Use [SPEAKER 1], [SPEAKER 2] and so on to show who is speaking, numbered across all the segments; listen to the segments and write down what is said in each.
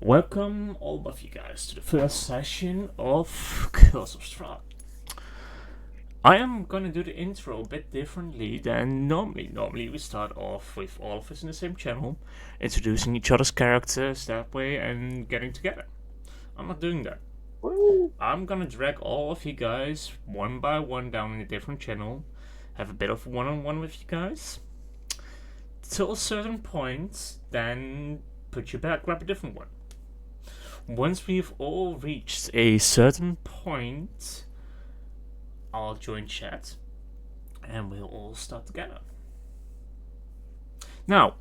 [SPEAKER 1] Welcome all of you guys to the first session of Curse of Strahd. I am gonna do the intro a bit differently than normally. Normally we start off with all of us in the same channel, introducing each other's characters that way and getting together. I'm not doing that. I'm gonna drag all of you guys one by one down in a different channel, have a bit of one-on-one with you guys, till a certain point, then put you back, grab a different one. Once we've all reached a certain point, I'll join chat and we'll all start together. Now,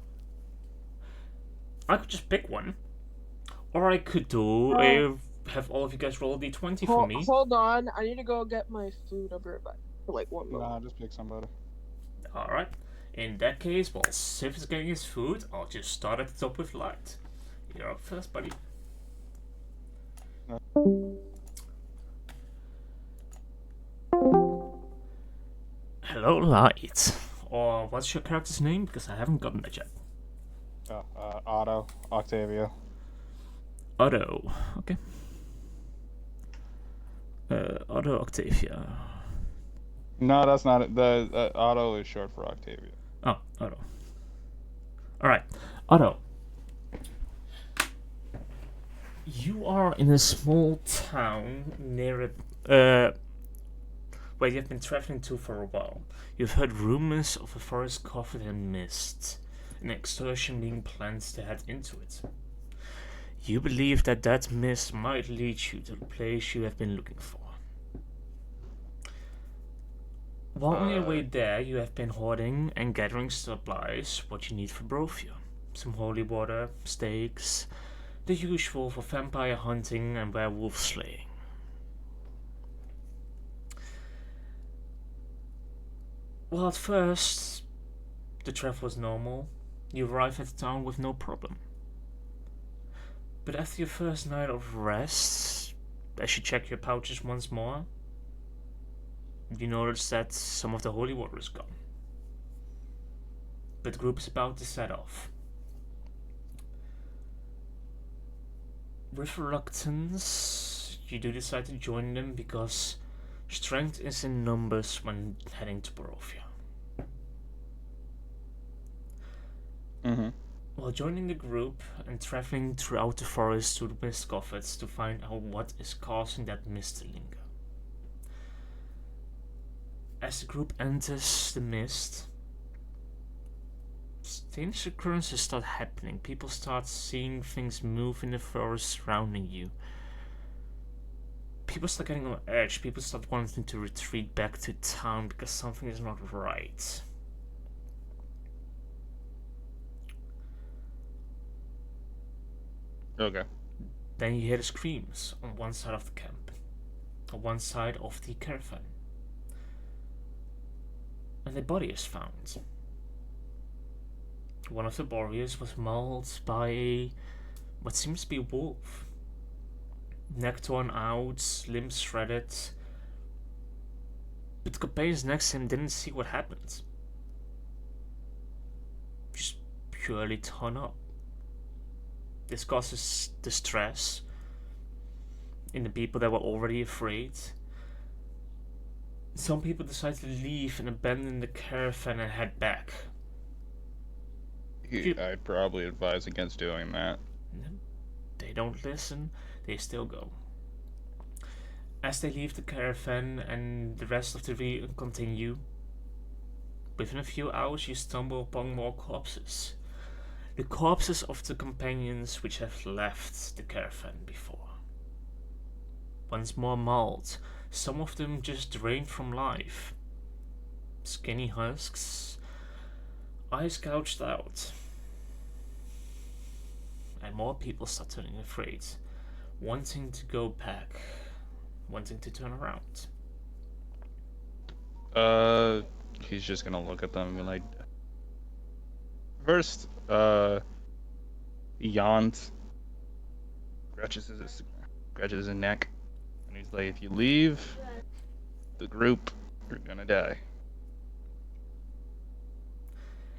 [SPEAKER 1] I could just pick one, or I could have all of you guys roll a d20 for me.
[SPEAKER 2] Hold on, I need to go get my food. I'll be right back for like 1 minute.
[SPEAKER 3] Nah, just pick somebody.
[SPEAKER 1] Alright, in that case, while Sif is getting his food, I'll just start at the top with Light. You're up first, buddy. Hello, Light. Or what's your character's name? Because I haven't gotten that yet.
[SPEAKER 3] Otto, Octavio.
[SPEAKER 1] Otto. Okay. Otto Octavia.
[SPEAKER 3] No, that's not it. The Otto is short for Octavio.
[SPEAKER 1] Oh, Otto. Alright. Otto. You are in a small town near where you've been traveling to for a while. You've heard rumors of a forest covered in mist, an excursion being planned to head into it. You believe that that mist might lead you to the place you have been looking for. While on your way there, you have been hoarding and gathering supplies, what you need for both of you. Some holy water, stakes, the usual for vampire hunting and werewolf slaying. Well, at first, the travel was normal. You arrive at the town with no problem. But after your first night of rest, as you check your pouches once more, you notice that some of the holy water is gone. But the group is about to set off. With reluctance, you do decide to join them because strength is in numbers when heading to Barovia. While joining the group and traveling throughout the forest to the mist coffers to find out what is causing that mist to linger. As the group enters the mist, strange occurrences start happening. People start seeing things move in the forest surrounding you. People start getting on edge. People start wanting to retreat back to town because something is not right.
[SPEAKER 3] Okay.
[SPEAKER 1] Then you hear the screams on one side of the camp, on one side of the caravan. And a body is found. One of the warriors was mauled by what seems to be a wolf. Neck torn out, limbs shredded. But the companions next to him didn't see what happened. Just purely torn up. This causes distress in the people that were already afraid. Some people decide to leave and abandon the caravan and head back.
[SPEAKER 3] I'd probably advise against doing that.
[SPEAKER 1] They don't listen, they still go. As they leave the caravan and the rest of the route continue, within a few hours you stumble upon more corpses. The corpses of the companions which have left the caravan before. Once more mauled, some of them just drained from life. Skinny husks, eyes gouged out. And more people start turning afraid, wanting to go back, wanting to turn around.
[SPEAKER 3] He's just gonna look at them and be like, first, yawns, scratches his neck, and he's like, if you leave the group, you're gonna die.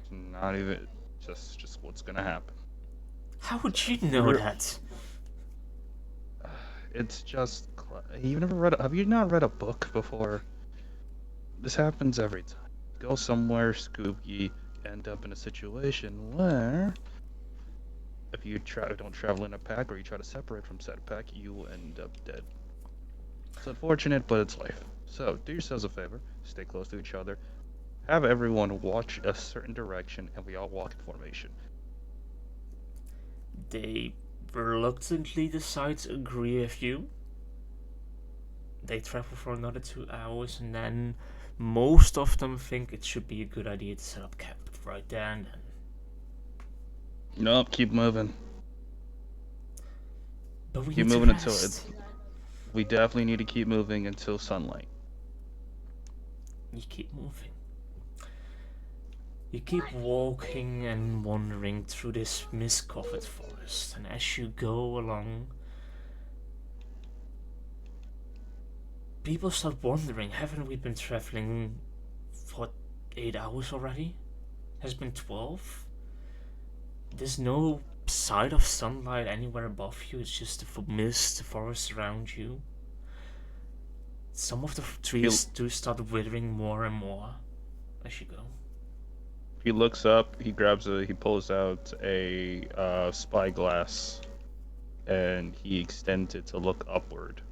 [SPEAKER 3] It's not even just what's gonna happen.
[SPEAKER 1] How would you know that?
[SPEAKER 3] It's just you've never read. Have you not read a book before? This happens every time. Go somewhere spooky, end up in a situation where if you don't travel in a pack or you try to separate from said pack, you will end up dead. It's unfortunate, but it's life. So do yourselves a favor, stay close to each other, have everyone watch a certain direction, and we all walk in formation.
[SPEAKER 1] They reluctantly decide to agree with you. They travel for another 2 hours, and then most of them think it should be a good idea to set up camp right there and then.
[SPEAKER 3] Nope, keep moving.
[SPEAKER 1] But we
[SPEAKER 3] Keep
[SPEAKER 1] need to
[SPEAKER 3] moving until
[SPEAKER 1] rest.
[SPEAKER 3] we definitely need to keep moving until sunlight.
[SPEAKER 1] You keep moving. You keep walking and wandering through this mist-covered forest, and as you go along, people start wondering, haven't we been traveling for 8 hours already? Has it been 12? There's no sight of sunlight anywhere above you, it's just the mist, the forest around you. Some of the trees do start withering more and more as you go.
[SPEAKER 3] He looks up, he pulls out a spyglass, and he extends it to look upward.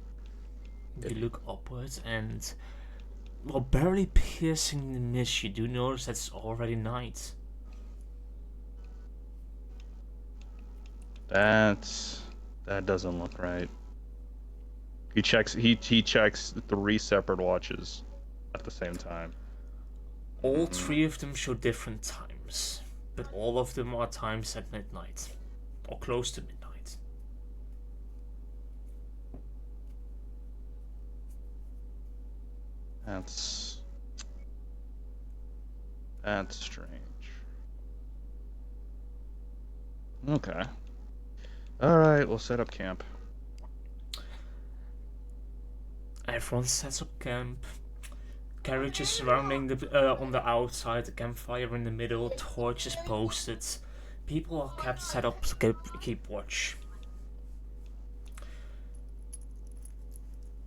[SPEAKER 1] You look upwards and, while barely piercing the mist, you do notice that it's already night.
[SPEAKER 3] That doesn't look right. He checks 3 separate watches at the same time.
[SPEAKER 1] All 3 of them show different times, but all of them are times at midnight, or close to midnight.
[SPEAKER 3] That's strange. Okay. Alright, we'll set up camp.
[SPEAKER 1] Everyone sets up camp. Carriages surrounding the on the outside, the campfire in the middle, torches posted. People are kept set up to keep watch.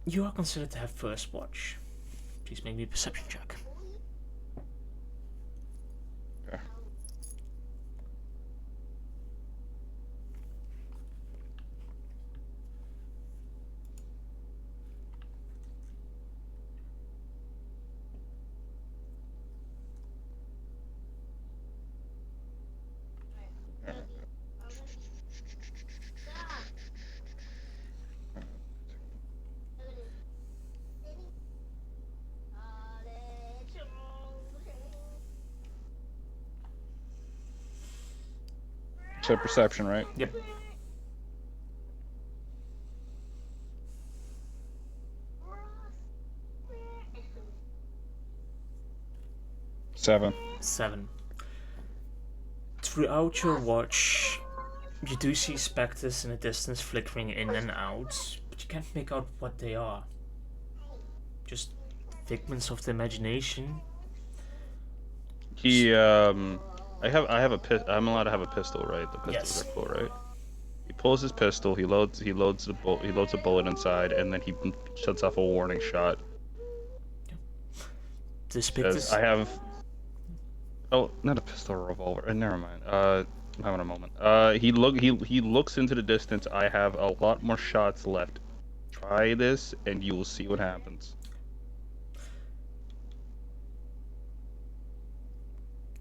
[SPEAKER 1] You are considered to have first watch. Please make me a perception check.
[SPEAKER 3] Okay. So perception, right?
[SPEAKER 1] Yep.
[SPEAKER 3] Seven.
[SPEAKER 1] 7. Throughout your watch, you do see specters in the distance flickering in and out, but you can't make out what they are. Just figments of the imagination.
[SPEAKER 3] I'm allowed to have a pistol, right? The pistols
[SPEAKER 1] Yes.
[SPEAKER 3] are cool, right? He pulls his pistol, he loads a bullet inside, and then he shuts off a warning shot.
[SPEAKER 1] The specters.
[SPEAKER 3] I have. Oh, not a pistol, or a revolver. Never mind. I'm having a moment. He looks into the distance. I have a lot more shots left. Try this, and you will see what happens.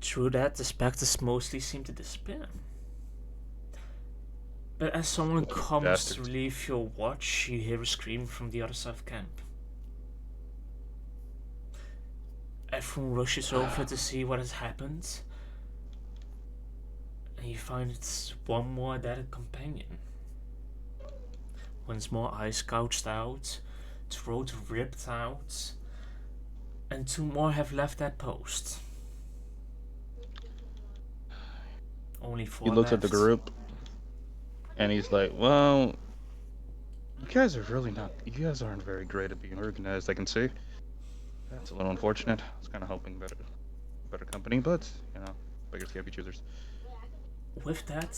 [SPEAKER 1] True that, the specters mostly seem to disappear. But as someone comes
[SPEAKER 3] bastards.
[SPEAKER 1] to relieve your watch, you hear a scream from the other side of camp. Everyone rushes over to see what has happened, and you find it's one more dead companion. Once more eyes gouged out, throat ripped out, and 2 more have left that post. Only 4
[SPEAKER 3] He looks at the
[SPEAKER 1] left.
[SPEAKER 3] group, and he's like, "Well, you guys aren't very great at being organized. I can see. That's a little unfortunate. I was kind of hoping better company, but beggars can't be choosers."
[SPEAKER 1] With that,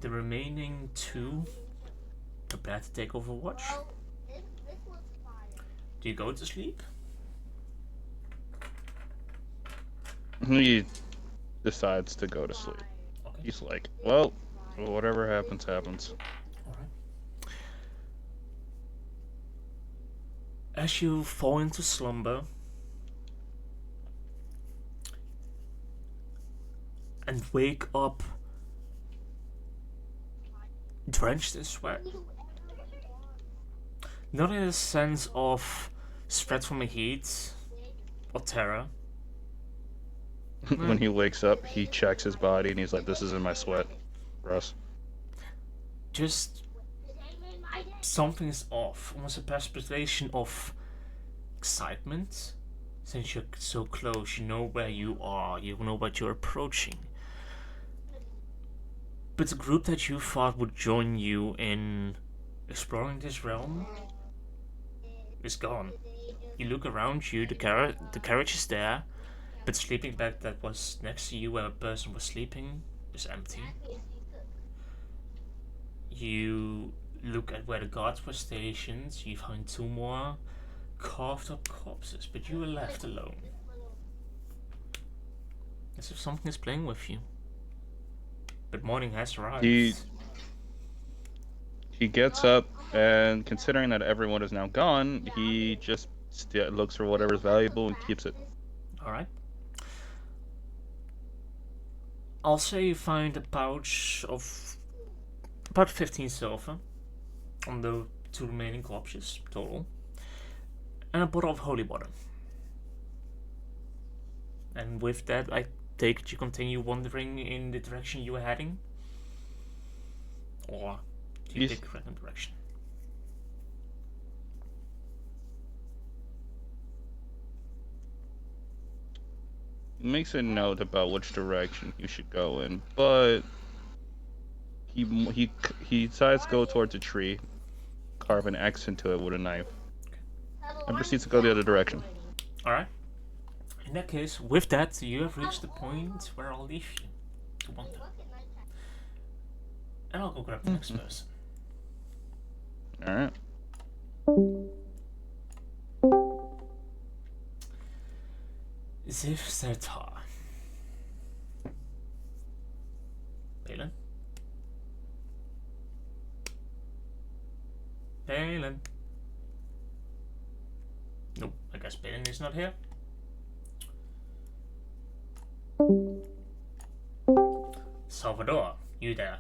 [SPEAKER 1] the remaining 2 prepare to take over watch? Do you go to sleep?
[SPEAKER 3] He decides to go to sleep.
[SPEAKER 1] Okay.
[SPEAKER 3] He's like, well, whatever happens, happens.
[SPEAKER 1] Alright. As you fall into slumber and wake up drenched in sweat, not in a sense of spread from the heat or terror.
[SPEAKER 3] When he wakes up, he checks his body and he's like, this is in my sweat. Gross.
[SPEAKER 1] Just something's off. Almost a perspiration of excitement. Since you're so close, you know where you are, you know what you're approaching. But the group that you thought would join you in exploring this realm is gone. You look around you, the carriage is there, but the sleeping bag that was next to you where a person was sleeping is empty. You look at where the guards were stationed, you find 2 more carved up corpses, but you were left alone. As if something is playing with you. But morning has arrived.
[SPEAKER 3] He gets up, and considering that everyone is now gone, he just looks for whatever's valuable and keeps it.
[SPEAKER 1] Alright. I'll say you find a pouch of about 15 silver on the 2 remaining corpses total, and a bottle of holy water. And with that, I take it you continue wandering in the direction you were heading? Or do you take a random direction?
[SPEAKER 3] He makes a note about which direction you should go in, but he decides to go towards a tree, carve an X into it with a knife, and proceeds to go the other direction.
[SPEAKER 1] Alright. In that case, with that, you have reached the point where I'll leave you to wander. And I'll go grab the next person.
[SPEAKER 3] Alright.
[SPEAKER 1] Serta. Balin? Balin? Nope, I guess Balin is not here. Salvador, you there?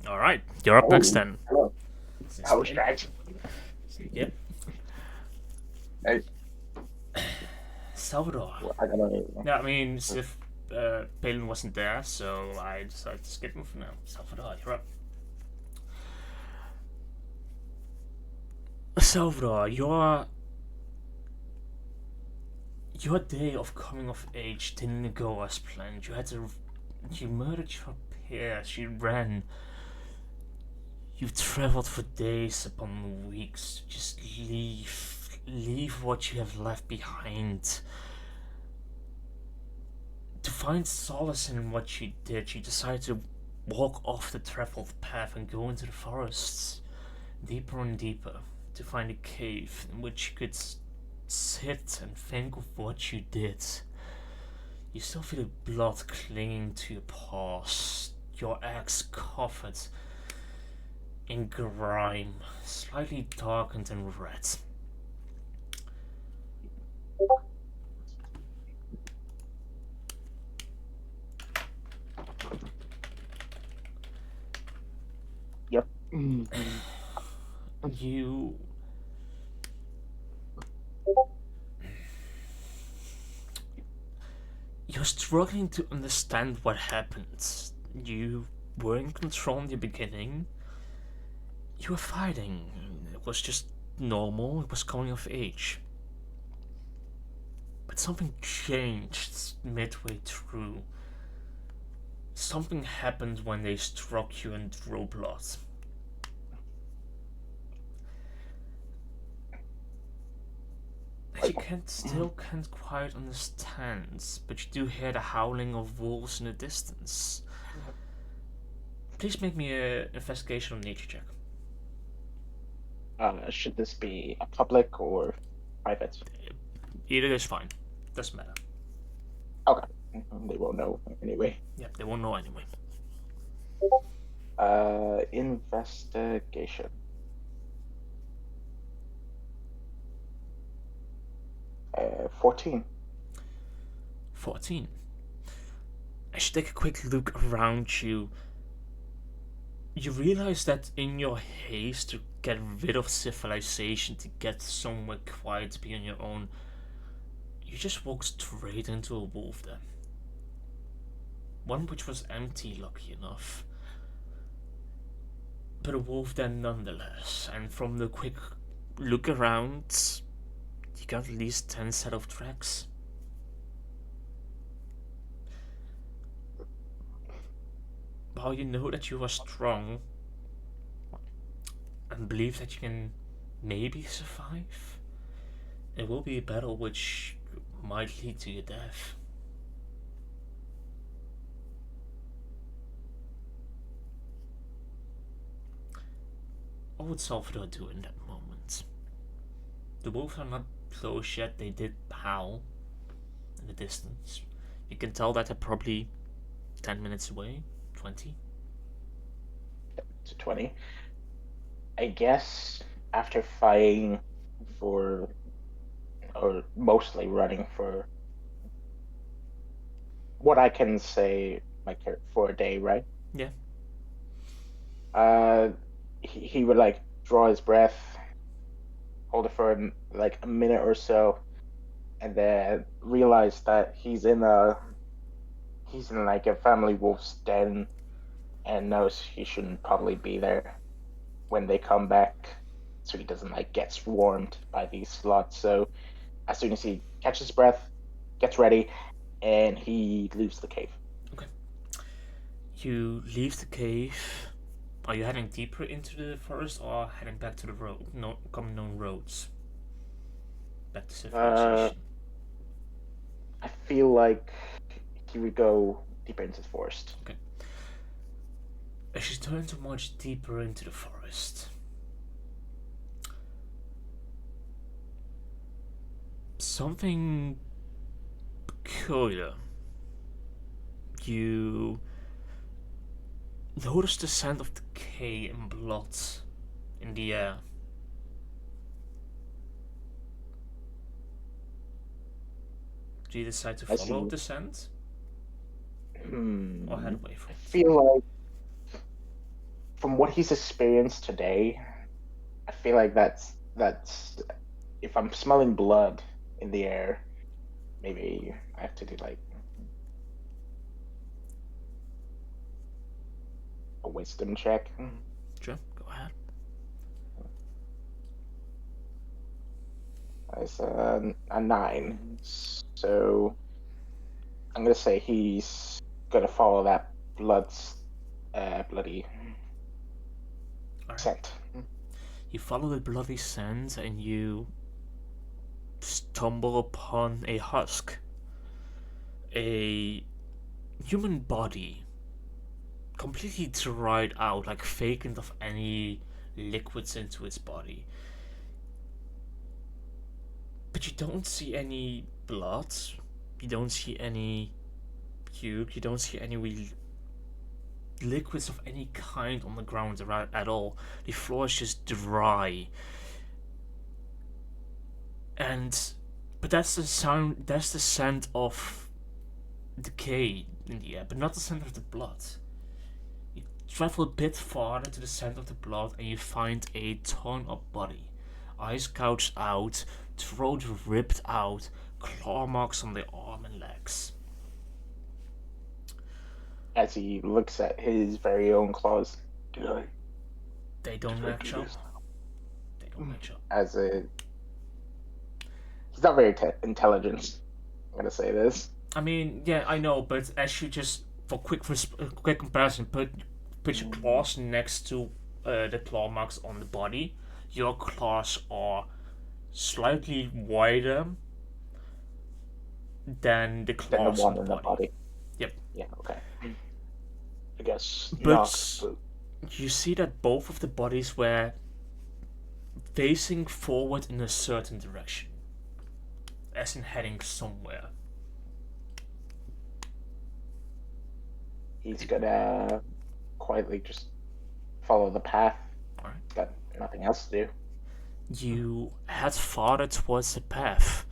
[SPEAKER 1] Alright, you're up next then.
[SPEAKER 4] Hello. How was that?
[SPEAKER 1] Yep.
[SPEAKER 4] Hey.
[SPEAKER 1] Salvador.
[SPEAKER 4] I gotta.
[SPEAKER 1] Yeah, I mean, as if Balin wasn't there, so I decided to skip him for now. Salvador, you're up. Salvador, your day of coming of age didn't go as planned. You murdered your peers, you ran. You traveled for days upon weeks to just leave what you have left behind. To find solace in what you did, you decided to walk off the traveled path and go into the forests, deeper and deeper, to find a cave in which you could sit and think of what you did. You still feel the blood clinging to your paws, your axe covered in grime, slightly darkened and red.
[SPEAKER 4] Yep.
[SPEAKER 1] You're struggling to understand what happened. You were in control in the beginning. You were fighting. It was just normal. It was coming of age. But something changed midway through. Something happened when they struck you and drew blood. You still can't quite understand, but you do hear the howling of wolves in the distance. Please make me an investigation or nature check.
[SPEAKER 4] Should this be a public or private?
[SPEAKER 1] Either is fine. Doesn't matter.
[SPEAKER 4] Okay. They won't know anyway.
[SPEAKER 1] Yeah, they won't know anyway.
[SPEAKER 4] Investigation. 14.
[SPEAKER 1] 14. As you take a quick look around you, you realize that in your haste to get rid of civilization, to get somewhere quiet to be on your own, you just walked straight into a wolf den. One which was empty, lucky enough. But a wolf den nonetheless, and from the quick look around, you got at least 10 set of tracks. While you know that you are strong and believe that you can maybe survive, it will be a battle which might lead to your death. What would Salvador do in that moment? The wolves are not close yet, they did howl in the distance. You can tell that they're probably 10 minutes away, 20.
[SPEAKER 4] To 20. I guess after fighting for, or mostly running for, what I can say, like for a day, right?
[SPEAKER 1] Yeah.
[SPEAKER 4] He would like draw his breath, hold it for like a minute or so, and then realize that he's in like a family wolf's den, and knows he shouldn't probably be there when they come back, so he doesn't like get swarmed by these slots. So as soon as he catches his breath, gets ready, and he leaves the cave.
[SPEAKER 1] Okay. You leave the cave. Are you heading deeper into the forest or heading back to the road, common known roads? Back to civilization.
[SPEAKER 4] I feel like he would go deeper into the forest.
[SPEAKER 1] Okay. As you turn to march deeper into the forest, something peculiar. You notice the scent of decay and blood in the air. Do you decide to follow the scent? Or head away from
[SPEAKER 4] I
[SPEAKER 1] it?
[SPEAKER 4] feel like, from what he's experienced today, I feel like that's if I'm smelling blood in the air, maybe I have to do like a wisdom check.
[SPEAKER 1] Sure, go ahead.
[SPEAKER 4] It's a 9, so I'm gonna say he's gonna follow that bloody
[SPEAKER 1] Alright.
[SPEAKER 4] scent.
[SPEAKER 1] You follow the bloody scent and you stumble upon a husk. A human body, completely dried out, like vacant of any liquids into its body. But you don't see any blood, you don't see any puke, you don't see any liquids of any kind on the ground at all. The floor is just dry. But that's the scent of decay in the air, but not the scent of the blood. You travel a bit farther to the scent of the blood and you find a torn up body. Eyes gouged out, throat ripped out, claw marks on the arm and legs.
[SPEAKER 4] As he looks at his very own claws,
[SPEAKER 1] They don't match up. They don't match up.
[SPEAKER 4] He's not very intelligent. I'm gonna say this.
[SPEAKER 1] I mean, yeah, I know, but as you just, for quick comparison, put your claws next to the claw marks on the body, your claws are slightly wider than the claws
[SPEAKER 4] Then the one
[SPEAKER 1] on
[SPEAKER 4] in the body.
[SPEAKER 1] Yep.
[SPEAKER 4] Yeah. Okay. I guess.
[SPEAKER 1] But you see that both of the bodies were facing forward in a certain direction, as in heading somewhere.
[SPEAKER 4] He's gonna quietly just follow the path.
[SPEAKER 1] Alright.
[SPEAKER 4] Got nothing else to do.
[SPEAKER 1] You head farther towards the path,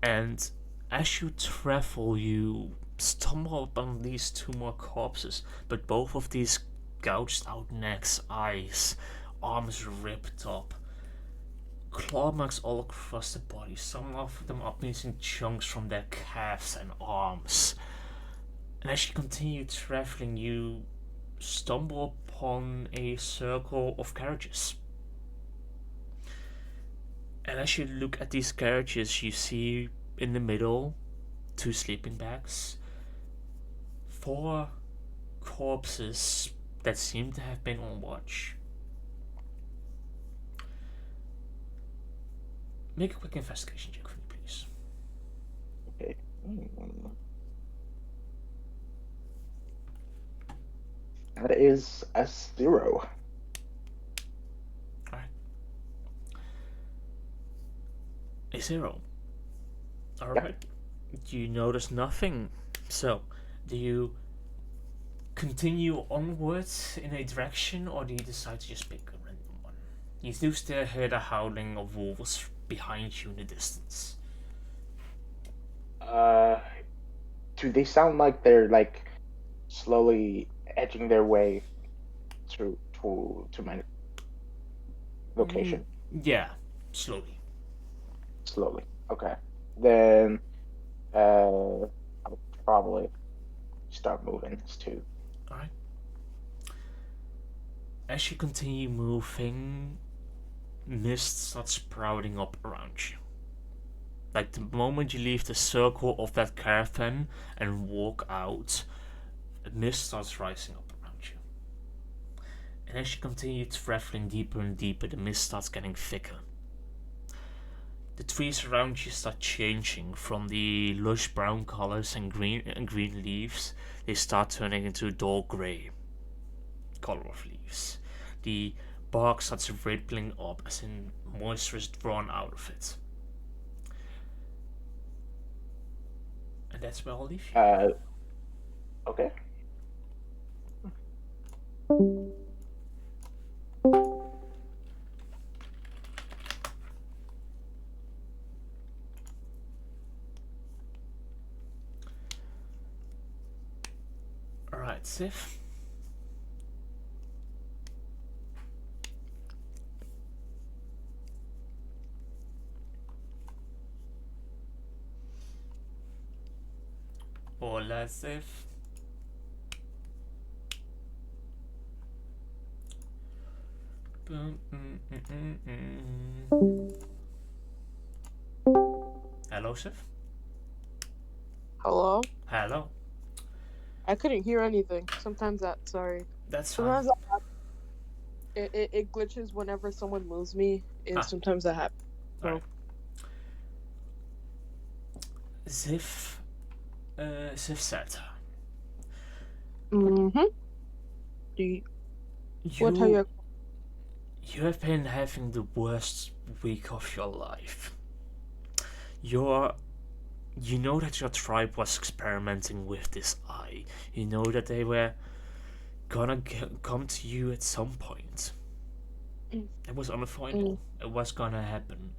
[SPEAKER 1] and as you travel, you stumble upon these two more corpses, but both of these gouged out necks, eyes, arms ripped up, claw marks all across the body. Some of them are missing chunks from their calves and arms. And as you continue traveling, you stumble upon a circle of carriages. And as you look at these carriages, you see in the middle 2 sleeping bags, 4 corpses that seem to have been on watch. Make a quick investigation check for me, please.
[SPEAKER 4] Okay. That is a 0.
[SPEAKER 1] Alright. A 0. Alright. You notice nothing. So, do you continue onwards in a direction, or do you decide to just pick a random one? You do still hear the howling of wolves behind you in the distance.
[SPEAKER 4] Do they sound like they're like slowly edging their way to my location?
[SPEAKER 1] Yeah, slowly.
[SPEAKER 4] Slowly. Okay. Then I'll probably start moving too.
[SPEAKER 1] Alright. As you continue moving, mist starts sprouting up around you. Like the moment you leave the circle of that caravan and walk out, mist starts rising up around you. And as you continue traveling deeper and deeper, the mist starts getting thicker. The trees around you start changing from the lush brown colors and green leaves. They start turning into dull grey color of leaves. The bark starts rippling up as in moisture is drawn out of it. And that's where I'll leave you.
[SPEAKER 4] Okay.
[SPEAKER 1] Alright, Sif. Hola, Sif. Hello, Sif.
[SPEAKER 2] Hello?
[SPEAKER 1] Hello.
[SPEAKER 2] I couldn't hear anything. Sometimes sorry.
[SPEAKER 1] That's fine.
[SPEAKER 2] Sometimes it glitches whenever someone moves me, and sometimes that happens. So.
[SPEAKER 1] Alright. Sif Serta.
[SPEAKER 2] Mm-hmm. What are your...
[SPEAKER 1] You have been having the worst week of your life. You know that your tribe was experimenting with this eye. You know that they were gonna come to you at some point. It was unavoidable. It was gonna happen.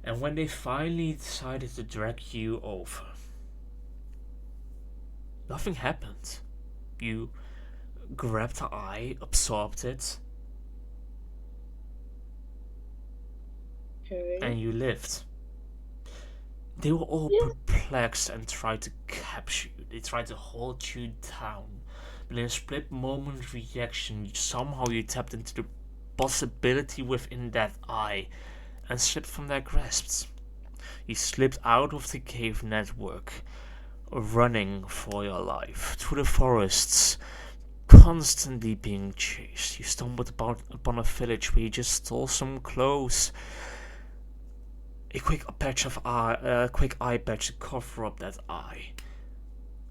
[SPEAKER 1] And when they finally decided to drag you over, nothing happened. You grabbed the eye, absorbed it,
[SPEAKER 2] Okay.
[SPEAKER 1] and you lived. They were all perplexed and tried to capture you. They tried to hold you down. But in a split moment reaction, somehow you tapped into the possibility within that eye and slipped from their grasps. You slipped out of the cave network, running for your life through the forests, constantly being chased. You stumbled upon a village where you just stole some clothes, a quick eye patch to cover up that eye.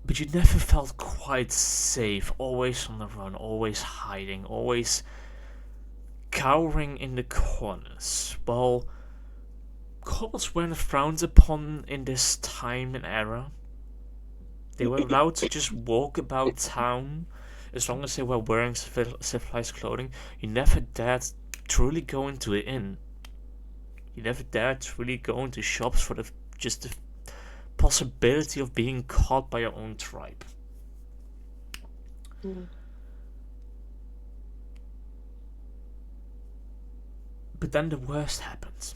[SPEAKER 1] But you never felt quite safe, always on the run, always hiding, always cowering in the corners. Well, kobolds weren't frowned upon in this time and era. They were allowed to just walk about town as long as they were wearing civilized clothing. You never dared truly go into an inn. You never dared truly go into shops for just the possibility of being caught by your own tribe.
[SPEAKER 2] Mm.
[SPEAKER 1] But then the worst happened.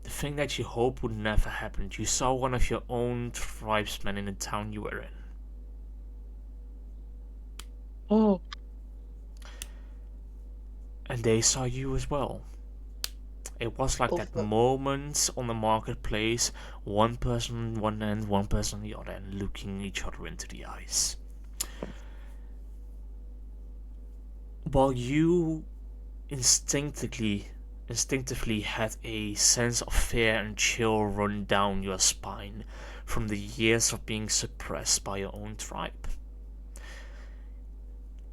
[SPEAKER 1] The thing that you hoped would never happen. You saw one of your own tribesmen in the town you were in.
[SPEAKER 2] Oh.
[SPEAKER 1] And they saw you as well. It was like that moment on the marketplace, one person on one end, one person on the other end, looking each other into the eyes. While you instinctively had a sense of fear and chill run down your spine from the years of being suppressed by your own tribe.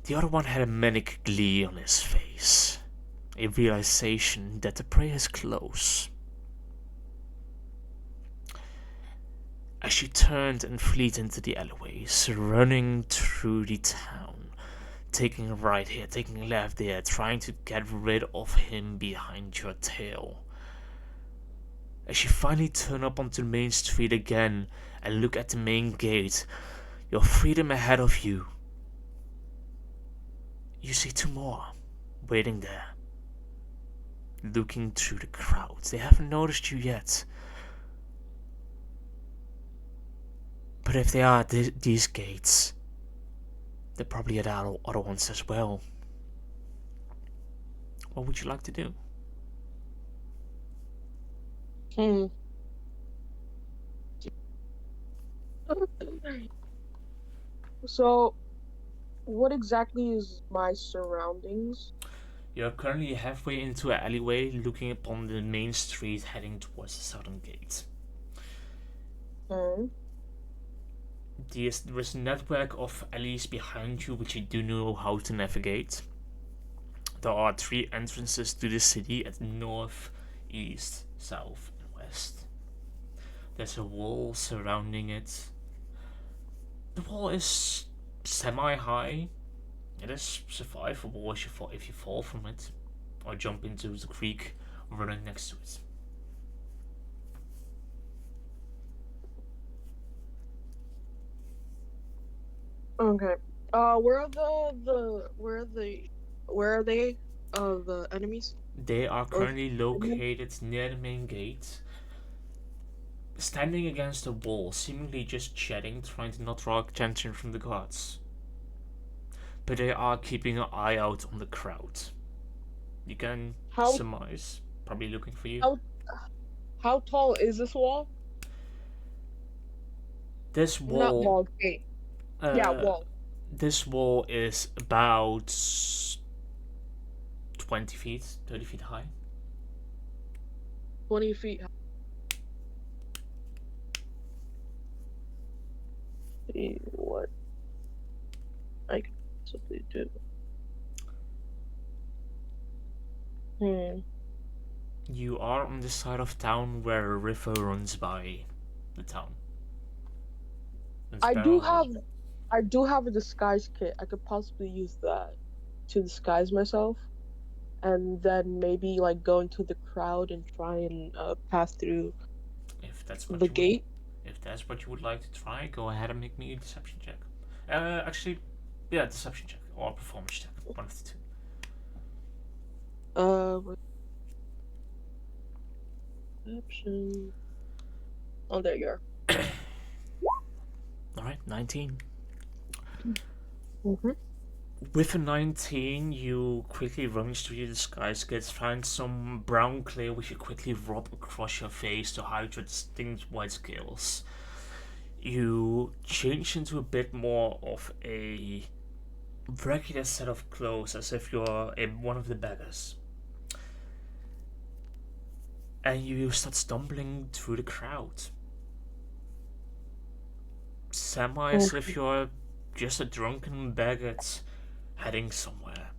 [SPEAKER 1] The other one had a manic glee on his face, a realization that the prey is close. As you turned and fled into the alleyways, running through the town, taking a right here, taking a left there, trying to get rid of him behind your tail. As you finally turn up onto the main street again and look at the main gate, your freedom ahead of you, you see two more waiting there, looking through the crowd. They haven't noticed you yet. But if they are at these gates, they're probably at other ones as well. What would you like to do?
[SPEAKER 2] So, what exactly is my surroundings?
[SPEAKER 1] You're currently halfway into an alleyway, looking upon the main street, heading towards the southern gate.
[SPEAKER 2] Okay.
[SPEAKER 1] There is a network of alleys behind you, which you do know how to navigate. There are 3 entrances to the city at north, east, south, and west. There's a wall surrounding it. The wall is semi-high. It is survivable if you fall from it, or jump into the creek running next to it.
[SPEAKER 2] Okay. Where are they? The enemies?
[SPEAKER 1] They are currently located near the main gate, standing against a wall, seemingly just chatting, trying to not draw attention from the guards. But they are keeping an eye out on the crowd. You can surmise, probably looking for you.
[SPEAKER 2] How tall is this wall?
[SPEAKER 1] This wall.
[SPEAKER 2] Not wall, gate. Wall.
[SPEAKER 1] This wall is about 20 feet, 30 feet high.
[SPEAKER 2] 20 feet high. See what I can possibly do.
[SPEAKER 1] You are on the side of town where a river runs by the town.
[SPEAKER 2] I do have a disguise kit. I could possibly use that to disguise myself, and then maybe like go into the crowd and try and pass through
[SPEAKER 1] if that's what
[SPEAKER 2] the gate.
[SPEAKER 1] If that's what you would like to try, go ahead and make me a deception check. Deception check or performance check, one of the two.
[SPEAKER 2] Deception. Oh, there you are.
[SPEAKER 1] Alright, 19.
[SPEAKER 2] Mm-hmm.
[SPEAKER 1] With a 19, you quickly rummage through your disguise kit, find some brown clay which you quickly rub across your face to hide your distinct white scales. You change into a bit more of a regular set of clothes, as if you're one of the beggars. And you start stumbling through the crowd. Semi as if you're just a drunken beggar heading somewhere.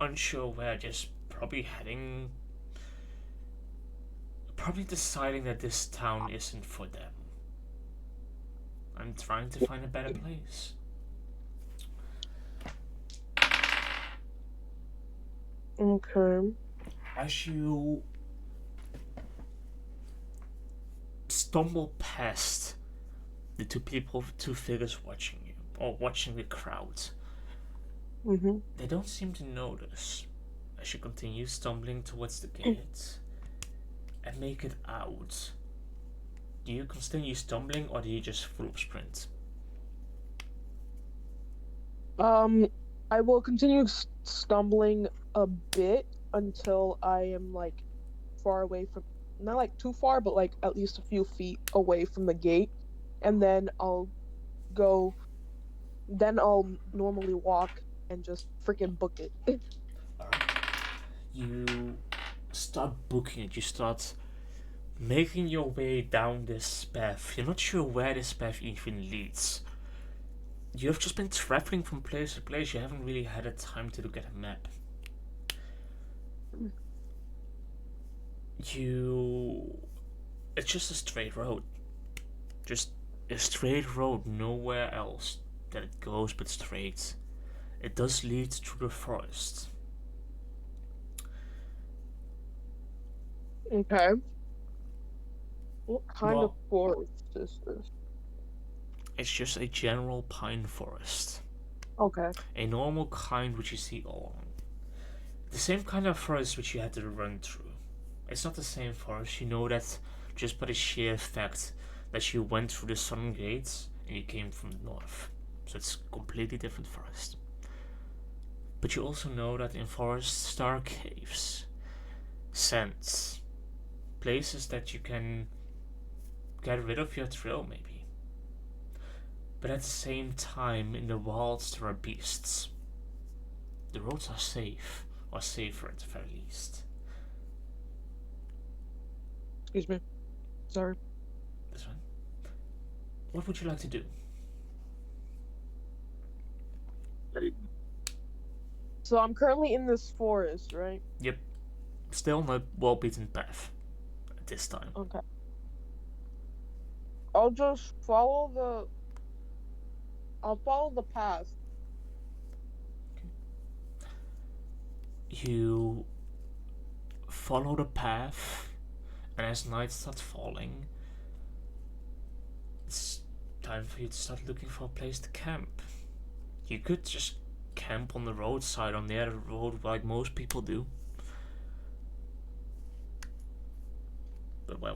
[SPEAKER 1] Unsure where, just probably deciding that this town isn't for them. I'm trying to find a better place.
[SPEAKER 2] Okay.
[SPEAKER 1] As you stumble past the two figures watching you, or watching the crowd, they don't seem to notice as you continue stumbling towards the gate and make it out. Do you continue stumbling, or do you just full sprint?
[SPEAKER 2] I will continue stumbling a bit until I am like far away from, not like too far, but like at least a few feet away from the gate, and then I'll normally walk and just freaking book it.
[SPEAKER 1] Alright. You start booking it, you start making your way down this path. You're not sure where this path even leads. You have just been traveling from place to place, you haven't really had a time to look at a map. It's just a straight road. Just a straight road, nowhere else that it goes but straight. It does lead through the forest.
[SPEAKER 2] Okay. What kind of forest is this?
[SPEAKER 1] It's just a general pine forest.
[SPEAKER 2] Okay.
[SPEAKER 1] A normal kind which you see all along. The same kind of forest which you had to run through. It's not the same forest, you know that just by the sheer fact that you went through the southern gates and you came from the north. So it's a completely different forest. But you also know that in forests there are caves, scents, places that you can get rid of your trail maybe. But at the same time, in the wilds there are beasts. The roads are safe, or safer at the very least.
[SPEAKER 2] Excuse me. Sorry.
[SPEAKER 1] This one. What would you like to do?
[SPEAKER 2] So I'm currently in this forest, right?
[SPEAKER 1] Yep. Still no well-beaten path at this time.
[SPEAKER 2] Okay. I'll just follow the path.
[SPEAKER 1] You follow the path, and as night starts falling, it's time for you to start looking for a place to camp. You could just camp on the roadside on the other road like most people do. But where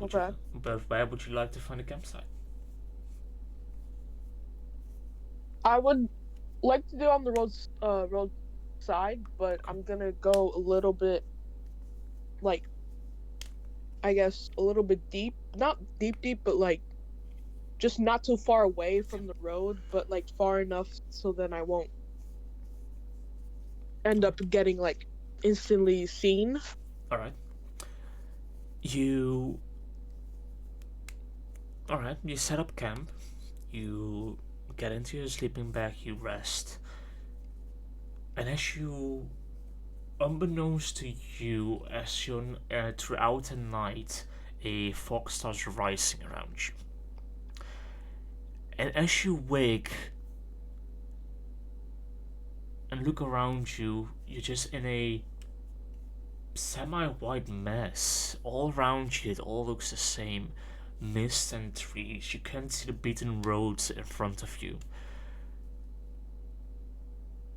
[SPEAKER 1] would you like to find a campsite?
[SPEAKER 2] I would like to do on the roadside, but I'm gonna go a little bit, like, I guess a little bit deep. Not deep, but like just not too far away from the road, but like far enough so then I won't end up getting like instantly seen.
[SPEAKER 1] Alright. You set up camp. You get into your sleeping bag, you rest. And as you, unbeknownst to you, as you're throughout the night, a fog starts rising around you. And as you wake and look around you, you're just in a semi-white mess. All around you, it all looks the same. Mist and trees. You can't see the beaten roads in front of you.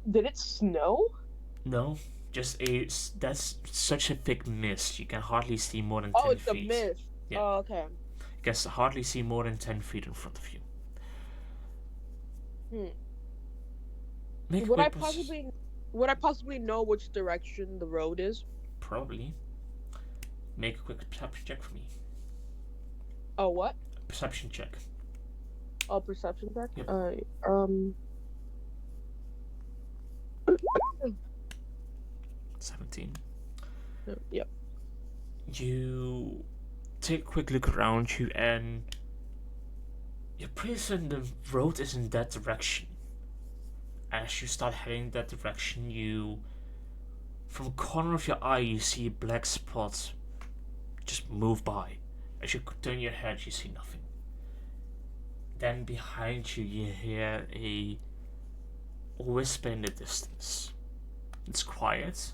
[SPEAKER 2] Did it snow?
[SPEAKER 1] No, that's such a thick mist. You can hardly see more than 10 feet.
[SPEAKER 2] Oh, it's a mist.
[SPEAKER 1] Yeah.
[SPEAKER 2] Oh, okay.
[SPEAKER 1] You can hardly see more than 10 feet in front of you.
[SPEAKER 2] Would I possibly know which direction the road is?
[SPEAKER 1] Probably. Make a quick perception check for me.
[SPEAKER 2] Oh, what?
[SPEAKER 1] Perception check.
[SPEAKER 2] Oh, perception check?
[SPEAKER 1] Yep.
[SPEAKER 2] Alright,
[SPEAKER 1] 17.
[SPEAKER 2] Yep.
[SPEAKER 1] You take a quick look around you and you're pretty certain the road is in that direction. As you start heading that direction, you From the corner of your eye, you see a black spot just move by. As you turn your head, you see nothing. Then behind you, you hear a whisper in the distance. It's quiet.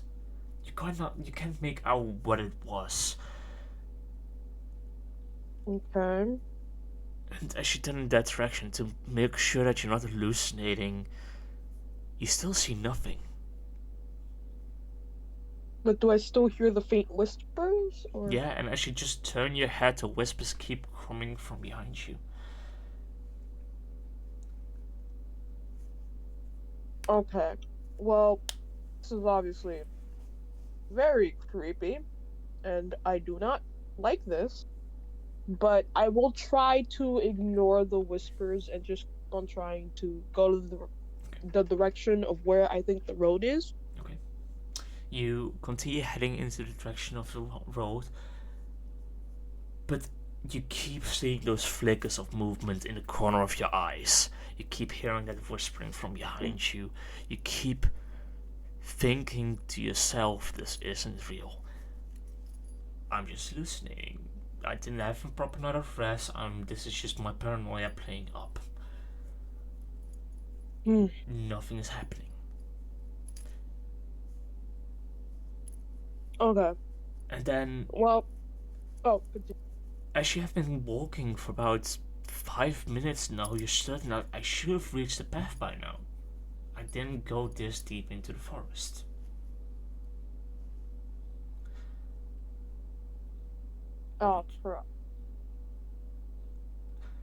[SPEAKER 1] You can't make out what it was.
[SPEAKER 2] Okay.
[SPEAKER 1] And as you turn in that direction to make sure that you're not hallucinating, you still see nothing.
[SPEAKER 2] But do I still hear the faint whispers? Or...
[SPEAKER 1] Yeah, and as you just turn your head, the whispers keep coming from behind you.
[SPEAKER 2] Okay. Well, this is obviously very creepy, and I do not like this. But I will try to ignore the whispers and just on trying to go to the direction of where I think the road is.
[SPEAKER 1] Okay. You continue heading into the direction of the road, but you keep seeing those flickers of movement in the corner of your eyes. You keep hearing that whispering from behind you. You keep thinking to yourself, this isn't real. I'm just hallucinating. I didn't have a proper night of rest. This is just my paranoia playing up. Nothing is happening.
[SPEAKER 2] Okay.
[SPEAKER 1] And then...
[SPEAKER 2] Well... Oh, continue.
[SPEAKER 1] As you have been walking for about 5 minutes now, you're certain that I should have reached the path by now. I didn't go this deep into the forest.
[SPEAKER 2] Oh, crap.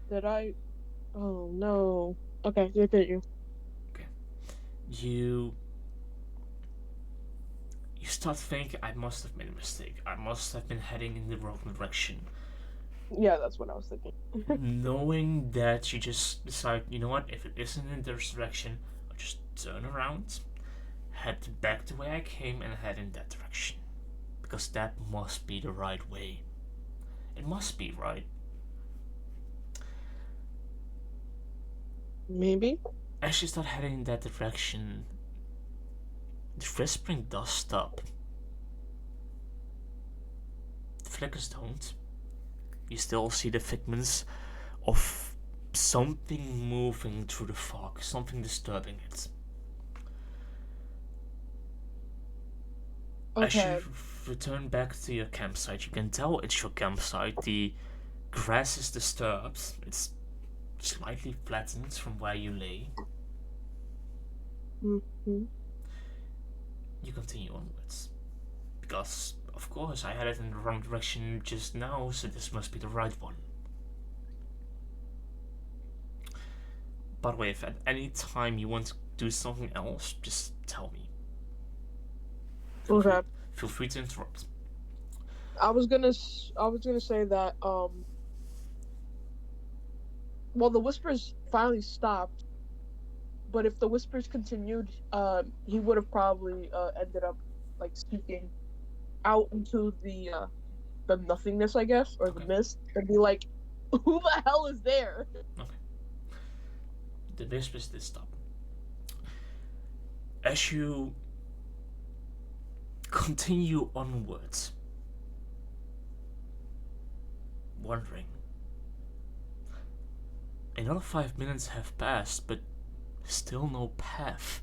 [SPEAKER 2] Did I? Oh, no. Okay, continue.
[SPEAKER 1] Okay. You start thinking, I must have made a mistake. I must have been heading in the wrong direction.
[SPEAKER 2] Yeah, that's what I was thinking.
[SPEAKER 1] Knowing that, you just decide, you know what, if it isn't in this direction, I'll just turn around, head back the way I came, and head in that direction. Because that must be the right way. It must be, right?
[SPEAKER 2] Maybe?
[SPEAKER 1] As you start heading in that direction, the whispering does stop. The flickers don't. You still see the figments of something moving through the fog, something disturbing it.
[SPEAKER 2] Okay.
[SPEAKER 1] As you return back to your campsite, you can tell it's your campsite. The grass is disturbed. It's slightly flattened from where you lay.
[SPEAKER 2] Mm-hmm.
[SPEAKER 1] You continue onwards. Because, of course, I had it in the wrong direction just now, so this must be the right one. By the way, if at any time you want to do something else, just tell me.
[SPEAKER 2] Okay.
[SPEAKER 1] Feel free to interrupt.
[SPEAKER 2] I was gonna say that well, the whispers finally stopped, but if the whispers continued, he would have probably ended up like speaking out into the nothingness, I guess, or the mist, and be like, "Who the hell is there?"
[SPEAKER 1] Okay. The whispers did stop. As you continue onwards, wondering. Another 5 minutes have passed, but still no path.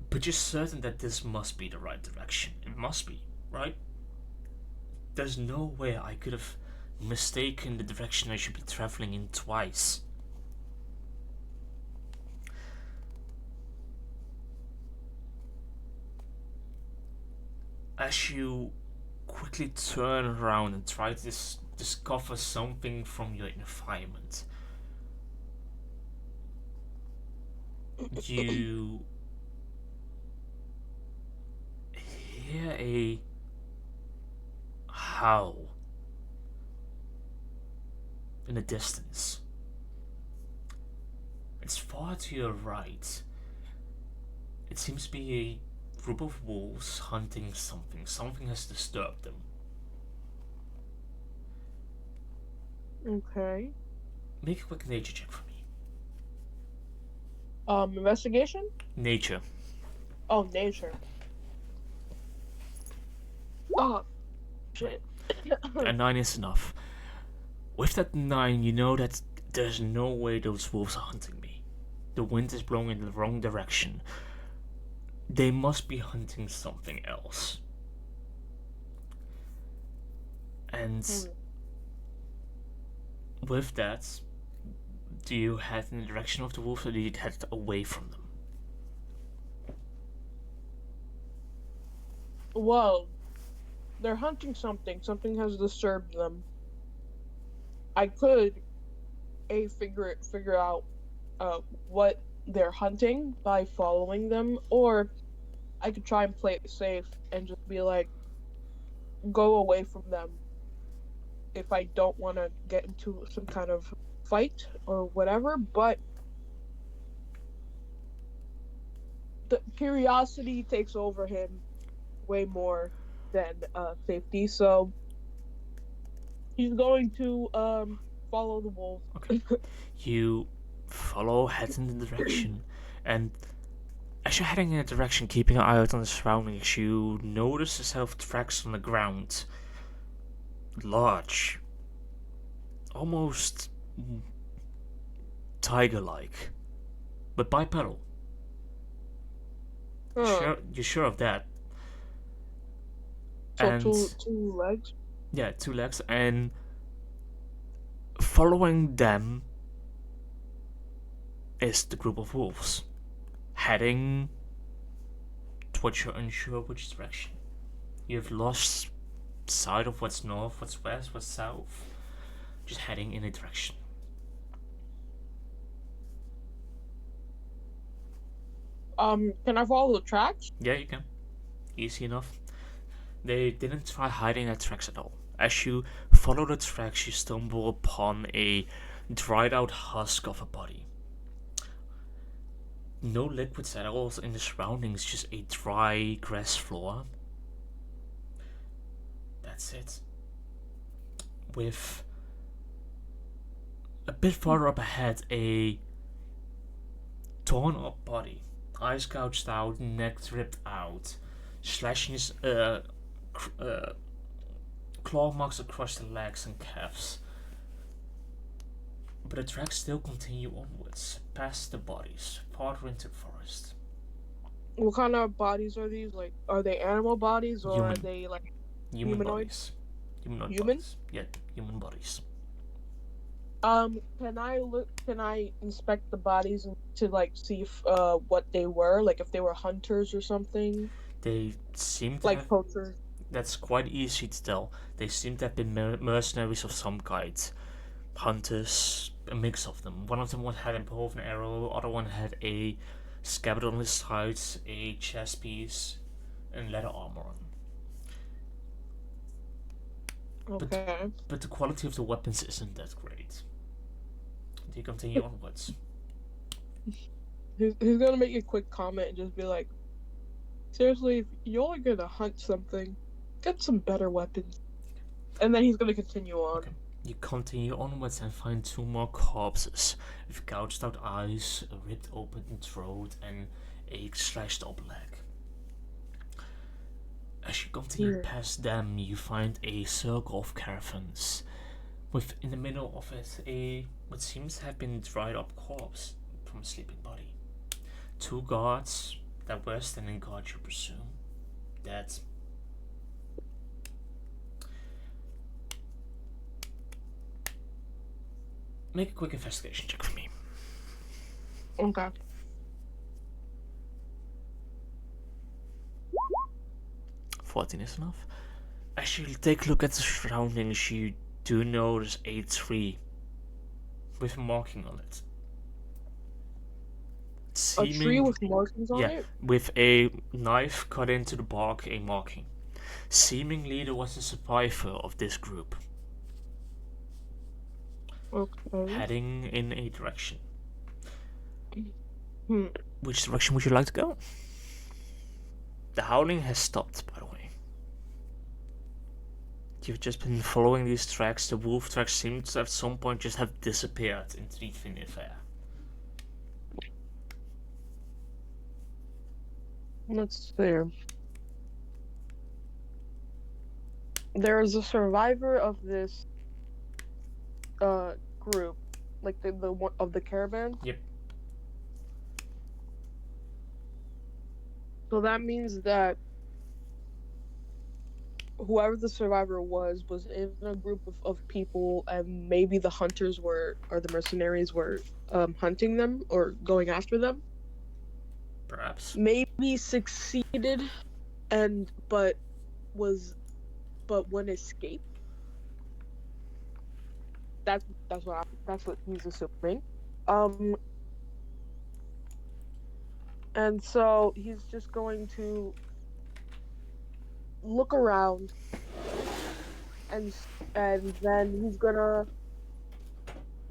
[SPEAKER 1] But you're certain that this must be the right direction. It must be, right? There's no way I could have mistaken the direction I should be traveling in twice. As you quickly turn around and try to discover something from your environment, you hear a howl in the distance. It's far to your right. It seems to be a group of wolves hunting something. Something has disturbed them.
[SPEAKER 2] Okay.
[SPEAKER 1] Make a quick nature check for me.
[SPEAKER 2] Investigation?
[SPEAKER 1] Nature.
[SPEAKER 2] Oh, nature. Oh, shit.
[SPEAKER 1] A 9 is enough. With that 9, you know that there's no way those wolves are hunting me. The wind is blowing in the wrong direction. They must be hunting something else. And with that, do you head in the direction of the wolves or do you head away from them?
[SPEAKER 2] Well, they're hunting something. Something has disturbed them. I could figure out what they're hunting by following them, or I could try and play it safe and just be like, go away from them if I don't want to get into some kind of fight or whatever. But the curiosity takes over him way more than safety, so he's going to follow the wolf.
[SPEAKER 1] Okay. You follow, head in the direction, and as you're heading in a direction, keeping an eye out on the surroundings, you notice a set of tracks on the ground. Large. Almost tiger-like. But bipedal. You're sure of that.
[SPEAKER 2] So
[SPEAKER 1] And
[SPEAKER 2] two legs?
[SPEAKER 1] yeah, 2 legs, and following them is the group of wolves. Heading towards you're unsure which direction. You've lost sight of what's north, what's west, what's south. Just heading in a direction.
[SPEAKER 2] Can I follow the tracks?
[SPEAKER 1] Yeah, you can. Easy enough. They didn't try hiding their tracks at all. As you follow the tracks, you stumble upon a dried out husk of a body. No liquids at all in the surroundings, just a dry grass floor. That's it. With a bit farther up ahead, a torn up body, eyes gouged out, neck ripped out, slashing claw marks across the legs and calves. But the tracks still continue onwards, past the bodies, farther into the forest.
[SPEAKER 2] What kind of bodies are these? Like, are they animal bodies or are they like
[SPEAKER 1] human
[SPEAKER 2] humanoid?
[SPEAKER 1] bodies? Humanoid
[SPEAKER 2] Human?
[SPEAKER 1] bodies. Yeah, human bodies.
[SPEAKER 2] Can I inspect the bodies to like see if what they were, like if they were hunters or something?
[SPEAKER 1] They seem to
[SPEAKER 2] Like
[SPEAKER 1] have.
[SPEAKER 2] poachers.
[SPEAKER 1] That's quite easy to tell. They seem to have been mercenaries of some kind. Hunters, a mix of them. One of them had a bow and arrow, other one had a scabbard on his sides, a chest piece, and leather armor on.
[SPEAKER 2] Okay.
[SPEAKER 1] But the quality of the weapons isn't that great. Do you continue onwards?
[SPEAKER 2] He's gonna make a quick comment and just be like, seriously, if you're only gonna hunt something, get some better weapons. And then he's gonna continue on.
[SPEAKER 1] Okay. You continue onwards and find 2 more corpses with gouged out eyes, a ripped open throat, and a slashed up leg. As you continue past them, you find a circle of caravans, with in the middle of it a what seems to have been dried up corpse from a sleeping body. 2 guards that were standing guard, you presume. Dead. Make a quick investigation check for me.
[SPEAKER 2] Okay.
[SPEAKER 1] $14 is enough. As you take a look at the surroundings, you do notice a tree with a marking on it.
[SPEAKER 2] A tree with markings on
[SPEAKER 1] yeah,
[SPEAKER 2] it?
[SPEAKER 1] with a knife cut into the bark, a marking. Seemingly there was a survivor of this group.
[SPEAKER 2] Okay.
[SPEAKER 1] Heading in a direction.
[SPEAKER 2] Hmm.
[SPEAKER 1] Which direction would you like to go? The howling has stopped, by the way. You've just been following these tracks. The wolf tracks seem to at some point just have disappeared into the thin air.
[SPEAKER 2] That's fair. there is a survivor of this group, like the one of the caravan.
[SPEAKER 1] Yep.
[SPEAKER 2] So that means that whoever the survivor was in a group of people, and maybe the hunters were, or the mercenaries were hunting them or going after them.
[SPEAKER 1] Perhaps.
[SPEAKER 2] Maybe succeeded, but wouldn't escape. That's what he's assuming. And so he's just going to look around, and then he's gonna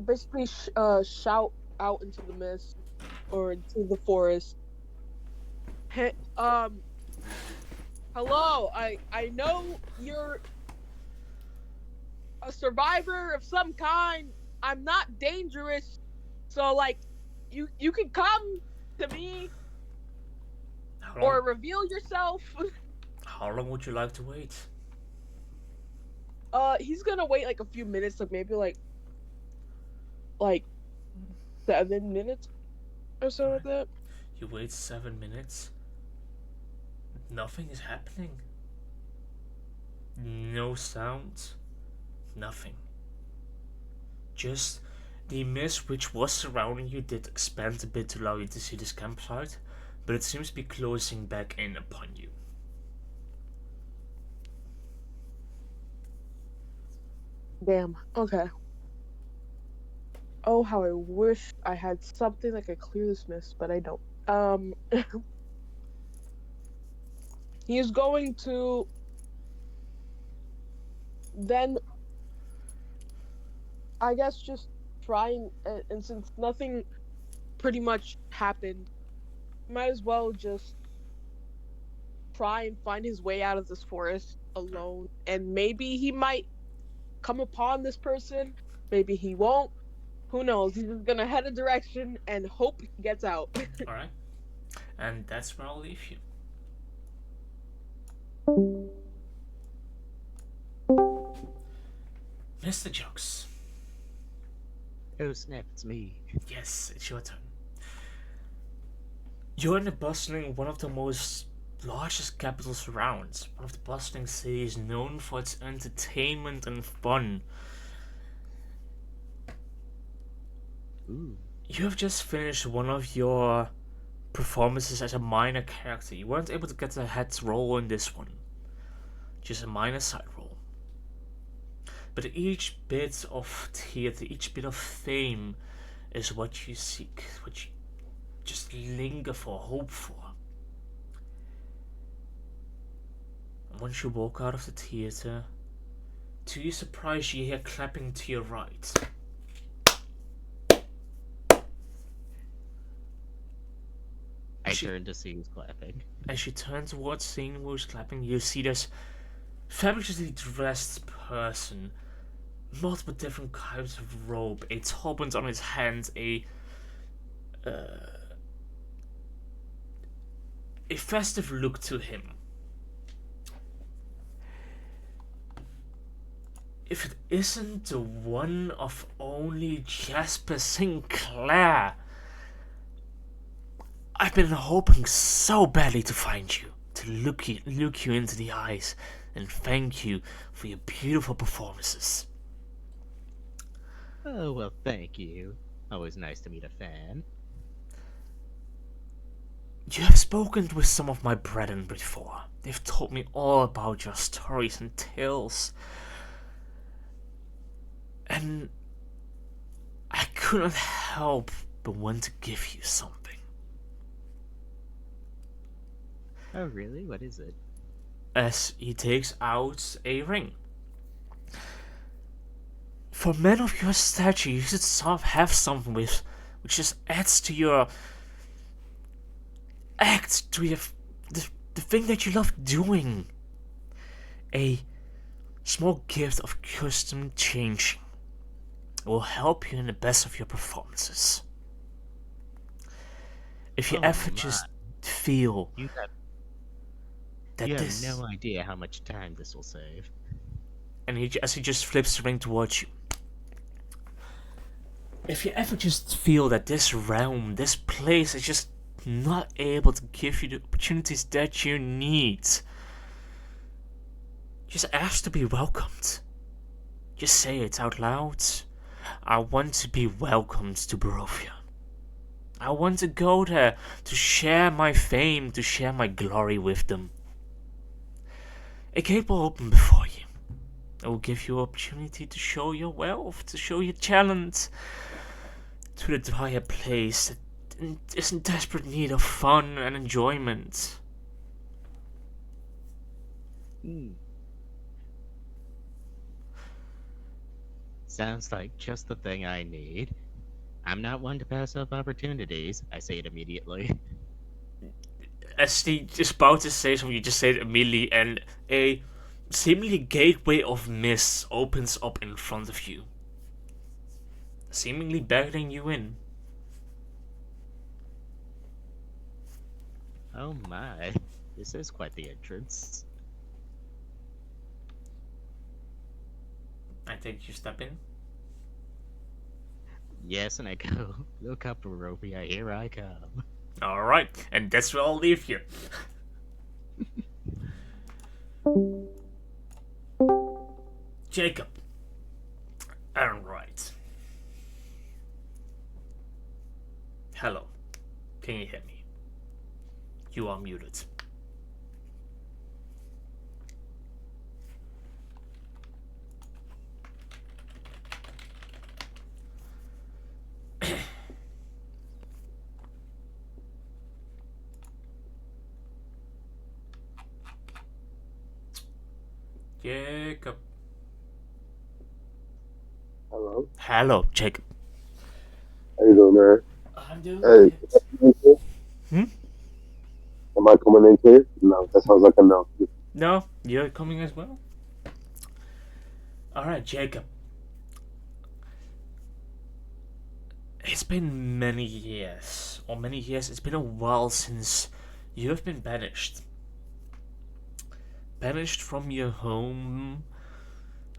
[SPEAKER 2] basically shout out into the mist or into the forest. Hey, hello, I know you're a survivor of some kind. I'm not dangerous, so like you can come to me or reveal yourself.
[SPEAKER 1] How long would you like to wait?
[SPEAKER 2] He's gonna wait like a few minutes, like maybe like 7 minutes or so like that.
[SPEAKER 1] You wait 7 minutes. Nothing is happening. No sound. Nothing. Just the mist which was surrounding you did expand a bit to allow you to see this campsite, but it seems to be closing back in upon you.
[SPEAKER 2] Damn. Okay. Oh, how I wish I had something that could clear this mist, but I don't. He's going to then, I guess, just try and since nothing pretty much happened, might as well just try and find his way out of this forest alone. And maybe he might come upon this person, maybe he won't. Who knows? He's just gonna head a direction and hope he gets out.
[SPEAKER 1] Alright. And that's where I'll leave you. Mr. Jokes.
[SPEAKER 5] Oh snap, it's me.
[SPEAKER 1] Yes, it's your turn. You're in the bustling, one of the most largest capitals around. One of the bustling cities known for its entertainment and fun.
[SPEAKER 5] Ooh.
[SPEAKER 1] You have just finished one of your performances as a minor character. You weren't able to get a head role in this one. Just a minor side role. But each bit of theatre, each bit of fame is what you seek, what you just linger for, hope for. And once you walk out of the theatre, to your surprise you hear clapping to your right.
[SPEAKER 5] I turn to see who's clapping.
[SPEAKER 1] As you turn towards seeing who's clapping, you see this fabulously dressed person, multiple different kinds of robe, a turband on his hand, a festive look to him. If it isn't the one of only Jasper Sinclair, I've been hoping so badly to find you, to look you into the eyes, and thank you for your beautiful performances.
[SPEAKER 5] Oh, well, thank you. Always nice to meet a fan.
[SPEAKER 1] You have spoken with some of my brethren before. They've told me all about your stories and tales. And I couldn't help but want to give you something.
[SPEAKER 5] Oh, really? What is it?
[SPEAKER 1] As he takes out a ring. For men of your stature, you should have something which just adds to your act, to your the thing that you love doing. A small gift of custom changing. It will help you in the best of your performances. If you ever just feel
[SPEAKER 5] You have no idea how much time this will save.
[SPEAKER 1] And as he just flips the ring towards you. If you ever just feel that this realm, this place is just not able to give you the opportunities that you need, just ask to be welcomed. Just say it out loud. I want to be welcomed to Barovia. I want to go there to share my fame, to share my glory with them. A gate will open before you. It will give you opportunity to show your wealth, to show your talent to the entire place that is in desperate need of fun and enjoyment.
[SPEAKER 5] Sounds like just the thing I need. I'm not one to pass up opportunities. I say it immediately.
[SPEAKER 1] As he is about to say something, you just say it immediately, and a seemingly gateway of mist opens up in front of you, seemingly beckoning you in.
[SPEAKER 5] Oh my, this is quite the entrance.
[SPEAKER 1] I think you step in.
[SPEAKER 5] Yes, and I go, look up, Barovia, here I come.
[SPEAKER 1] Alright, and that's where I'll leave you. Jacob. Erenwright. Hello. Can you hear me? You are muted. Jacob.
[SPEAKER 6] Hello.
[SPEAKER 1] Hello, Jacob.
[SPEAKER 6] How you doing, man?
[SPEAKER 1] I'm doing
[SPEAKER 6] Hey,
[SPEAKER 1] good.
[SPEAKER 6] am I coming in clear? No, that sounds like a no.
[SPEAKER 1] No, you're coming as well? Alright, Jacob. It's been many years, it's been a while since you have been banished. Banished from your home,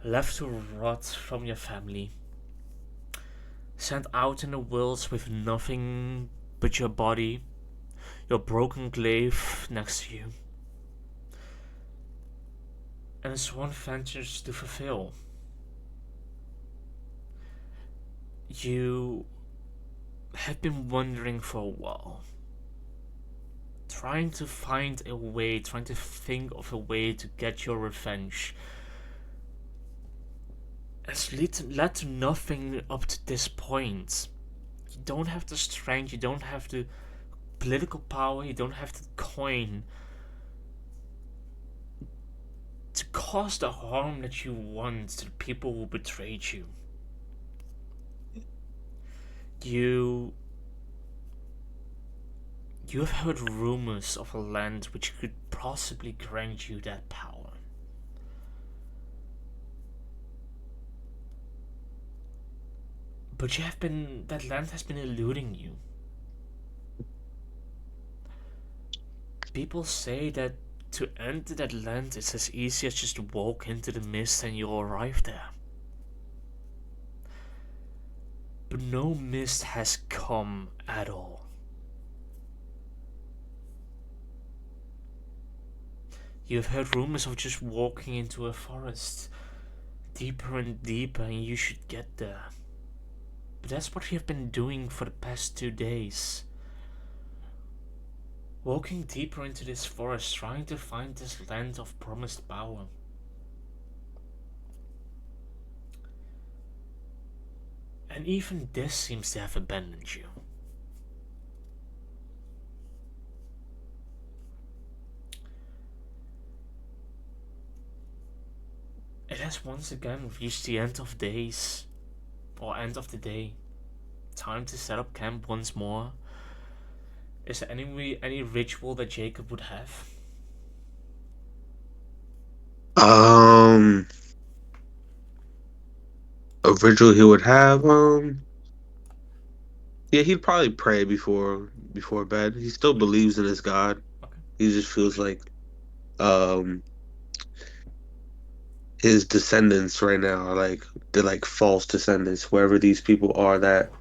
[SPEAKER 1] left to rot from your family, sent out in the world with nothing but your body, your broken glaive next to you, and sworn ventures to fulfill. You have been wondering for a while, trying to find a way, trying to think of a way to get your revenge. It's led to nothing up to this point. You don't have the strength, you don't have the political power, you don't have the coin to cause the harm that you want to the people who betrayed you. You have heard rumors of a land which could possibly grant you that power. But that land has been eluding you. People say that to enter that land is as easy as just walk into the mist and you'll arrive there. But no mist has come at all. You've heard rumors of just walking into a forest, deeper and deeper, and you should get there. But that's what you've been doing for the past 2 days. Walking deeper into this forest, trying to find this land of promised power. And even this seems to have abandoned you. It has once again reached the end of days, or end of the day. Time to set up camp once more. Is there any ritual that Jacob would have?
[SPEAKER 6] A ritual he would have. Yeah, he'd probably pray before bed. He still believes in his God.
[SPEAKER 1] Okay.
[SPEAKER 6] He just feels like, um, his descendants right now are like they're like false descendants, wherever these people are that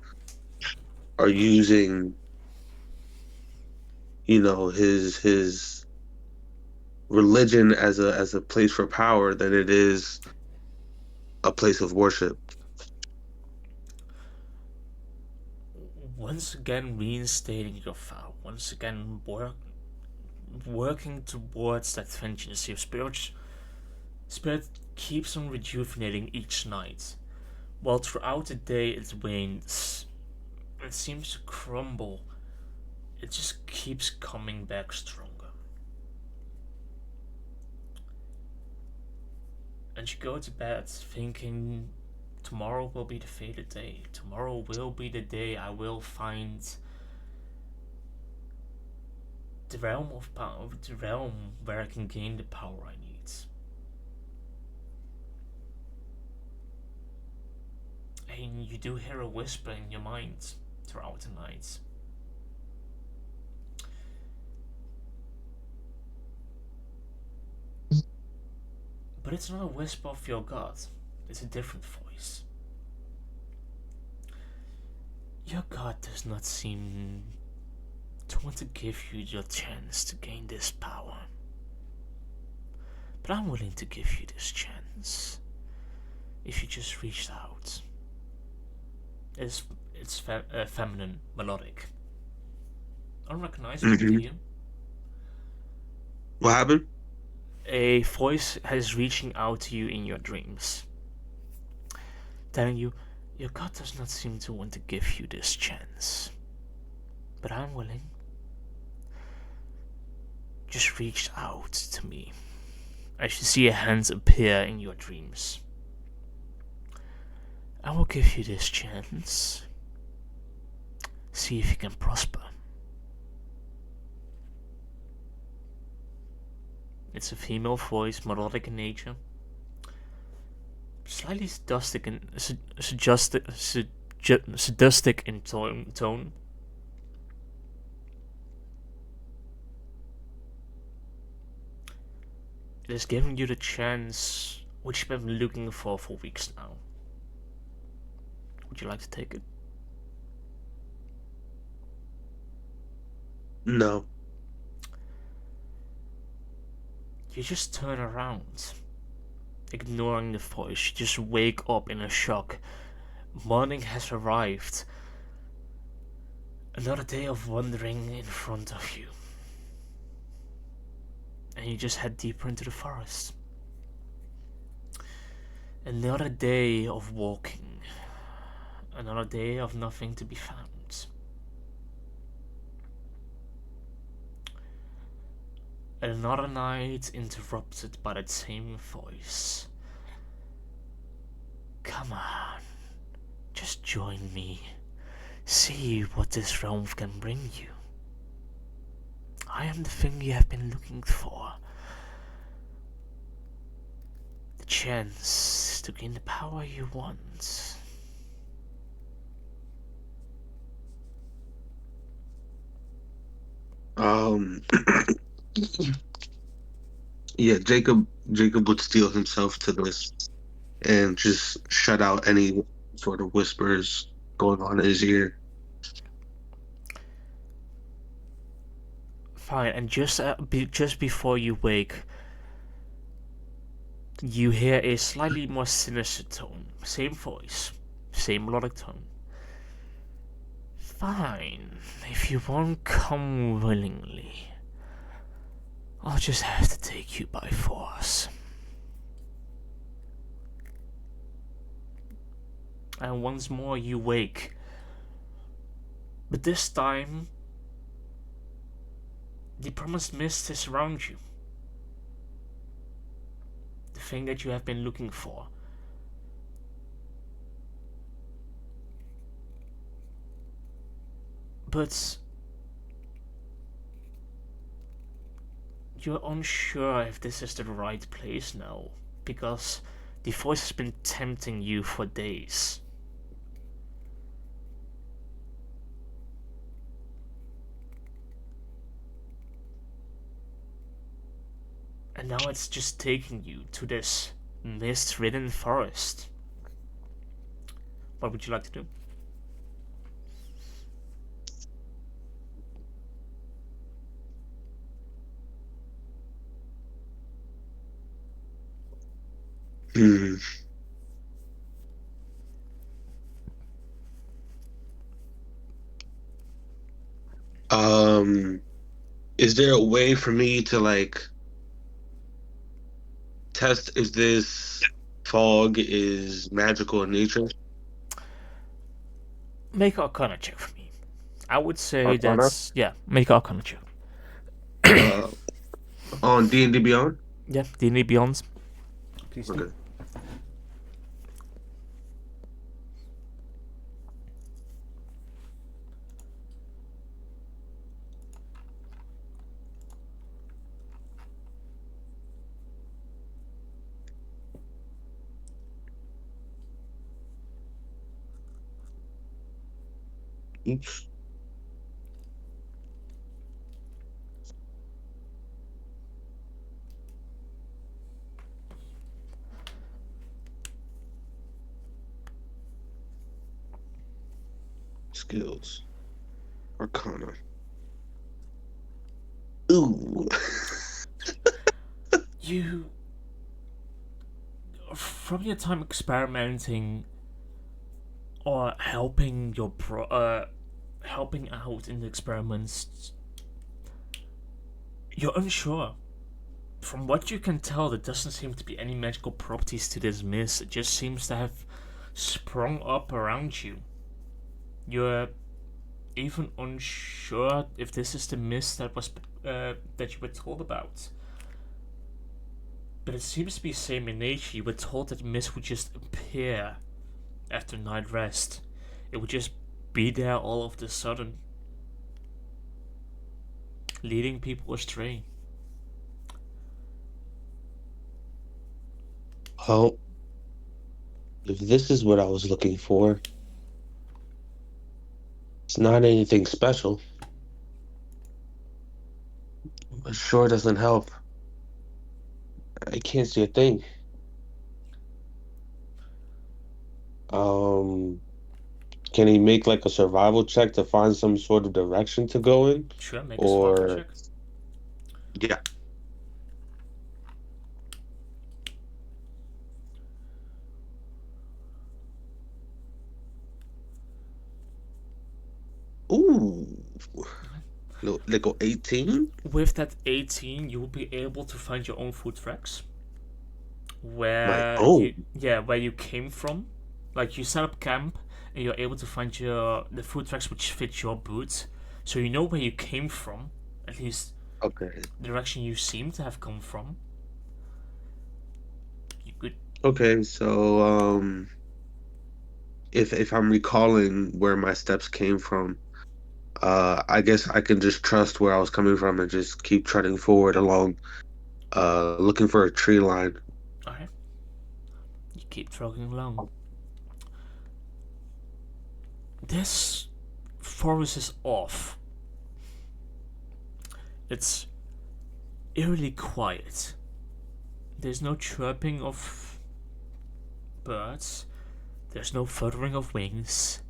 [SPEAKER 6] are using, his religion as a place for power than it is a place of worship.
[SPEAKER 1] Once again, reinstating your vow. Once again, working towards that vengeance. Your spirit keeps on rejuvenating each night, while throughout the day it wanes. It seems to crumble. It just keeps coming back stronger. And you go to bed thinking tomorrow will be the fated day. Tomorrow will be the day I will find the realm of power, the realm where I can gain the power I need. And you do hear a whisper in your mind throughout the night. But it's not a whisper of your God, it's a different voice. Your God does not seem to want to give you the chance to gain this power. But I'm willing to give you this chance. If you just reached out. It's feminine, melodic. Unrecognizable to you.
[SPEAKER 6] What happened?
[SPEAKER 1] A voice is reaching out to you in your dreams, telling you, your God does not seem to want to give you this chance. But I'm willing. Just reach out to me. As you see a hand appear in your dreams. I will give you this chance. See if you can prosper. It's a female voice, melodic in nature. Slightly sadistic in tone. It is giving you the chance which you've been looking for weeks now. Would you like to take it?
[SPEAKER 6] No.
[SPEAKER 1] You just turn around, ignoring the voice. You just wake up in a shock. Morning has arrived. Another day of wandering in front of you. And you just head deeper into the forest. Another day of walking. Another day of nothing to be found. Another night interrupted by that same voice. Come on, just join me. See what this realm can bring you. I am the thing you have been looking for. The chance to gain the power you want.
[SPEAKER 6] Yeah, Jacob would steel himself to this and just shut out any sort of whispers going on in his ear.
[SPEAKER 1] Fine, and just before you wake, you hear a slightly more sinister tone. Same voice, same melodic tone. Fine, if you won't come willingly, I'll just have to take you by force. And once more you wake. But this time, the promised mist is around you. The thing that you have been looking for. But you're unsure if this is the right place now, because the voice has been tempting you for days. And now it's just taking you to this mist-ridden forest. What would you like to do?
[SPEAKER 6] Hmm. Is there a way for me to like test if this fog is magical in nature?
[SPEAKER 1] Make Arcana check for me. I would say
[SPEAKER 6] Arcana?
[SPEAKER 1] that's make Arcana check.
[SPEAKER 6] Uh, on D&D Beyond?
[SPEAKER 1] Yeah, D&D Beyond. Please do.
[SPEAKER 6] Okay. Oops. Skills. Arcana. Ooh.
[SPEAKER 1] You, from your time experimenting or helping helping out in the experiments, you're unsure. From what you can tell, there doesn't seem to be any magical properties to this mist. It just seems to have sprung up around you. You're even unsure if this is the mist that that you were told about. But it seems to be the same in nature. You were told that mist would just appear after night rest. It would just be there all of a sudden, leading people astray.
[SPEAKER 6] Well, if this is what I was looking for, it's not anything special. It sure doesn't help. I can't see a thing. Can he make like a survival check to find some sort of direction to go in?
[SPEAKER 1] Sure, make a survival check.
[SPEAKER 6] Yeah. Ooh. Little 18?
[SPEAKER 1] With that 18, you will be able to find your own food tracks. Where where you came from. Like you set up camp and you're able to find the food tracks which fit your boots. So you know where you came from, at least
[SPEAKER 6] okay.
[SPEAKER 1] The direction you seem to have come from. You could
[SPEAKER 6] Okay, so if I'm recalling where my steps came from, I guess I can just trust where I was coming from and just keep treading forward along, looking for a tree line.
[SPEAKER 1] Alright. You keep trucking along. This forest is off. It's eerily quiet. There's no chirping of birds. There's no fluttering of wings.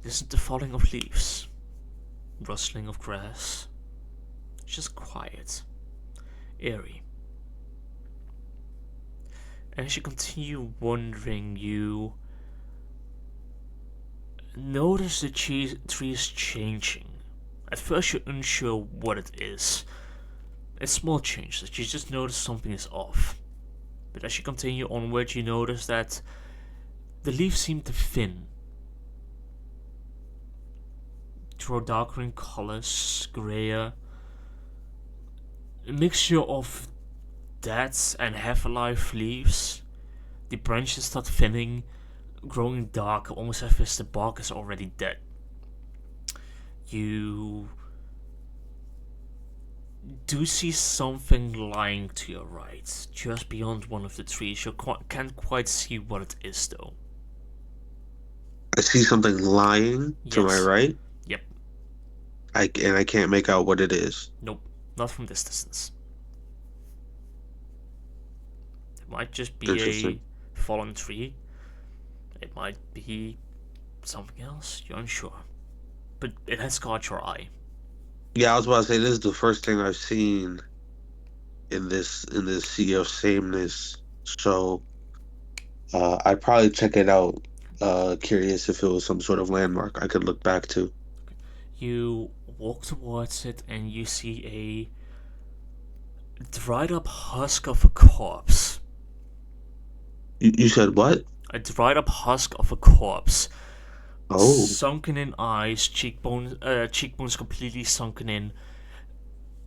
[SPEAKER 1] There isn't the falling of leaves, rustling of grass. It's just quiet, eerie. And as you continue wandering, you notice the trees changing. At first, you're unsure what it is. It's small changes. You just notice something is off. But as you continue onward, you notice that the leaves seem to thin, to grow darker in colors, grayer. A mixture of dead and half-alive leaves. The branches start thinning, growing dark, almost as if the bark is already dead. You do see something lying to your right, just beyond one of the trees. You can't quite see what it is, though.
[SPEAKER 6] I see something lying to my right?
[SPEAKER 1] Yep.
[SPEAKER 6] I can't make out what it is.
[SPEAKER 1] Nope, not from this distance. Might just be
[SPEAKER 6] Interesting.
[SPEAKER 1] a fallen tree. It might be something else. You're unsure. But it has caught your eye.
[SPEAKER 6] Yeah, I was about to say this is the first thing I've seen in this sea of sameness. So I'd probably check it out. Curious if it was some sort of landmark I could look back to.
[SPEAKER 1] You walk towards it and you see a dried up husk of a corpse.
[SPEAKER 6] You said what?
[SPEAKER 1] A dried up husk of a corpse.
[SPEAKER 6] Oh,
[SPEAKER 1] Sunken in eyes, cheekbones completely sunken in,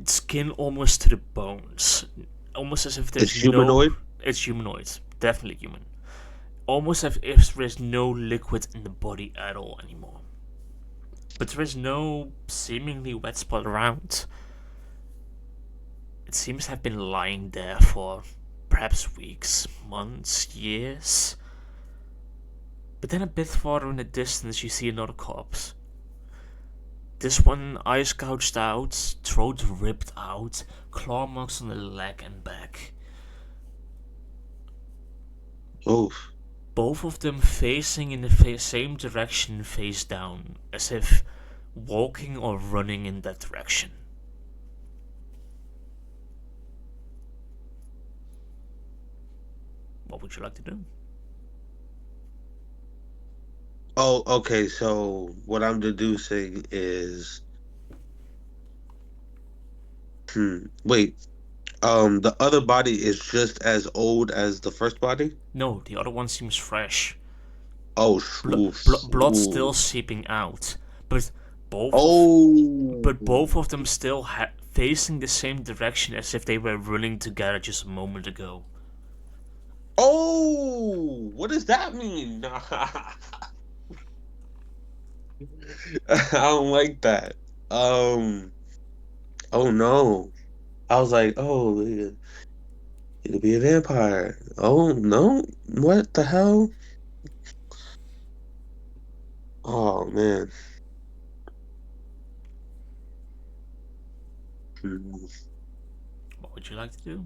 [SPEAKER 1] skin almost to the bones. Almost as if there's
[SPEAKER 6] it's humanoid.
[SPEAKER 1] It's humanoid. Definitely human. Almost as if there's no liquid in the body at all anymore. But there is no seemingly wet spot around. It seems to have been lying there for perhaps weeks, months, years. But then a bit farther in the distance you see another corpse. This one, eyes gouged out, throat ripped out, claw marks on the leg and back.
[SPEAKER 6] Oh,
[SPEAKER 1] Both of them facing in the same direction, face down, as if walking or running in that direction. What would you like to do?
[SPEAKER 6] oh, okay. So what I'm deducing is, wait. The other body is just as old as the first body.
[SPEAKER 1] No, the other one seems fresh.
[SPEAKER 6] Oh,
[SPEAKER 1] Blood still seeping out, but both of them still facing the same direction as if they were running together just a moment ago.
[SPEAKER 6] Oh, what does that mean? I don't like that. Oh no. I was like, oh, it'll be a vampire. Oh no, what the hell? Oh man. Hmm.
[SPEAKER 1] What would you like to do?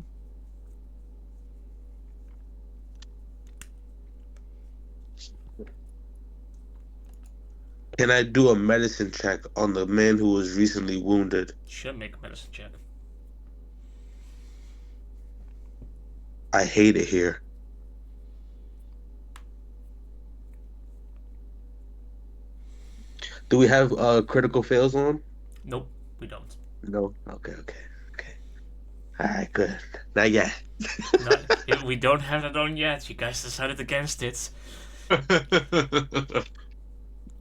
[SPEAKER 6] Can I do a medicine check on the man who was recently wounded?
[SPEAKER 1] Should make a medicine check.
[SPEAKER 6] I hate it here. Do we have critical fails on?
[SPEAKER 1] Nope, we don't.
[SPEAKER 6] No. Okay. All right, good. Not yet.
[SPEAKER 1] We don't have that on yet. You guys decided against it.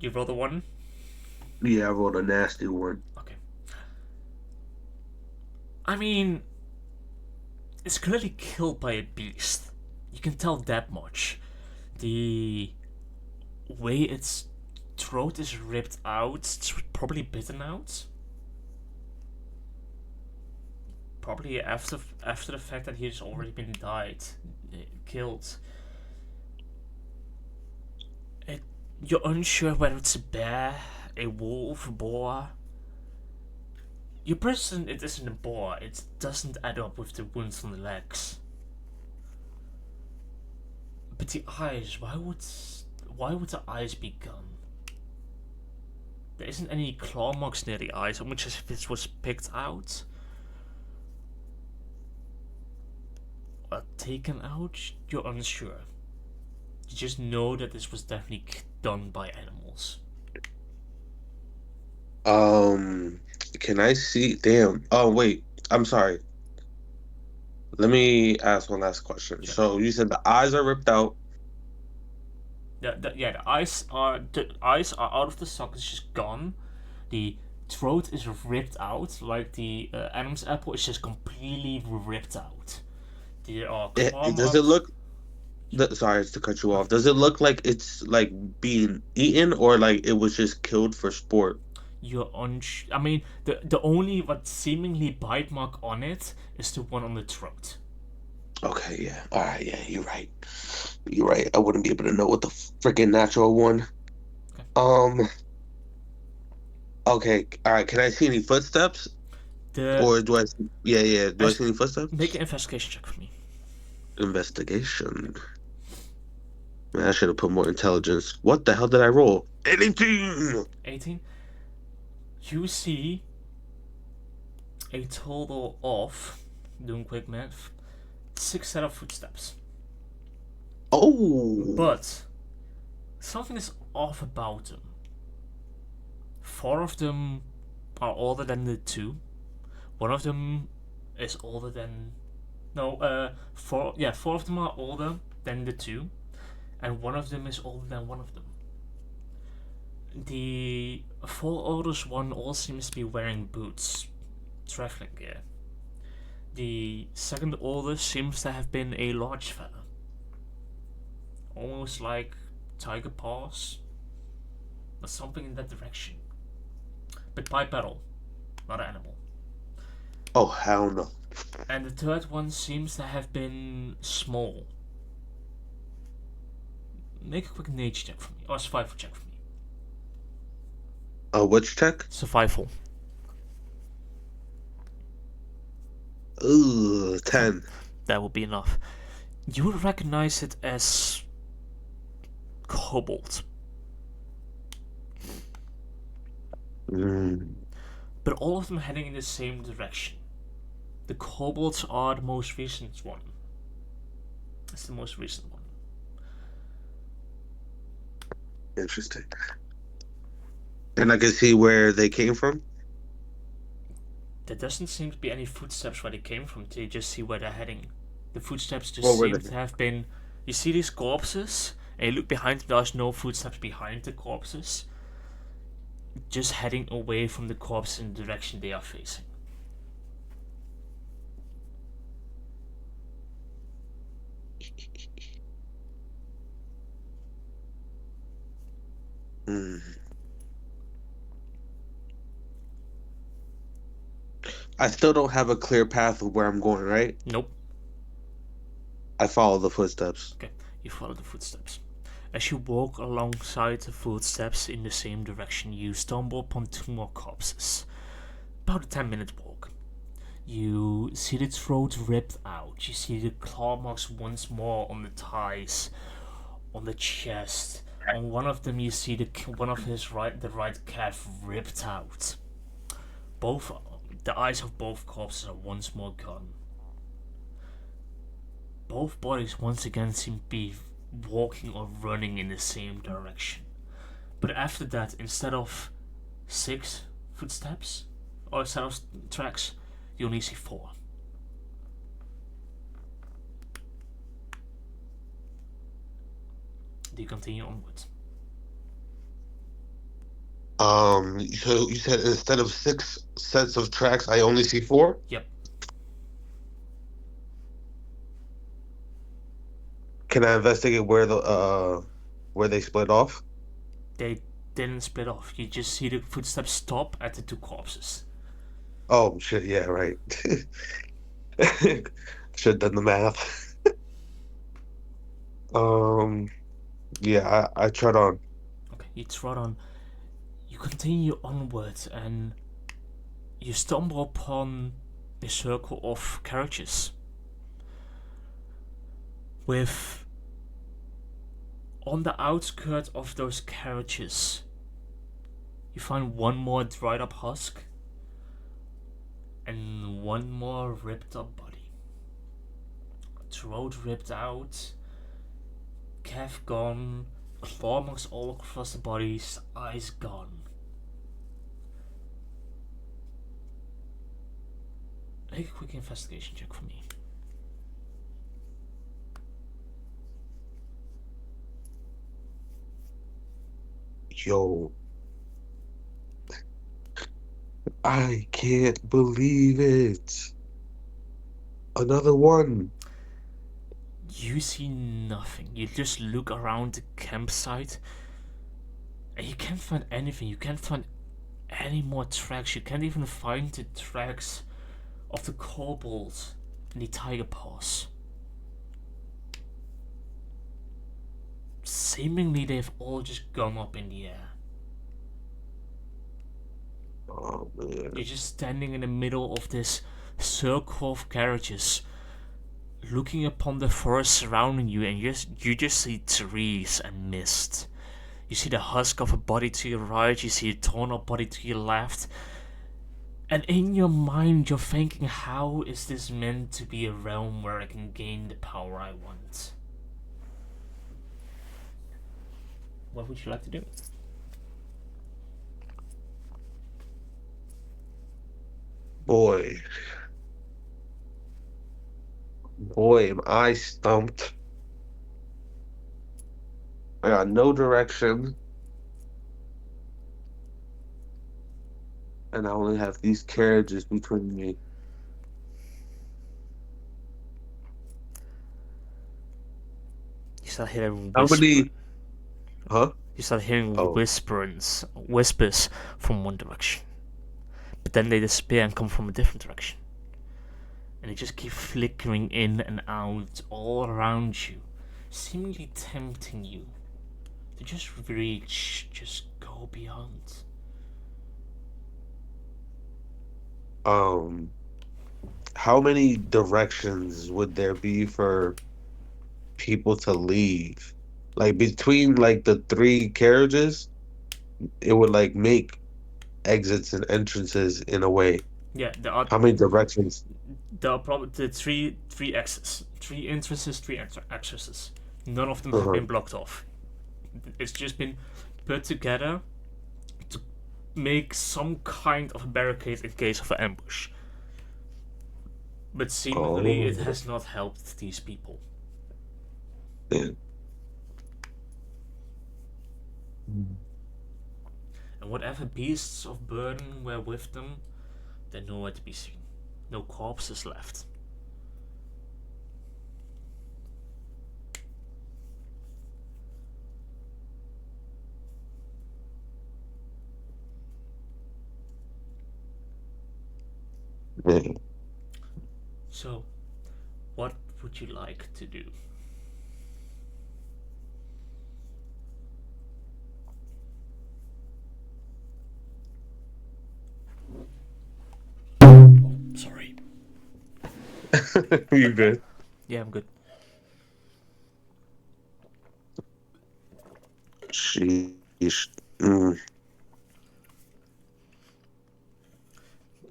[SPEAKER 1] You rolled a 1?
[SPEAKER 6] Yeah, I rolled a nasty one.
[SPEAKER 1] Okay. I mean, it's clearly killed by a beast. You can tell that much. The way its throat is ripped out, it's probably bitten out. Probably after the fact that he's already been killed. You're unsure whether it's a bear, a wolf, a boar. You're present it isn't a boar. It doesn't add up with the wounds on the legs. But the eyes, why would the eyes be gone? There isn't any claw marks near the eyes, almost as if it was picked out. Or taken out, you're unsure. You just know that this was definitely done by animals.
[SPEAKER 6] Can I see? Damn. Oh, wait. I'm sorry. Let me ask one last question.
[SPEAKER 1] Sure.
[SPEAKER 6] So you said the eyes are ripped out.
[SPEAKER 1] The eyes are out of the sockets, just gone. The throat is ripped out, like the Adam's apple is just completely ripped out. There are
[SPEAKER 6] Does it look? Sorry to cut you off. Does it look like it's like being eaten, or like it was just killed for sport?
[SPEAKER 1] You're I mean, the only what seemingly bite mark on it is the one on the throat.
[SPEAKER 6] Okay, yeah. All right, yeah, you're right. You're right. I wouldn't be able to know what the freaking natural one.
[SPEAKER 1] Okay.
[SPEAKER 6] Okay. All right. Can I see any footsteps? Or do I? Yeah. Do I see any footsteps?
[SPEAKER 1] Make an investigation check for me.
[SPEAKER 6] Investigation. Man, I should have put more intelligence. What the hell did I roll? 18!
[SPEAKER 1] 18. You see a total of, doing quick math, 6 set of footsteps.
[SPEAKER 6] Oh!
[SPEAKER 1] But something is off about them. 4 of them are older than the 2. One of them is older than... No, 4 of them are older than the 2. And one of them is older than one of them. The 4 oldest one all seems to be wearing boots, traveling gear. The second oldest seems to have been a large fella. Almost like tiger paws, or something in that direction. But bipedal, not an animal.
[SPEAKER 6] Oh, hell no.
[SPEAKER 1] And the third one seems to have been small. Make a quick nature check for me, or survival check for me.
[SPEAKER 6] Which check?
[SPEAKER 1] Survival.
[SPEAKER 6] Ooh, 10.
[SPEAKER 1] That will be enough. You would recognize it as kobold. But all of them heading in the same direction. The kobolds are the most recent one. It's the most recent one.
[SPEAKER 6] Interesting. And I can see where they came from?
[SPEAKER 1] There doesn't seem to be any footsteps where they came from. They just see where they're heading. The footsteps just
[SPEAKER 6] What were
[SPEAKER 1] seem
[SPEAKER 6] they?
[SPEAKER 1] to have been... You see these corpses? And you look behind them, there's no footsteps behind the corpses. Just heading away from the corpse in the direction they are facing.
[SPEAKER 6] I still don't have a clear path of where I'm going, right?
[SPEAKER 1] Nope.
[SPEAKER 6] I follow the footsteps.
[SPEAKER 1] Okay, you follow the footsteps. As you walk alongside the footsteps in the same direction, you stumble upon 2 more corpses. About a 10-minute walk. You see the throat ripped out. You see the claw marks once more on the thighs, on the chest. On one of them, you see the right calf ripped out. The eyes of both corpses are once more gone. Both bodies once again seem to be walking or running in the same direction. But after that, instead of 6 footsteps, or instead of tracks, you only see 4. Do you continue onwards?
[SPEAKER 6] So you said instead of 6 sets of tracks, I only see 4?
[SPEAKER 1] Yep.
[SPEAKER 6] Can I investigate where they split off?
[SPEAKER 1] They didn't split off. You just see the footsteps stop at the 2 corpses.
[SPEAKER 6] Oh shit, yeah, right. Should have done the math. Yeah, I trot on.
[SPEAKER 1] Okay, you trot on. You continue onwards and you stumble upon a circle of carriages. With, on the outskirts of those carriages, you find one more dried up husk and one more ripped up body. Throat ripped out, calf gone, claw marks all across the body's eyes gone. Make a quick investigation check for me.
[SPEAKER 6] Yo, I can't believe it. Another one.
[SPEAKER 1] You see nothing. You just look around the campsite and you can't find anything. You can't find any more tracks. You can't even find the tracks of the kobolds and the tiger paws. Seemingly they've all just gone up in the air.
[SPEAKER 6] Oh man.
[SPEAKER 1] You're just standing in the middle of this circle of carriages looking upon the forest surrounding you, and you just see trees and mist. You see the husk of a body to your right, you see a torn up body to your left. And in your mind, you're thinking, how is this meant to be a realm where I can gain the power I want? What would you like to do?
[SPEAKER 6] Boy, am I stumped. I got no direction, and I only have these carriages between me.
[SPEAKER 1] You start hearing
[SPEAKER 6] How many? Huh?
[SPEAKER 1] You start hearing
[SPEAKER 6] Oh.
[SPEAKER 1] whispers from one direction. But then they disappear and come from a different direction. And they just keep flickering in and out all around you, seemingly tempting you to just reach, just go beyond.
[SPEAKER 6] How many directions would there be for people to leave? Like between like the three carriages, it would like make exits and entrances in a way.
[SPEAKER 1] Yeah,
[SPEAKER 6] How many directions?
[SPEAKER 1] there are probably the three exits, three entrances, three exits. None of them have
[SPEAKER 6] Uh-huh.
[SPEAKER 1] been blocked off. It's just been put together to make some kind of a barricade in case of an ambush. But seemingly it
[SPEAKER 6] Oh.
[SPEAKER 1] has not helped these people.
[SPEAKER 6] Yeah.
[SPEAKER 1] And whatever beasts of burden were with them, they're nowhere to be seen. No corpses left.
[SPEAKER 6] Yeah.
[SPEAKER 1] So, what would you like to do? Sorry.
[SPEAKER 6] You good?
[SPEAKER 1] Yeah, I'm good.
[SPEAKER 6] Sheesh.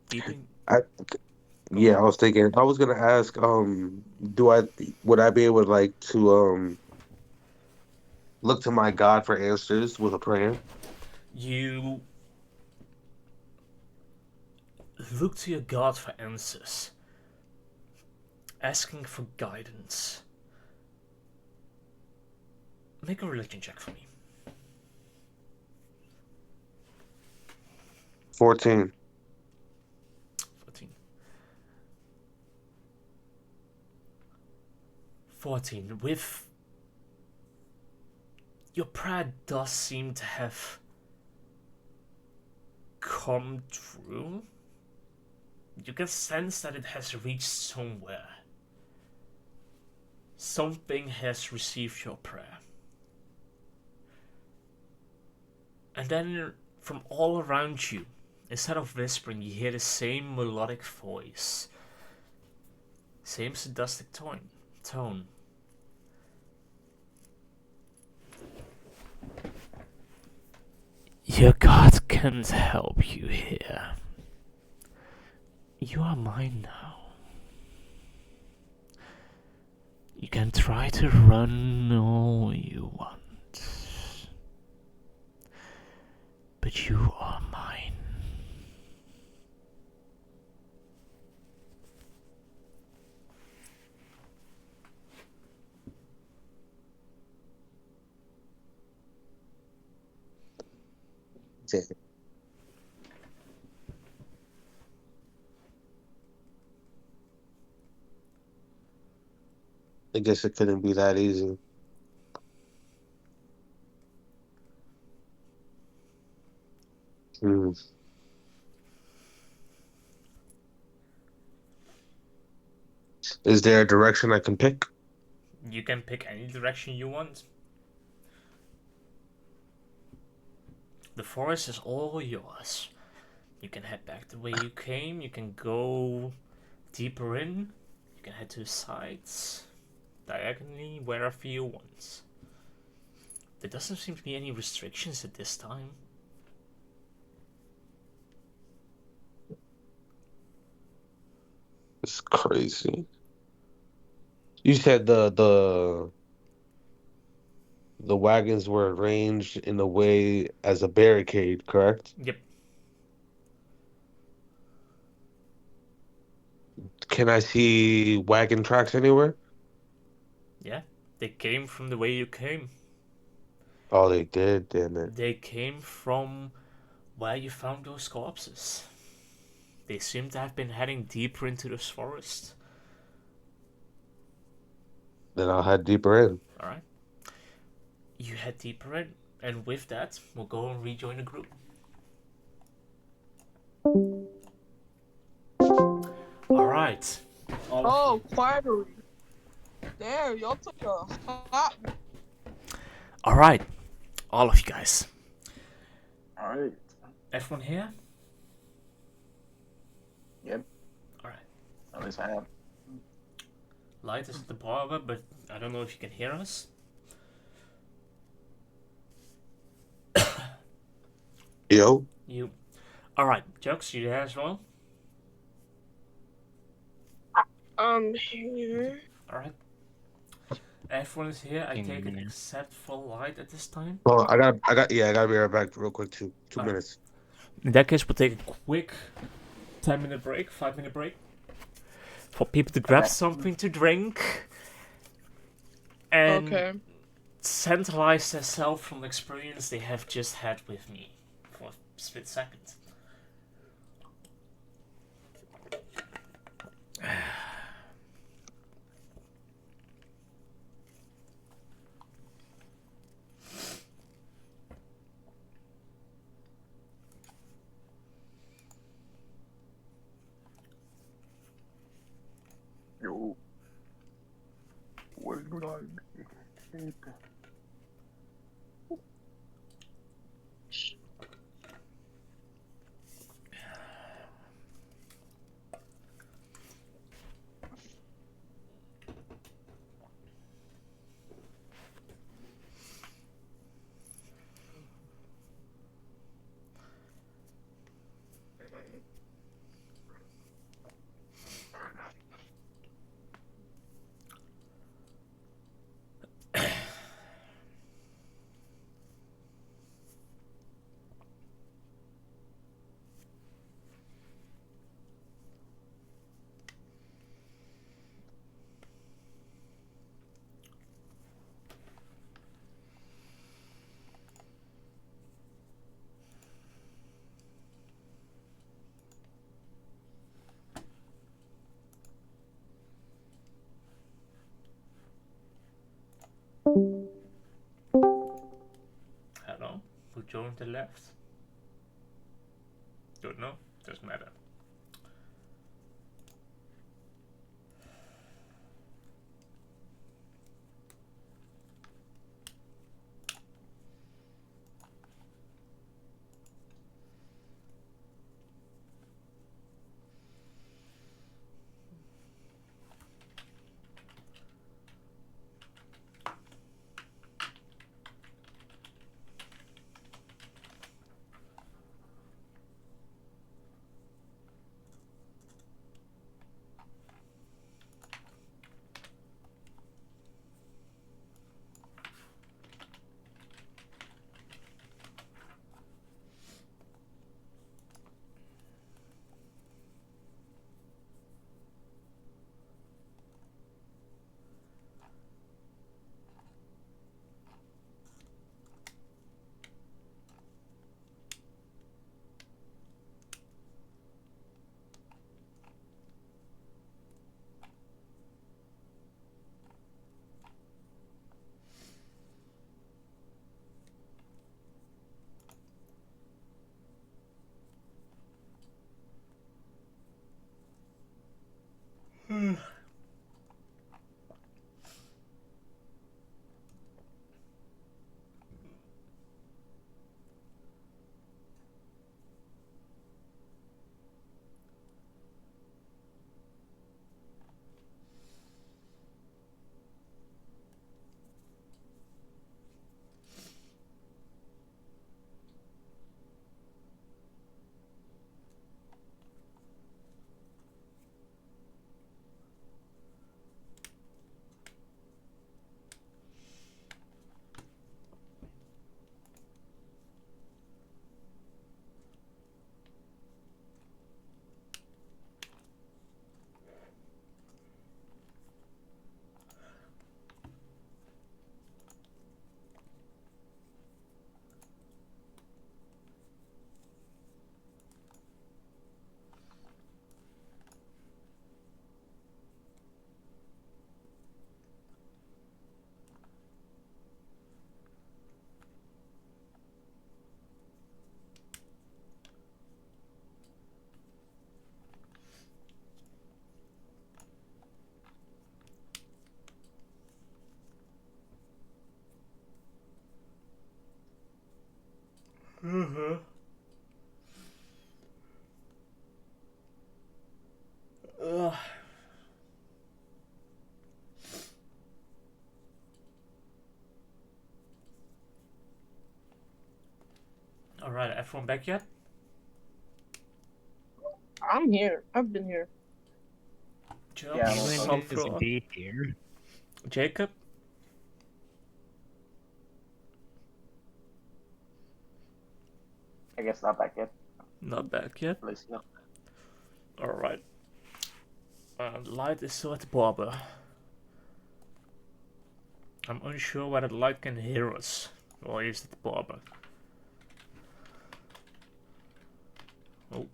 [SPEAKER 1] Keeping.
[SPEAKER 6] I Yeah, I was thinking. I was gonna ask. Would I be able like to look to my God for answers with a prayer?
[SPEAKER 1] You look to your god for answers, asking for guidance. Make a religion check for me.
[SPEAKER 6] 14.
[SPEAKER 1] 14. 14. With your prayer does seem to have come true. You can sense that it has reached somewhere. Something has received your prayer. And then from all around you, instead of whispering, you hear the same melodic voice. Same sadistic tone. Your God can't help you here. You are mine now. You can try to run all you want, but you are mine.
[SPEAKER 6] Yeah. I guess it couldn't be that easy. Hmm. Is there a direction I can pick?
[SPEAKER 1] You can pick any direction you want. The forest is all yours. You can head back the way you came. You can go deeper in. You can head to the sides diagonally wherever you want. There doesn't seem to be any restrictions at this time.
[SPEAKER 6] It's crazy. You said the wagons were arranged in a way as a barricade, correct?
[SPEAKER 1] Yep.
[SPEAKER 6] Can I see wagon tracks anywhere?
[SPEAKER 1] Yeah. They came from the way you came.
[SPEAKER 6] Oh, they did, damn it.
[SPEAKER 1] They came from where you found those corpses. They seem to have been heading deeper into this forest.
[SPEAKER 6] Then I'll head deeper in.
[SPEAKER 1] Alright. You head deeper in, and with that, we'll go and rejoin the group. Alright.
[SPEAKER 2] Oh, finally. There, y'all took a hot.
[SPEAKER 1] Alright. All of you guys.
[SPEAKER 4] Alright.
[SPEAKER 1] Everyone here?
[SPEAKER 4] Yep.
[SPEAKER 1] Alright.
[SPEAKER 4] At least I am.
[SPEAKER 1] Light is at the barber, but I don't know if you can hear us.
[SPEAKER 6] Yo?
[SPEAKER 1] You. Alright, Jux, you there as well?
[SPEAKER 2] Here.
[SPEAKER 1] Alright. Everyone is here, I
[SPEAKER 5] Can
[SPEAKER 1] take
[SPEAKER 5] you
[SPEAKER 1] it
[SPEAKER 5] hear me?
[SPEAKER 1] except for Light at this time.
[SPEAKER 6] Oh, I gotta be right back real quick. Two
[SPEAKER 1] Alright.
[SPEAKER 6] minutes.
[SPEAKER 1] In that case, we'll take a quick 10-minute break, 5-minute break. For people to grab something to drink. And
[SPEAKER 2] Okay.
[SPEAKER 1] centralize themselves from the experience they have just had with me. For a split second.
[SPEAKER 4] Yo. What's going on?
[SPEAKER 1] Hello? Who joined the left? Don't know. Doesn't matter. Uh-huh. Ugh. Alright, everyone back yet?
[SPEAKER 2] I'm here. I've been here.
[SPEAKER 1] Job,
[SPEAKER 4] Yeah,
[SPEAKER 5] Leland is indeed here.
[SPEAKER 1] Jacob?
[SPEAKER 4] I guess not back yet.
[SPEAKER 1] Not back yet.
[SPEAKER 4] At least no.
[SPEAKER 1] Alright. Light is still at the barber. I'm unsure whether the light can hear us while he's at the barber. Oh.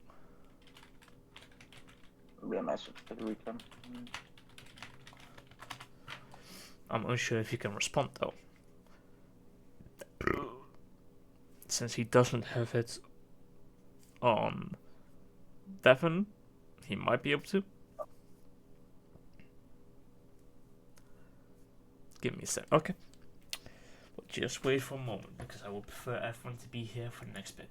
[SPEAKER 4] It'll be a message to the weekend.
[SPEAKER 1] I'm unsure if he can respond though. Since he doesn't have it on Devon, he might be able to. Give me a sec. Okay. But just wait for a moment because I would prefer everyone to be here for the next bit.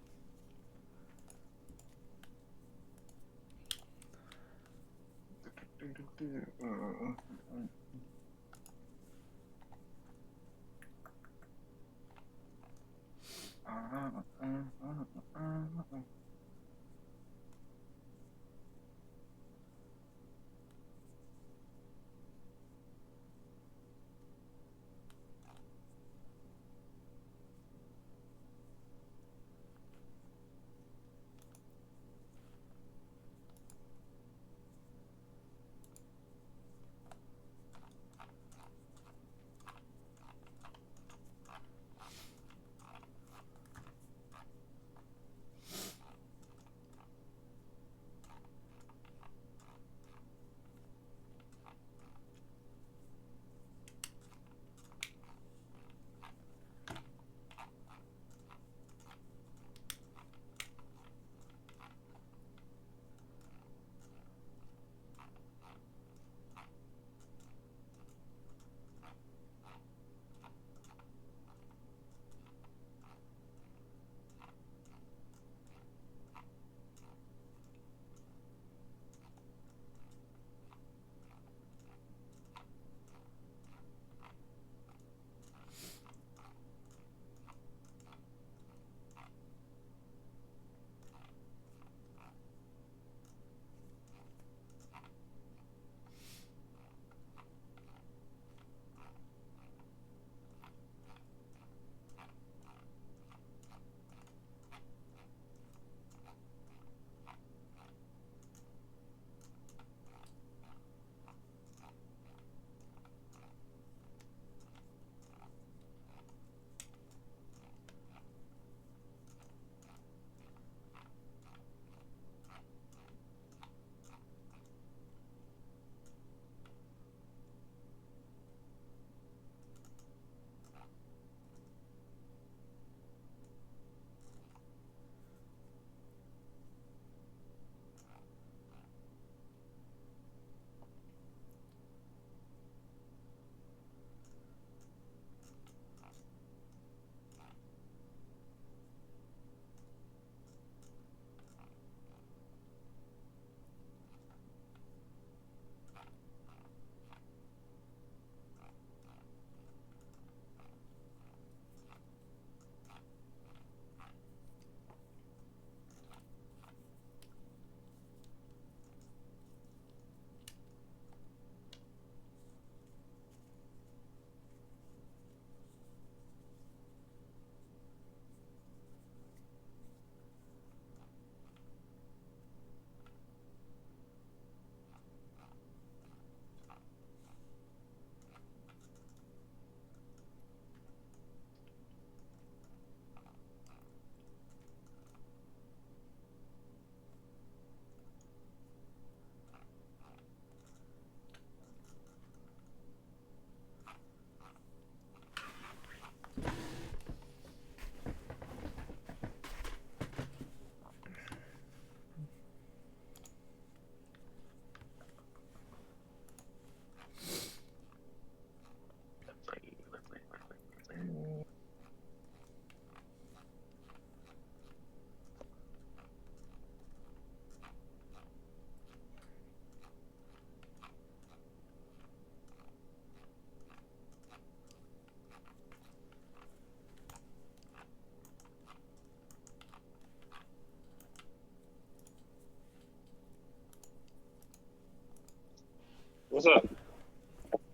[SPEAKER 7] What's up?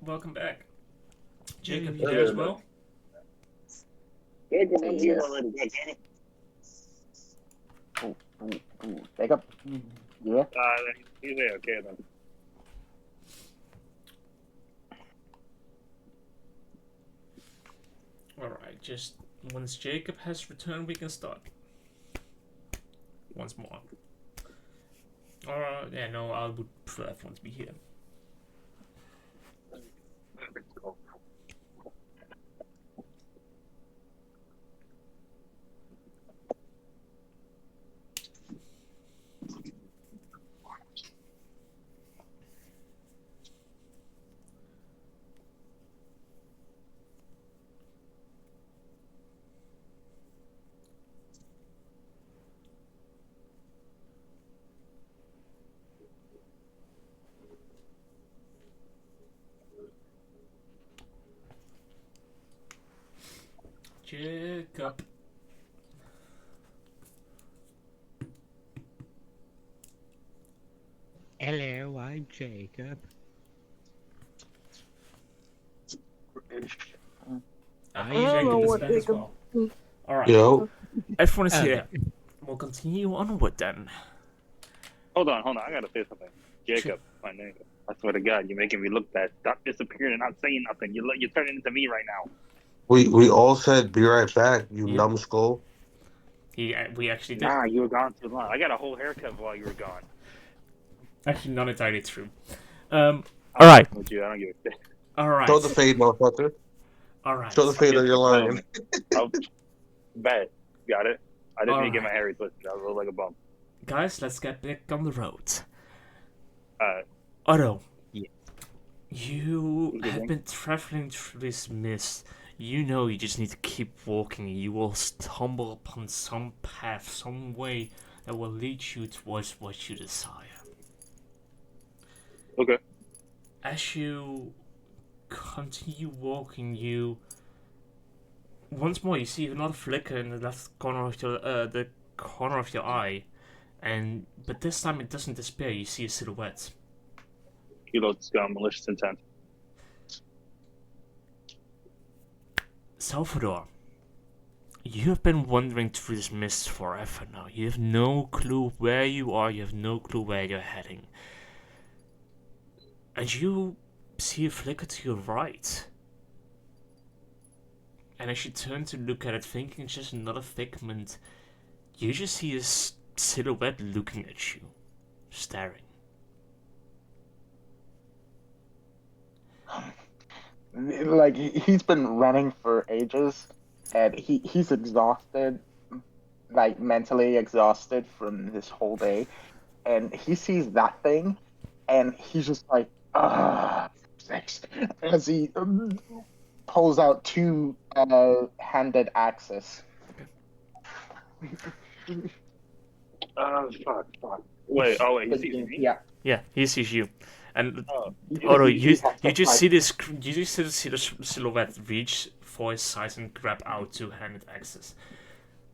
[SPEAKER 1] Welcome back. Jacob, you there as well?
[SPEAKER 7] Jacob,
[SPEAKER 2] Yes.
[SPEAKER 7] you already got Jacob.
[SPEAKER 4] Jacob? Yeah?
[SPEAKER 7] He's there, okay then.
[SPEAKER 1] Alright, just once Jacob has returned, we can start. Once more. Alright, yeah, no, I would prefer everyone to be here. Jacob.
[SPEAKER 5] Hello, I'm Jacob.
[SPEAKER 1] I
[SPEAKER 2] don't know what
[SPEAKER 1] as
[SPEAKER 2] Jacob-
[SPEAKER 1] well. Alright,
[SPEAKER 6] Yo,
[SPEAKER 1] everyone is here. We'll continue onward then.
[SPEAKER 7] Hold on. I gotta say something. Jacob, my name. I swear to God, you're making me look bad. Stop disappearing and not saying nothing. You're turning into me right now.
[SPEAKER 6] we all said be right back, you
[SPEAKER 1] Yeah.
[SPEAKER 6] numbskull.
[SPEAKER 1] We actually did.
[SPEAKER 7] Nah, you were gone too long. I got a whole haircut while you were gone.
[SPEAKER 1] Actually, not entirely true. Alright.
[SPEAKER 7] With you, I don't give a shit.
[SPEAKER 1] Alright.
[SPEAKER 6] Show the fade, motherfucker.
[SPEAKER 1] Alright.
[SPEAKER 6] Show the fade on your line.
[SPEAKER 7] Oh, bad. Got it. I didn't need to get my
[SPEAKER 1] Alright.
[SPEAKER 7] hair retwisted. I look like a bum.
[SPEAKER 1] Guys, let's get back on the road.
[SPEAKER 7] Alright.
[SPEAKER 1] Otto.
[SPEAKER 5] Yeah.
[SPEAKER 1] You
[SPEAKER 7] Good
[SPEAKER 1] have
[SPEAKER 7] thing.
[SPEAKER 1] been traveling through this mist. You know you just need to keep walking. You will stumble upon some path, some way that will lead you towards what you desire.
[SPEAKER 7] Okay.
[SPEAKER 1] As you continue walking, you once more you see another flicker in the left corner of your eye, but this time it doesn't disappear. You see a silhouette.
[SPEAKER 7] Kilo scum, malicious intent.
[SPEAKER 1] Salvador, you have been wandering through this mist forever now. You have no clue where you are. You have no clue where you're heading. And you see a flicker to your right. And as you turn to look at it, thinking it's just another figment, you just see a silhouette looking at you, staring.
[SPEAKER 4] Like, he's been running for ages, and he's exhausted, like, mentally exhausted from this whole day. And he sees that thing, and he's just like, thanks. As he pulls out two handed axes.
[SPEAKER 7] Fuck. Wait, he sees me?
[SPEAKER 4] Yeah.
[SPEAKER 1] Yeah, he sees you. And
[SPEAKER 7] Oh,
[SPEAKER 1] Otto,
[SPEAKER 4] He
[SPEAKER 1] you
[SPEAKER 4] has to
[SPEAKER 1] just
[SPEAKER 4] fight.
[SPEAKER 1] see this. You just see the silhouette reach for his side and grab out two-handed axes.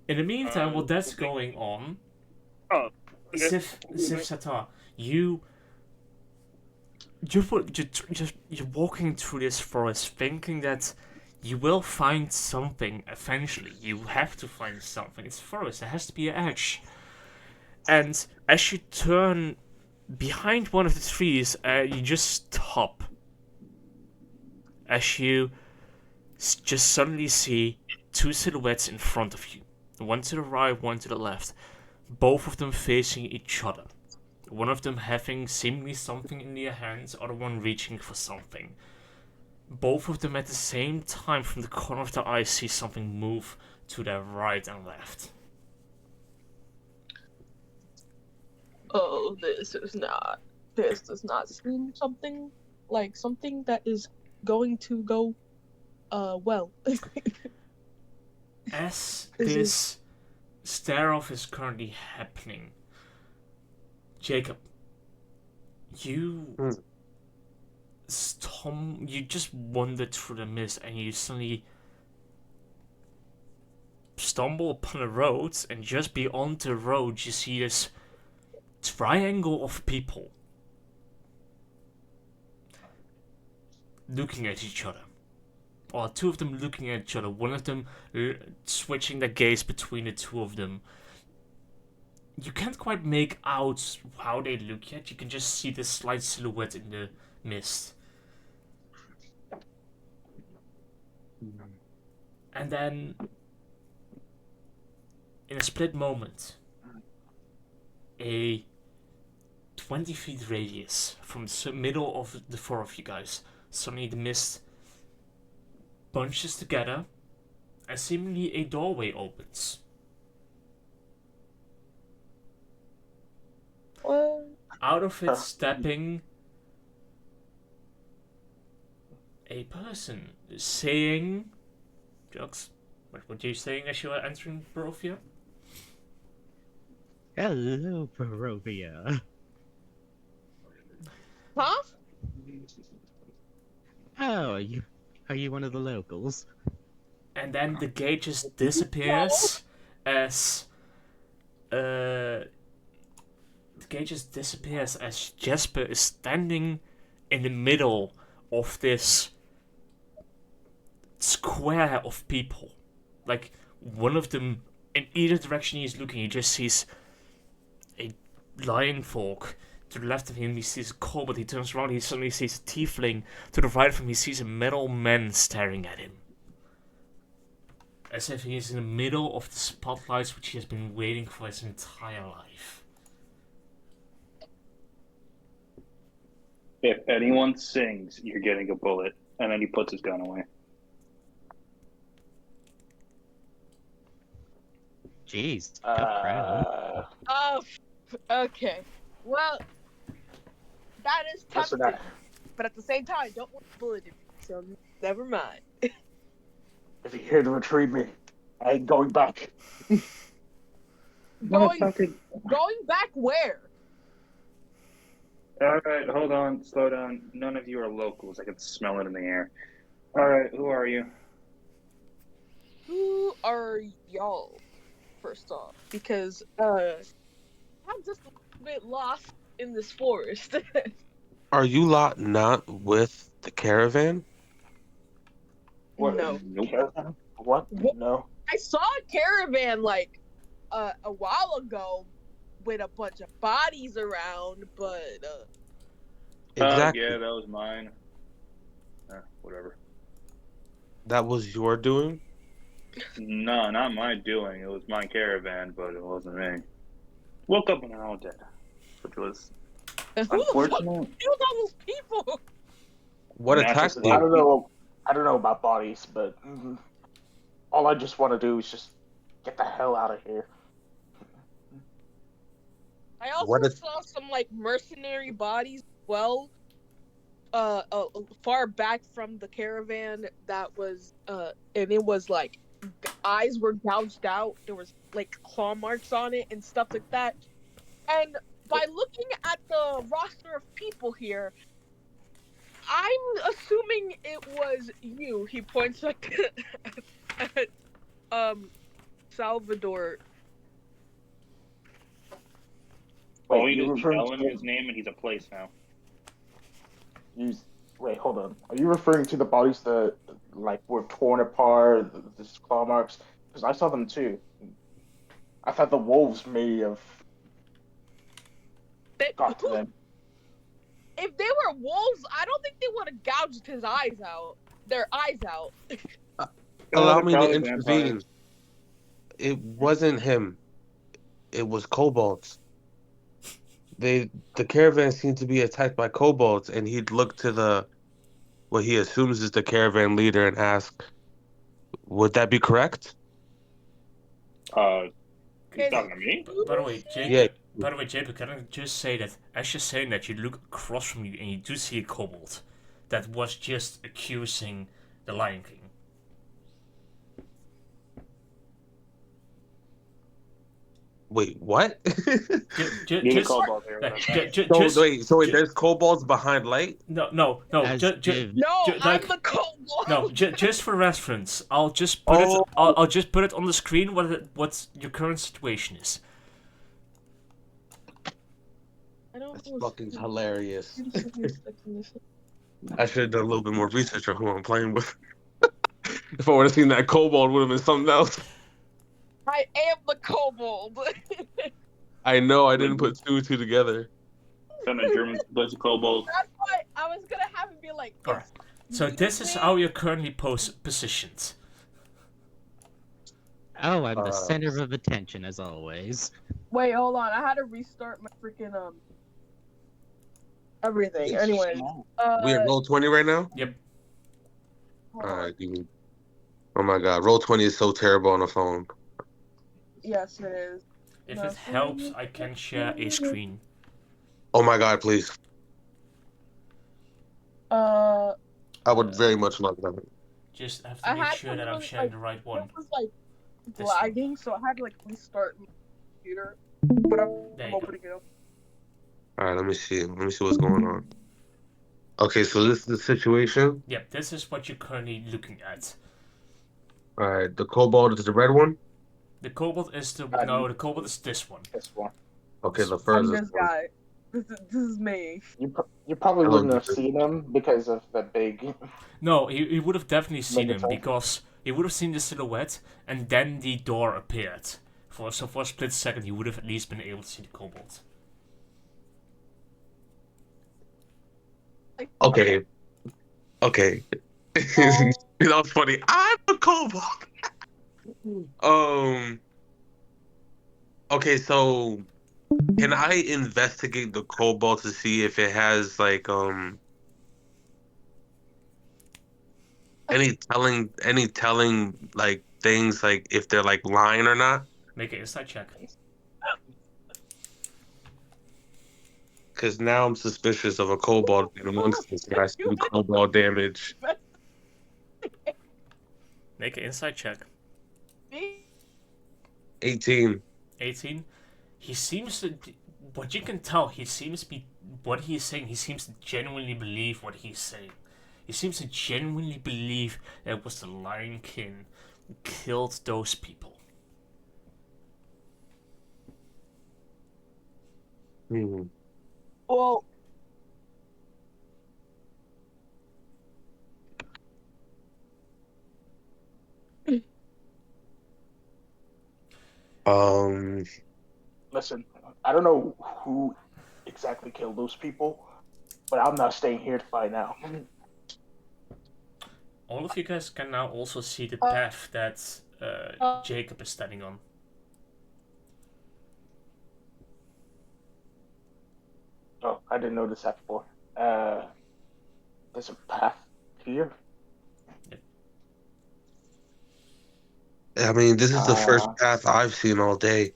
[SPEAKER 1] In the meantime, while that's going on,
[SPEAKER 7] Oh, okay.
[SPEAKER 1] Sif Satar, you're walking through this forest, thinking that you will find something eventually. You have to find something. It's forest. There has to be an edge. And as you turn behind one of the trees, you just stop. As you just suddenly see two silhouettes in front of you. One to the right, one to the left. Both of them facing each other. One of them having seemingly something in their hands, other one reaching for something. Both of them at the same time from the corner of their eyes see something move to their right and left.
[SPEAKER 2] Oh, this does not seem something that is going to go well.
[SPEAKER 1] As
[SPEAKER 2] This
[SPEAKER 1] this stare-off is currently happening, Jacob, you you just wandered through the mist and you suddenly stumble upon a road, and just beyond the road you see this triangle of people. looking at each other. Or two of them looking at each other. One of them switching their gaze between the two of them. You can't quite make out how they look yet. You can just see the slight silhouette in the mist. And then, in a split moment, a 20 feet radius from the middle of the four of you guys, suddenly the mist bunches together and seemingly a doorway opens. Out of it stepping a person saying, Jux, what were you saying as you were entering Barovia?
[SPEAKER 5] Hello, Barovia.
[SPEAKER 2] Huh?
[SPEAKER 5] Oh, are you one of the locals?
[SPEAKER 1] And then the gate just disappears as the gate just disappears as Jasper is standing in the middle of this square of people. Like, one of them, in either direction he's looking, he just sees a lion folk. To the left of him, he sees a kobold. He turns around, he suddenly sees a tiefling. To the right of him, he sees a metal man staring at him. As if he is in the middle of the spotlights which he has been waiting for his entire life.
[SPEAKER 7] If anyone sings, you're getting a bullet. And then he puts his gun away.
[SPEAKER 5] Jeez, tough crowd.
[SPEAKER 2] Oh, okay. Well, that is
[SPEAKER 4] Listen,
[SPEAKER 2] tempting. But at the same time, don't want to bullet him. So never mind.
[SPEAKER 4] if you're here to retrieve me, I ain't going back.
[SPEAKER 2] Going back where?
[SPEAKER 7] Alright, hold on, slow down. None of you are locals. I can smell it in the air. Alright, who are you?
[SPEAKER 2] Who are y'all? First off, because I'm just a little bit lost in this forest.
[SPEAKER 6] Are you lot not with the caravan?
[SPEAKER 4] What?
[SPEAKER 2] No.
[SPEAKER 4] Caravan? What? No.
[SPEAKER 2] I saw a caravan like a while ago with a bunch of bodies around, but
[SPEAKER 6] Exactly.
[SPEAKER 7] Yeah, that was mine. Whatever.
[SPEAKER 6] That was your doing?
[SPEAKER 7] No, not my doing. It was my caravan, but it wasn't me. Woke up and they're all dead. Which was unfortunate.
[SPEAKER 2] killed all those people.
[SPEAKER 6] What
[SPEAKER 7] Natural
[SPEAKER 6] attacked
[SPEAKER 7] selection.
[SPEAKER 6] you?
[SPEAKER 4] I don't know about bodies, but all I just want to do is just get the hell out of here.
[SPEAKER 2] I also
[SPEAKER 6] What if-
[SPEAKER 2] saw some like mercenary bodies as well. Far back from the caravan that was and it was like eyes were gouged out. There was like claw marks on it and stuff like that. And by looking at the roster of people here, I'm assuming it was you. He points at Salvador.
[SPEAKER 7] All we
[SPEAKER 4] you
[SPEAKER 7] did was
[SPEAKER 4] referring
[SPEAKER 7] tell him
[SPEAKER 4] to-
[SPEAKER 7] his name and he's a place now.
[SPEAKER 4] Wait, hold on. Are you referring to the bodies that like were torn apart, the claw marks? Because I saw them too. I thought the wolves may have got to them.
[SPEAKER 2] If they were wolves, I don't think they would have gouged his eyes out. Their eyes out.
[SPEAKER 6] Allow me to
[SPEAKER 7] Probably
[SPEAKER 6] intervene.
[SPEAKER 7] vampires.
[SPEAKER 6] It wasn't him. It was kobolds. The caravan seemed to be attacked by kobolds, and he'd look to what he assumes is the caravan leader and ask, "Would that be correct?"
[SPEAKER 7] He's talking to me?
[SPEAKER 1] By the way, Jacob.
[SPEAKER 6] Yeah.
[SPEAKER 1] By the way, Jacob, can I just say that as you're saying that, you look across from you and you do see a kobold that was just accusing the Lion King.
[SPEAKER 6] Wait, what?
[SPEAKER 7] Need a cobalt here.
[SPEAKER 6] So wait, there's kobolds behind light?
[SPEAKER 1] No.
[SPEAKER 5] As
[SPEAKER 1] ju-
[SPEAKER 5] if-
[SPEAKER 2] No, I'm
[SPEAKER 1] like-
[SPEAKER 2] the kobold.
[SPEAKER 1] No, just for reference, I'll just put it. I'll just put it on the screen what your current situation is.
[SPEAKER 2] I don't
[SPEAKER 6] That's
[SPEAKER 2] know.
[SPEAKER 6] fucking hilarious. I should have done a little bit more research on who I'm playing with. If I would have seen that kobold, would have been something else.
[SPEAKER 2] I am the kobold.
[SPEAKER 6] I know I didn't put two and two together.
[SPEAKER 7] Son of German bunch of kobolds.
[SPEAKER 2] That's why I was gonna have it be like.
[SPEAKER 1] Alright. So this is how you're currently positioned.
[SPEAKER 5] Oh, I'm the center of attention as always.
[SPEAKER 2] Wait, hold on. I had to restart my freaking everything. Anyways,
[SPEAKER 6] We at roll 20 right now?
[SPEAKER 1] Yep.
[SPEAKER 6] Alright, oh my god, roll 20 is so terrible on the phone.
[SPEAKER 2] Yes, it is.
[SPEAKER 1] If it helps, I can share a screen.
[SPEAKER 6] Oh my god, please.
[SPEAKER 2] I
[SPEAKER 6] would very much love that.
[SPEAKER 1] Just have to make sure that I'm sharing the right one.
[SPEAKER 2] It was like lagging, so I had to like restart my computer. But I'm opening it up.
[SPEAKER 6] Alright, let me see what's going on. Okay, so this is the situation?
[SPEAKER 1] Yep, this is what you're currently looking at.
[SPEAKER 6] Alright, the kobold is the red one?
[SPEAKER 1] The kobold is the the kobold is this one.
[SPEAKER 4] This one.
[SPEAKER 6] Okay, the
[SPEAKER 2] I'm
[SPEAKER 6] furthest
[SPEAKER 2] this guy. This is me.
[SPEAKER 4] You probably wouldn't have seen him because of the big.
[SPEAKER 1] No, he would have definitely seen him because he would have seen the silhouette and then the door appeared. For a split second, he would have at least been able to see the kobold.
[SPEAKER 6] Okay. That was funny. I'm a kobold. Okay, so can I investigate the kobold to see if it has like any telling like things like if they're like lying or not?
[SPEAKER 1] Make an insight check.
[SPEAKER 6] Because now I'm suspicious of a kobold being amongst this guys do kobold damage.
[SPEAKER 1] Make an insight check.
[SPEAKER 6] 18.
[SPEAKER 1] 18. He seems to. What you can tell, what he's saying. He seems to genuinely believe what he's saying. He seems to genuinely believe that it was the Lion King who killed those people.
[SPEAKER 2] Well,
[SPEAKER 4] Listen, I don't know who exactly killed those people, but I'm not staying here to find out.
[SPEAKER 1] All of you guys can now also see the path that Jacob is standing on.
[SPEAKER 4] Oh, I didn't notice that before. There's a path here.
[SPEAKER 1] Yep.
[SPEAKER 6] I mean, this is the first path I've seen all day.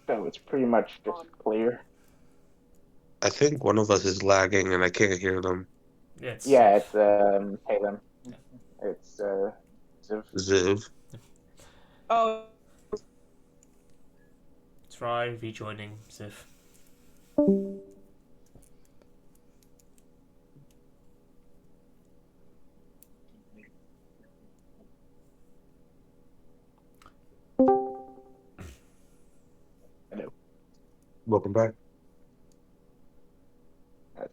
[SPEAKER 4] So it's pretty much just clear.
[SPEAKER 6] I think one of us is lagging and I can't hear them.
[SPEAKER 1] It's
[SPEAKER 4] Halem. Yeah. It's
[SPEAKER 6] Ziv.
[SPEAKER 2] oh.
[SPEAKER 1] Try rejoining Ziv.
[SPEAKER 4] Hello.
[SPEAKER 6] Welcome back.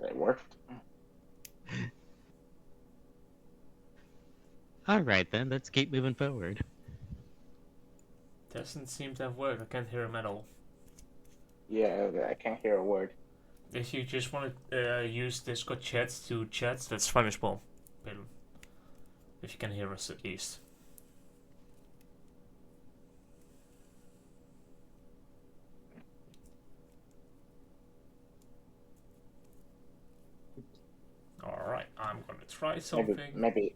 [SPEAKER 4] That worked.
[SPEAKER 5] Alright then, let's keep moving forward.
[SPEAKER 1] Doesn't seem to have worked. I can't hear him at all.
[SPEAKER 4] Yeah, I can't hear a word.
[SPEAKER 1] If you just want to use Discord chats to chat, that's fine as well. If you can hear us at least. Alright, I'm gonna try something.
[SPEAKER 4] Maybe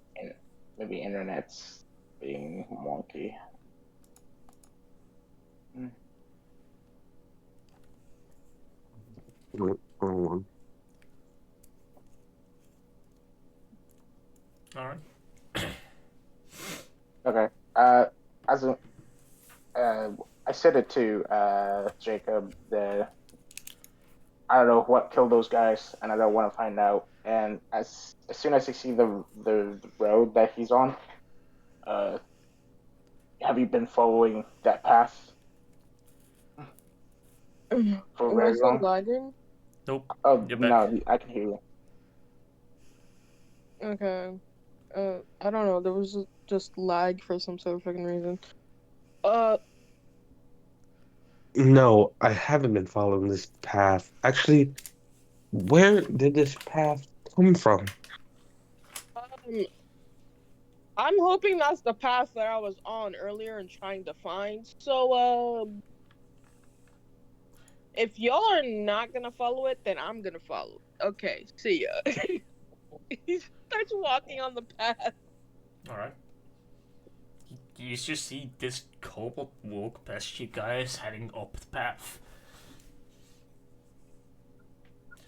[SPEAKER 4] internet's being wonky.
[SPEAKER 6] Wrong one.
[SPEAKER 1] Alright.
[SPEAKER 4] Okay. I said it to Jacob that I don't know what killed those guys, and I don't want to find out. And as soon as I see the road that he's on, have you been following that path? For
[SPEAKER 2] Am I
[SPEAKER 4] very
[SPEAKER 2] still
[SPEAKER 4] long.
[SPEAKER 2] lagging?
[SPEAKER 1] Nope.
[SPEAKER 4] Oh
[SPEAKER 1] You're back.
[SPEAKER 4] no, I can hear you.
[SPEAKER 2] Okay. I don't know. There was just lag for some sort of fucking reason.
[SPEAKER 6] No, I haven't been following this path. Actually, where did this path come from?
[SPEAKER 2] Um, I'm hoping that's the path that I was on earlier and trying to find. So, if y'all are not gonna follow it, then I'm gonna follow it. Okay, see ya. He starts walking on the path.
[SPEAKER 1] Alright. You just see this kobold walk past you guys heading up the path.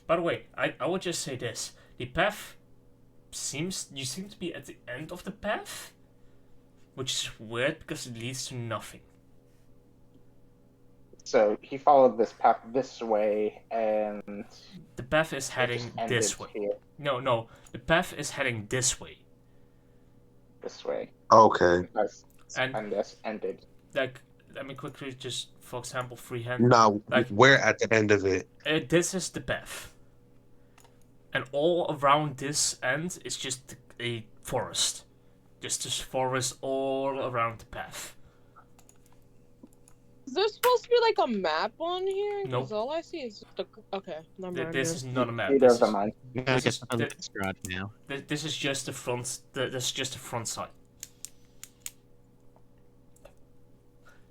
[SPEAKER 1] By the way, I would just say this. The path you seem to be at the end of the path, which is weird because it leads to nothing.
[SPEAKER 4] So he followed this path this way, and
[SPEAKER 1] the path is heading
[SPEAKER 4] just ended
[SPEAKER 1] this way.
[SPEAKER 4] here.
[SPEAKER 1] No, the path is heading this way.
[SPEAKER 4] This way.
[SPEAKER 6] Okay.
[SPEAKER 4] And this ended.
[SPEAKER 1] Like, let me quickly just, for example, freehand.
[SPEAKER 6] Now,
[SPEAKER 1] Like,
[SPEAKER 6] we're at the end of it.
[SPEAKER 1] This is the path. And all around this end is just a forest. Just this forest all around the path.
[SPEAKER 2] Is there supposed to be like a map on here?
[SPEAKER 1] Nope.
[SPEAKER 2] Because all I see is just a... Okay, never mind.
[SPEAKER 1] This is not a map.
[SPEAKER 4] Neither of them mine.
[SPEAKER 5] I guess I'm strahd now.
[SPEAKER 1] This is just the front. This is just the front side.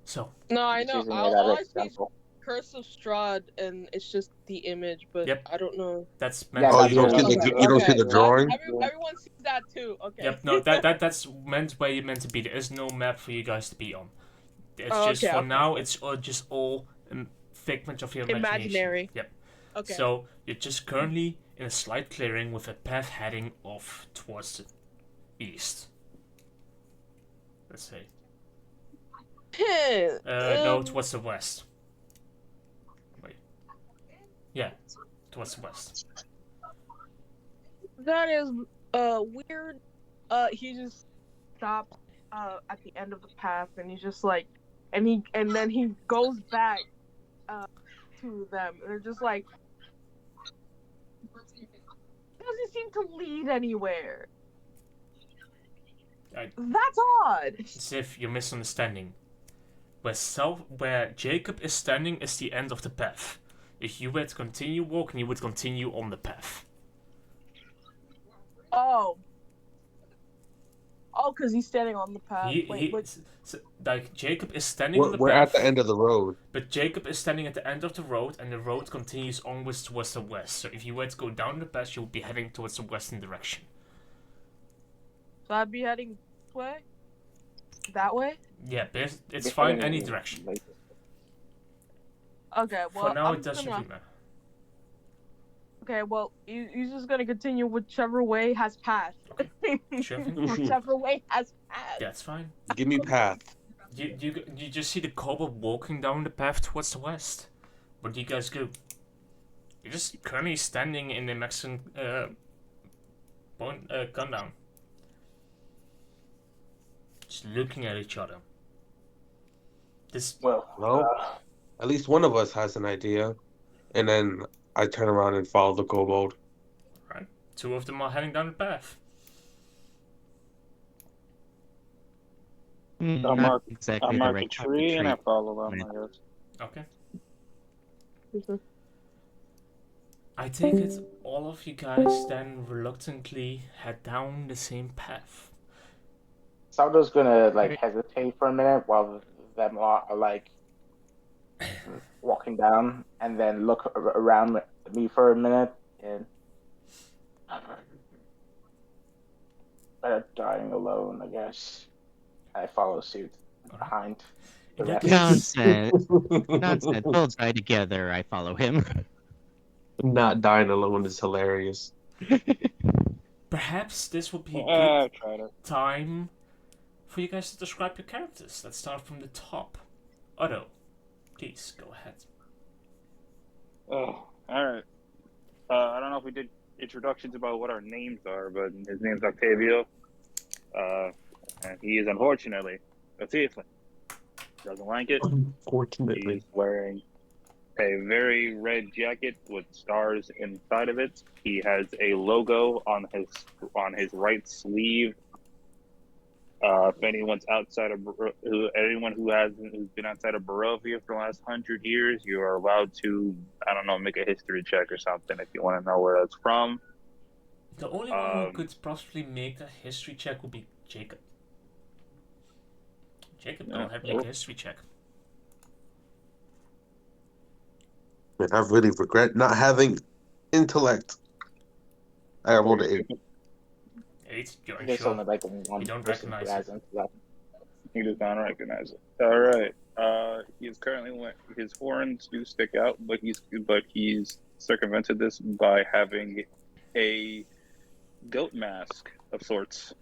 [SPEAKER 1] So.
[SPEAKER 2] No, I know.
[SPEAKER 4] Using it
[SPEAKER 2] All
[SPEAKER 4] as
[SPEAKER 2] I see is
[SPEAKER 4] example.
[SPEAKER 2] Curse of Strahd, and it's just the image, but
[SPEAKER 1] Yep.
[SPEAKER 2] I don't know.
[SPEAKER 1] That's meant.
[SPEAKER 6] Oh,
[SPEAKER 1] to
[SPEAKER 6] you don't
[SPEAKER 1] be
[SPEAKER 6] see the you don't see the drawing?
[SPEAKER 2] Everyone sees that too. Okay.
[SPEAKER 1] Yep. No, that's meant where you're meant to be. There is no map for you guys to be on. It's just
[SPEAKER 2] okay,
[SPEAKER 1] for
[SPEAKER 2] okay.
[SPEAKER 1] now. It's just all figment of your imagination.
[SPEAKER 2] Imaginary.
[SPEAKER 1] Yep.
[SPEAKER 2] Okay.
[SPEAKER 1] So you're just currently in a slight clearing with a path heading off towards the east. Let's say. No, towards the west. Wait. Yeah, towards the west.
[SPEAKER 2] That is weird. He just stops at the end of the path, and he's just like, and then he goes back to them. And they're just like, doesn't seem to lead anywhere. That's odd.
[SPEAKER 1] As if you're misunderstanding. Where Jacob is standing is the end of the path. If you were to continue walking, you would continue on the path.
[SPEAKER 2] Oh, because he's standing on the path.
[SPEAKER 1] Like Jacob is standing on the
[SPEAKER 6] We're
[SPEAKER 1] path.
[SPEAKER 6] at the end of the road.
[SPEAKER 1] But Jacob is standing at the end of the road, and the road continues onwards towards the west. So if you were to go down the path, you would be heading towards the western direction.
[SPEAKER 2] So I'd be heading this way? That way?
[SPEAKER 1] Yeah, it's fine any direction.
[SPEAKER 2] Okay, well,
[SPEAKER 1] for now,
[SPEAKER 2] I'm
[SPEAKER 1] it doesn't really matter.
[SPEAKER 2] Okay, well, you're just gonna continue whichever way has passed.
[SPEAKER 1] Okay. Sure.
[SPEAKER 2] Whichever way has passed.
[SPEAKER 1] That's fine.
[SPEAKER 6] Give me path.
[SPEAKER 1] You just see the kobold walking down the path towards the west. What do you guys do? You're just currently standing in the Mexican gun down. Just looking at each other.
[SPEAKER 6] Well, at least one of us has an idea. And then I turn around and follow the kobold.
[SPEAKER 1] Right. Two of them are heading down the path.
[SPEAKER 7] I mark a tree and I follow them, I guess.
[SPEAKER 1] Okay. I take it all of you guys then reluctantly head down the same path.
[SPEAKER 4] Salvador's gonna hesitate for a minute while them are walking down, and then look around me for a minute, and dying alone, I guess. I follow suit behind.
[SPEAKER 5] Nonsense. Nonsense. We'll die together. I follow him.
[SPEAKER 6] Not dying alone is hilarious.
[SPEAKER 1] Perhaps this would be a good time for you guys to describe your characters. Let's start from the top. Otto, please go ahead.
[SPEAKER 7] Oh, alright. I don't know if we did introductions about what our names are, but his name's Octavio. And he is unfortunately a tiefling. Doesn't like it.
[SPEAKER 6] Unfortunately.
[SPEAKER 7] He's wearing a very red jacket with stars inside of it. He has a logo on his right sleeve. If anyone's outside of anyone who's been outside of Barovia for the last 100 years, you are allowed to, I don't know, make a history check or something if you want to know where that's from.
[SPEAKER 1] The only one who could possibly make a history check would be Jacob. Jacob, go ahead and make a history check.
[SPEAKER 6] Man, I really regret not having intellect. I rolled an 8.
[SPEAKER 1] 8? You're
[SPEAKER 4] There's
[SPEAKER 1] unsure?
[SPEAKER 4] only like one
[SPEAKER 1] You don't
[SPEAKER 4] person
[SPEAKER 1] recognize
[SPEAKER 4] who has
[SPEAKER 1] it.
[SPEAKER 4] intellect.
[SPEAKER 7] He does not recognize it. All right. He's currently his horns do stick out, but he's circumvented this by having a goat mask of sorts.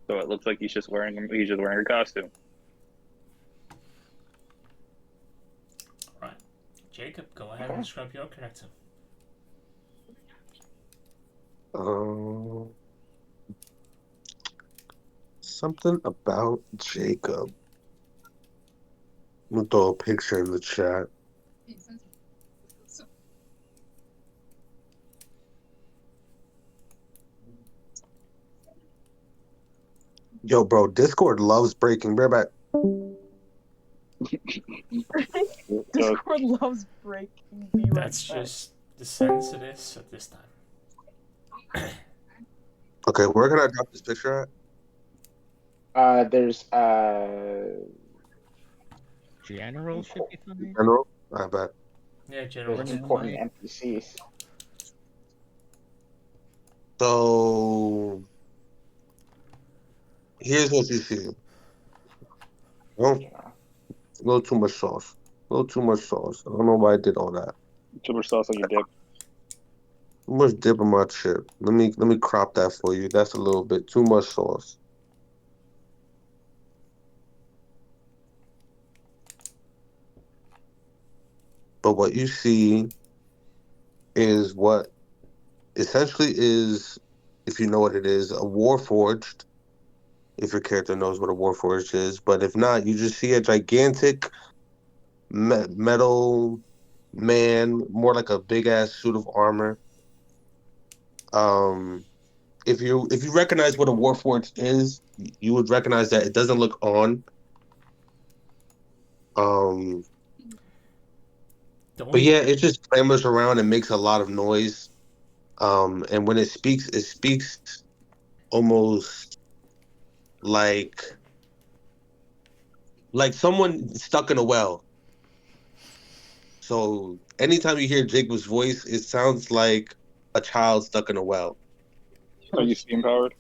[SPEAKER 7] So it looks like he's just wearing a costume.
[SPEAKER 1] Alright. Jacob, go ahead and describe your character.
[SPEAKER 6] Something about Jacob. I'm gonna throw a picture in the chat. Yo, bro, Discord loves breaking. Bear back.
[SPEAKER 2] Discord loves breaking.
[SPEAKER 1] That's just the sense it is at this time.
[SPEAKER 6] Okay, where can I drop this picture
[SPEAKER 4] at? There's
[SPEAKER 5] General should be fine.
[SPEAKER 6] General? I bet.
[SPEAKER 1] Yeah, general.
[SPEAKER 4] There's important NPCs.
[SPEAKER 6] So here's what you see. Oh, a little too much sauce. A little too much sauce. I don't know why I did all that.
[SPEAKER 7] Too much sauce on your dip.
[SPEAKER 6] Too much dip in my chip. Let me crop that for you. That's a little bit too much sauce. But what you see is what essentially is, if you know what it is, a warforged. If your character knows what a warforged is, but if not, you just see a gigantic metal man, more like a big ass suit of armor. If you recognize what a warforged is, you would recognize that it doesn't look on. But yeah, it just clambers around and makes a lot of noise. And when it speaks almost like someone stuck in a well. So anytime you hear Jacob's voice, it sounds like a child stuck in a well.
[SPEAKER 7] Are you steam powered?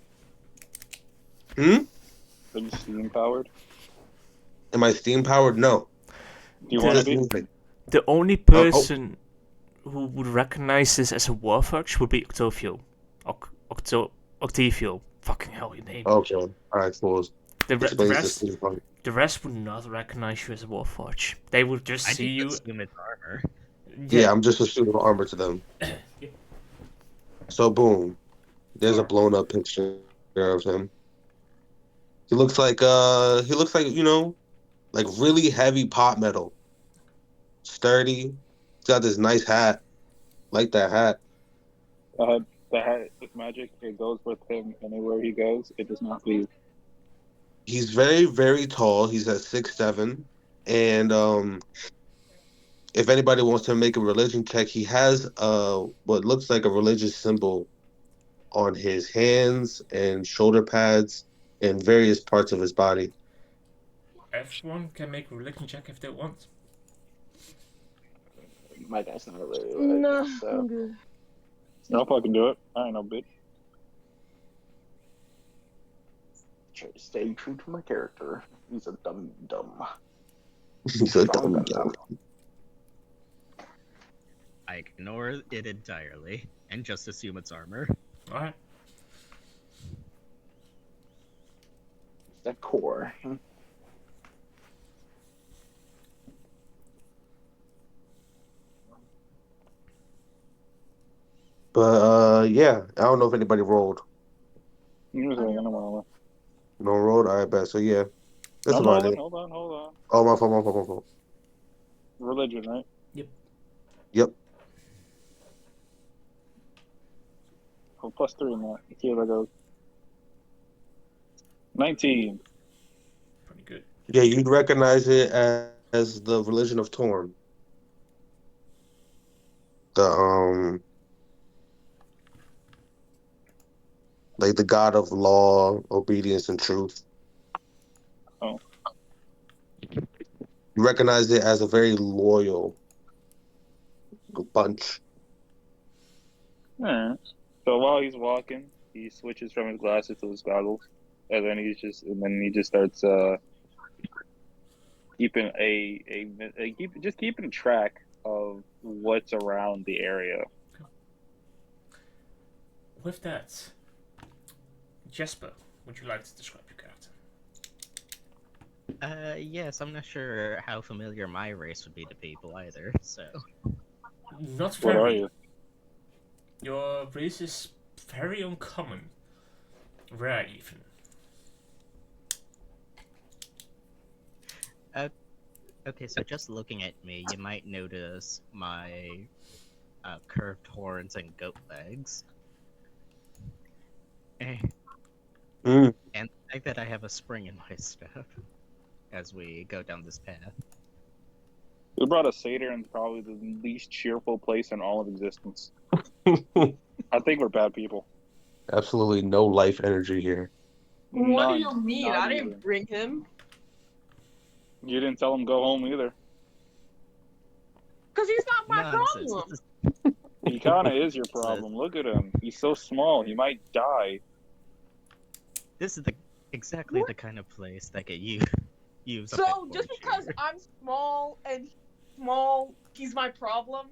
[SPEAKER 6] Are
[SPEAKER 7] you steam powered?
[SPEAKER 6] Am I steam powered? No.
[SPEAKER 7] Do you want to be?
[SPEAKER 6] Moving.
[SPEAKER 1] The only person who would recognize this as a warforged would be Octavio. Octavio. Fucking hell, your name.
[SPEAKER 6] Okay. All right, cool.
[SPEAKER 1] The rest would not recognize you as a warforged. They would just see you.
[SPEAKER 5] Assume it's armor.
[SPEAKER 6] Yeah, I'm just a suit of armor to them. So boom, there's a blown up picture of him. He looks like like really heavy pot metal. Sturdy. He's got this nice hat. Like that hat.
[SPEAKER 7] The hat is magic. It goes with him anywhere he goes. It does not leave.
[SPEAKER 6] He's very, very tall. He's at 6'7", and if anybody wants to make a religion check, he has what looks like a religious symbol on his hands and shoulder pads and various parts of his body.
[SPEAKER 1] Everyone can make a religion check if they want.
[SPEAKER 4] My guy's not really religious, so.
[SPEAKER 7] I'll fucking do it. I ain't no bitch.
[SPEAKER 4] Stay true to my character. He's a dumb.
[SPEAKER 6] He's a dumb.
[SPEAKER 5] I ignore it entirely and just assume it's armor.
[SPEAKER 1] Alright.
[SPEAKER 4] That core.
[SPEAKER 6] But yeah, I don't know if anybody rolled.
[SPEAKER 7] No
[SPEAKER 6] rolled? I bet. So yeah, that's
[SPEAKER 7] I'm
[SPEAKER 6] about
[SPEAKER 7] rolling.
[SPEAKER 6] it.
[SPEAKER 7] Hold on.
[SPEAKER 6] Oh, my fault.
[SPEAKER 7] religion, right?
[SPEAKER 6] Yep.
[SPEAKER 7] Oh, +3 in that. Let's see how that goes. 19.
[SPEAKER 1] Pretty good.
[SPEAKER 6] Yeah, you'd recognize it as the religion of Torm. The like the god of law, obedience, and truth.
[SPEAKER 7] Oh.
[SPEAKER 6] You recognize it as a very loyal bunch.
[SPEAKER 7] Alright. So while he's walking, he switches from his glasses to his goggles, and then he just starts keeping keeping track of what's around the area.
[SPEAKER 1] With that, Jasper, would you like to describe your character?
[SPEAKER 5] Yes, I'm not sure how familiar my race would be to people either, so.
[SPEAKER 1] Not
[SPEAKER 7] What are
[SPEAKER 1] very.
[SPEAKER 7] you?
[SPEAKER 1] Your race is very uncommon. Rare, even.
[SPEAKER 5] Okay, so just looking at me, you might notice my curved horns and goat legs. And
[SPEAKER 6] Mm.
[SPEAKER 5] the fact that I have a spring in my step as we go down this path.
[SPEAKER 7] We brought a satyr in probably the least cheerful place in all of existence. I think we're bad people.
[SPEAKER 6] Absolutely no life energy here.
[SPEAKER 2] What do
[SPEAKER 7] None.
[SPEAKER 2] you mean?
[SPEAKER 7] Not
[SPEAKER 2] I
[SPEAKER 7] even.
[SPEAKER 2] didn't bring him.
[SPEAKER 7] You didn't tell him go home either.
[SPEAKER 2] Because he's not my
[SPEAKER 5] Nonsense.
[SPEAKER 2] problem.
[SPEAKER 7] He kind of is your problem. Look at him. He's so small. He might die.
[SPEAKER 5] This is exactly the kind of place that could use a
[SPEAKER 2] So
[SPEAKER 5] pet
[SPEAKER 2] just
[SPEAKER 5] porch
[SPEAKER 2] because
[SPEAKER 5] here.
[SPEAKER 2] I'm small and he's small, he's my problem?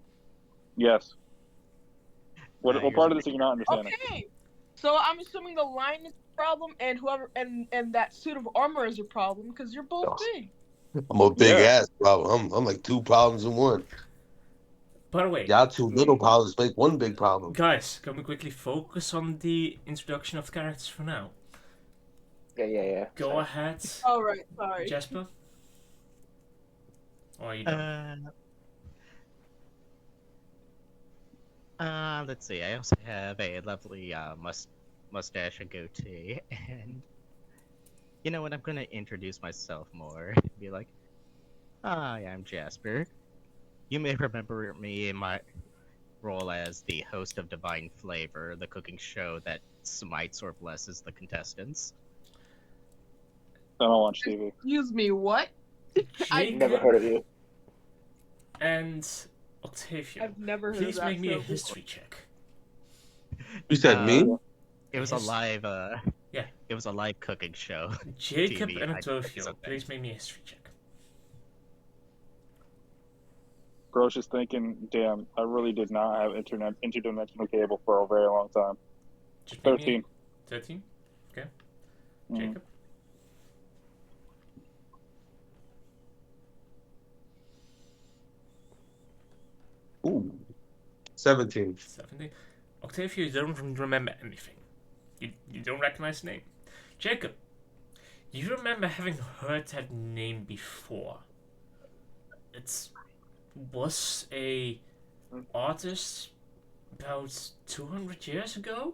[SPEAKER 7] What
[SPEAKER 5] You're
[SPEAKER 7] part of this are you not understanding?
[SPEAKER 2] Okay. So I'm assuming the lion is the problem and whoever and that suit of armor is your problem because you're both big.
[SPEAKER 6] I'm a big
[SPEAKER 7] Yeah.
[SPEAKER 6] ass problem. I'm like two problems in one.
[SPEAKER 1] By the way,
[SPEAKER 6] Y'all two little problems make one big problem.
[SPEAKER 1] guys, can we quickly focus on the introduction of the characters for now?
[SPEAKER 4] Yeah.
[SPEAKER 1] Go
[SPEAKER 4] Sorry.
[SPEAKER 1] ahead,
[SPEAKER 2] All right, sorry.
[SPEAKER 1] Jasper. Or you don't?
[SPEAKER 5] Let's see. I also have a lovely mustache and goatee, and you know what? I'm gonna introduce myself more. Be like, "Hi, I'm Jasper. You may remember me in my role as the host of Divine Flavor, the cooking show that smites or blesses the contestants."
[SPEAKER 7] I don't watch TV.
[SPEAKER 2] Excuse me, what?
[SPEAKER 1] Jacob
[SPEAKER 4] Never heard of you.
[SPEAKER 1] and Octavio,
[SPEAKER 2] I've never heard
[SPEAKER 1] please
[SPEAKER 2] of that
[SPEAKER 1] make me a
[SPEAKER 2] show.
[SPEAKER 1] history check.
[SPEAKER 6] You said me?
[SPEAKER 5] It was a
[SPEAKER 1] Yes.
[SPEAKER 5] live.
[SPEAKER 1] Yeah.
[SPEAKER 5] It was a live cooking show.
[SPEAKER 1] Jacob
[SPEAKER 5] TV,
[SPEAKER 1] and
[SPEAKER 5] I
[SPEAKER 1] Octavio,
[SPEAKER 5] something.
[SPEAKER 1] please make me a history check.
[SPEAKER 7] Bro's just thinking, damn, I really did not have interdimensional cable for a very long time.
[SPEAKER 1] Just make
[SPEAKER 7] 13.
[SPEAKER 1] me 13? Okay.
[SPEAKER 7] Mhm.
[SPEAKER 1] Jacob?
[SPEAKER 6] Ooh. 17.
[SPEAKER 1] 17. Octavio, you don't remember anything. You don't recognize the name. Jacob, you remember having heard that name before. It was a artist about 200 years ago?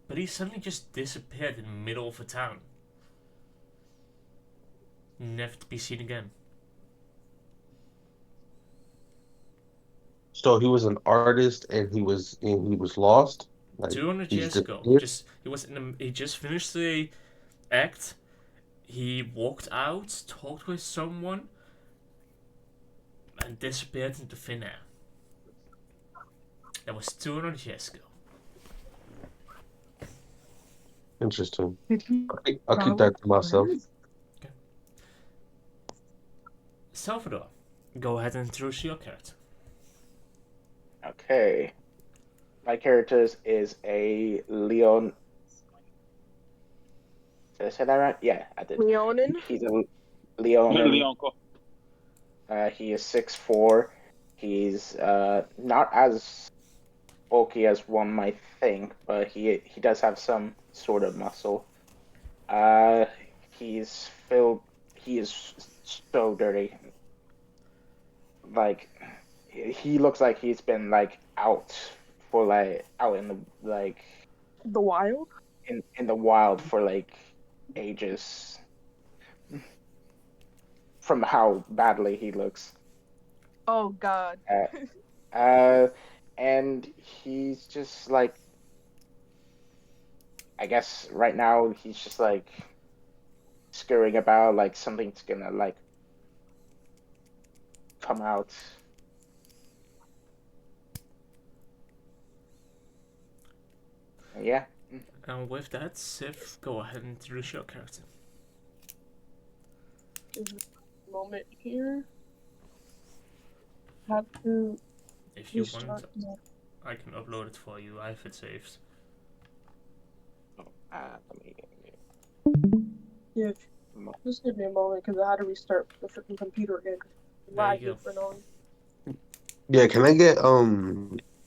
[SPEAKER 1] But he suddenly just disappeared in the middle of a town. Never to be seen again.
[SPEAKER 6] So he was an artist and he was lost? Like,
[SPEAKER 1] 200
[SPEAKER 6] he's
[SPEAKER 1] years ago.
[SPEAKER 6] disappeared?
[SPEAKER 1] He just finished the act. He walked out, talked with someone, and disappeared into thin air. That was 200 years ago.
[SPEAKER 6] Interesting. I'll keep that to myself.
[SPEAKER 1] Salvador, go ahead and introduce your character.
[SPEAKER 4] Okay. My character is a Leon. Did I say that right? Yeah, I did.
[SPEAKER 2] Leonin?
[SPEAKER 4] He's a Leonin.
[SPEAKER 7] Leonco.
[SPEAKER 4] He is 6'4". He's not as bulky as one might think, but he does have some sort of muscle. He is so dirty. Like he looks like he's been like out in the
[SPEAKER 2] The wild?
[SPEAKER 4] in the wild for like ages from how badly he looks.
[SPEAKER 2] Oh God.
[SPEAKER 4] And he's just like, I guess right now he's just like scurrying about like something's gonna like come out. Yeah.
[SPEAKER 1] And with that, Sif, go ahead and introduce your character.
[SPEAKER 2] Moment here. Have to
[SPEAKER 1] If you
[SPEAKER 2] restart.
[SPEAKER 1] want, I can upload it for you. I have it saved.
[SPEAKER 2] Yeah, just give me a moment because I had to restart the freaking computer again.
[SPEAKER 1] There you go.
[SPEAKER 2] For knowing.
[SPEAKER 6] Yeah, can I get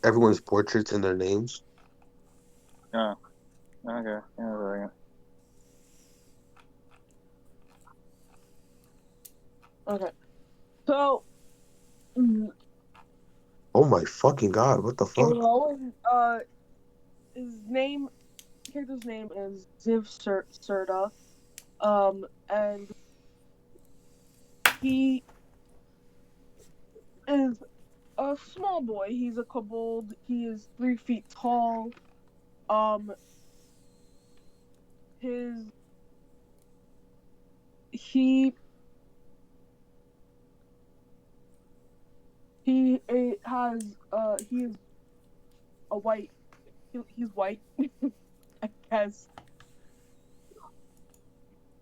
[SPEAKER 6] everyone's portraits and their names?
[SPEAKER 7] Yeah. Okay. Yeah.
[SPEAKER 2] Okay. So,
[SPEAKER 6] Oh my fucking god! What the fuck?
[SPEAKER 2] his character's name is Serta. And he is a small boy. He's a kobold. He is 3 feet tall. He is a white. He's white, I guess.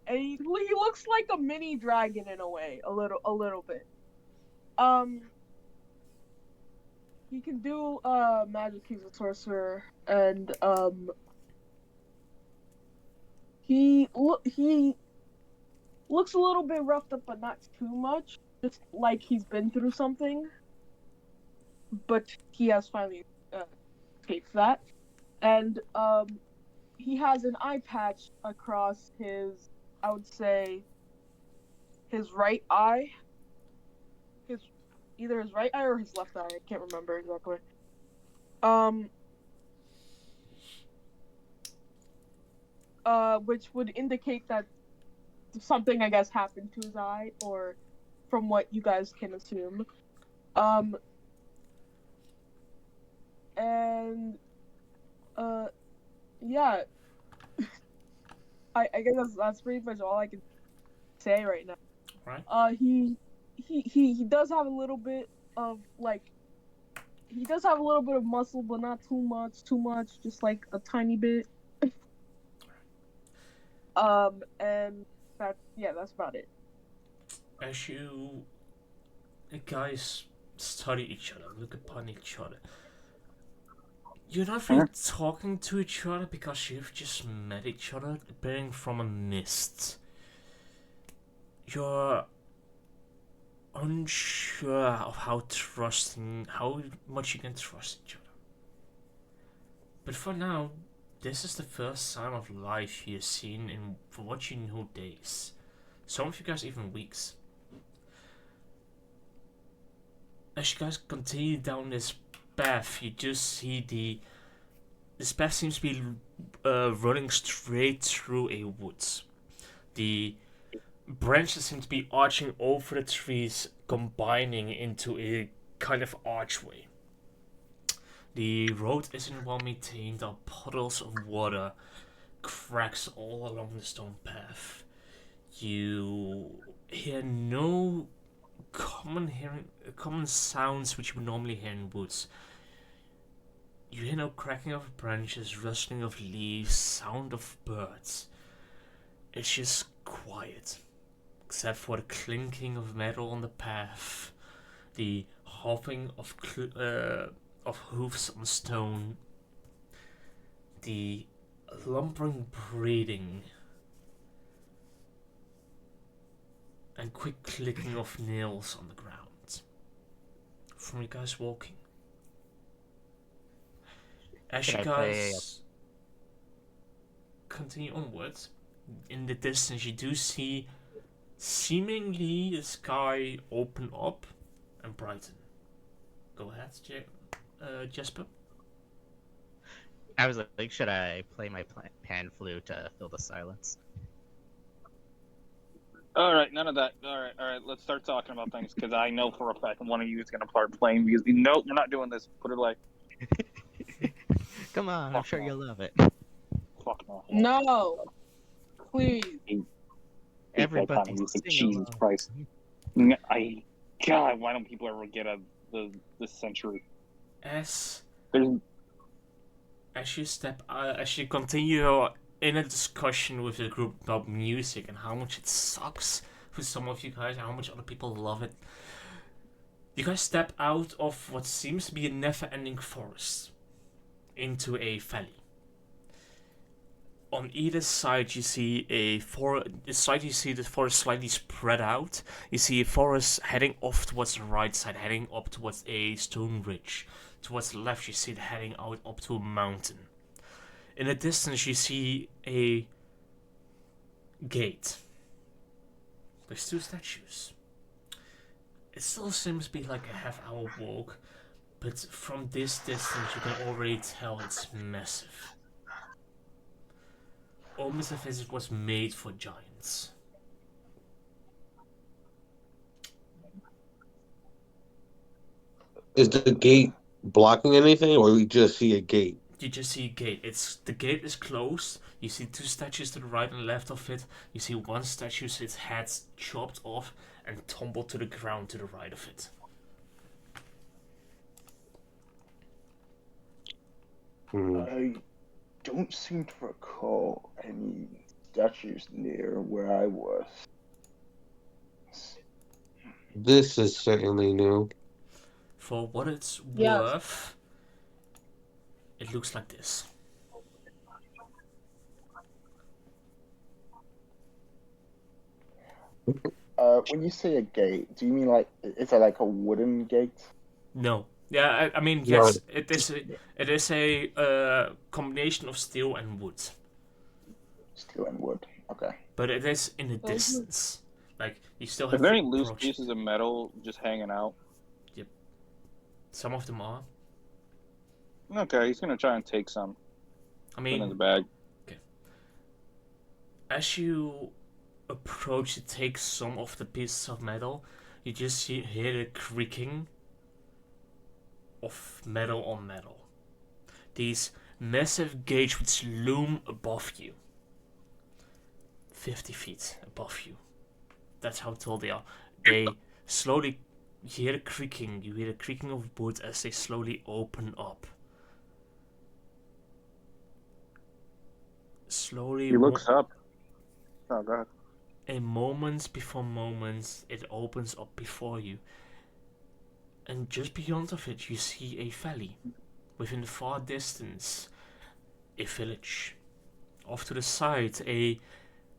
[SPEAKER 2] And he looks like a mini dragon in a way, a little bit. He can do magic. He's a sorcerer, and he looks a little bit roughed up, but not too much. Just like he's been through something, but he has finally escaped that. And he has an eye patch across his, I would say, his right eye. Either his right eye or his left eye. I can't remember exactly. Which would indicate that something, I guess, happened to his eye, or from what you guys can assume. And yeah. I guess that's pretty much all I can say right now.
[SPEAKER 1] Right.
[SPEAKER 2] He does have a little bit of muscle, but not too much, just like a tiny bit. And that's about it.
[SPEAKER 1] As you guys study each other, look upon each other, you're not really talking to each other because you've just met each other, appearing from a mist. You're unsure of how much you can trust each other. But for now, this is the first sign of life you've seen in, for what you know, days. Some of you guys even weeks. As you guys continue down this path, you just see this path seems to be running straight through a woods. The branches seem to be arching over the trees, combining into a kind of archway. The road isn't well maintained. There are puddles of water, cracks all along the stone path. You hear no common sounds which you would normally hear in woods. You hear no cracking of branches, rustling of leaves, sound of birds. It's just quiet, except for the clinking of metal on the path, the hopping of hoofs on stone, the lumbering breathing, and quick clicking of nails on the ground from you guys walking. As you guys continue onwards, in the distance you do see seemingly the sky open up and brighten. Go ahead, Jasper.
[SPEAKER 5] I was like, should I play my pan flute to fill the silence?
[SPEAKER 7] All right, none of that. All right. Let's start talking about things because I know for a fact one of you is gonna start playing music. Nope, we're not doing this. Put it away.
[SPEAKER 5] Come on, I'm
[SPEAKER 7] Fuck
[SPEAKER 5] sure
[SPEAKER 7] no.
[SPEAKER 5] you'll love it.
[SPEAKER 7] Fuck no.
[SPEAKER 2] No, please.
[SPEAKER 7] Hate that
[SPEAKER 5] Everybody
[SPEAKER 7] kind of music.
[SPEAKER 5] sing
[SPEAKER 7] Jesus
[SPEAKER 5] along.
[SPEAKER 7] Christ. God, why don't people ever get out of this century?
[SPEAKER 1] As
[SPEAKER 7] There's
[SPEAKER 1] as you continue in a discussion with the group about music and how much it sucks for some of you guys, and how much other people love it, you guys step out of what seems to be a never-ending forest into a valley. On either side, you see the forest slightly spread out. You see a forest heading off towards the right side, heading up towards a stone ridge. Towards the left, you see it heading out up to a mountain. In the distance, you see a gate. There's two statues. It still seems to be like a half-hour walk, but from this distance, you can already tell it's massive. Almost as if it was made for giants.
[SPEAKER 6] Is the gate blocking anything, or we just see a gate?
[SPEAKER 1] You just see a gate. The gate is closed. You see two statues to the right and left of it. You see one statue's its head chopped off and tumbled to the ground to the right of it.
[SPEAKER 4] I don't seem to recall any statues near where I was.
[SPEAKER 6] This is certainly new.
[SPEAKER 1] For what it's
[SPEAKER 2] Yes.
[SPEAKER 1] worth, it looks like this.
[SPEAKER 4] When you say a gate, do you mean like, is it like a wooden gate?
[SPEAKER 1] No. Yeah, I mean,
[SPEAKER 6] No.
[SPEAKER 1] yes, it is a combination of steel and wood.
[SPEAKER 4] Steel and wood. Okay.
[SPEAKER 1] But it is in the
[SPEAKER 2] Mhm.
[SPEAKER 1] distance. Like, you still
[SPEAKER 7] Is
[SPEAKER 1] have
[SPEAKER 7] there
[SPEAKER 1] to
[SPEAKER 7] any loose
[SPEAKER 1] approach.
[SPEAKER 7] pieces of metal just hanging out?
[SPEAKER 1] Some of them are.
[SPEAKER 7] Okay, he's gonna try and take some.
[SPEAKER 1] I
[SPEAKER 7] Put it in the
[SPEAKER 1] mean,
[SPEAKER 7] bag.
[SPEAKER 1] as you approach to take some of the pieces of metal, you just hear the creaking of metal on metal. These massive gates which loom above you. 50 feet above you. That's how tall they are. They slowly, you hear the creaking of wood as they slowly open up. Slowly,
[SPEAKER 7] He looks up. Oh god.
[SPEAKER 1] a moment before moment, it opens up before you. And just beyond of it, you see a valley. Within the far distance, a village. Off to the side,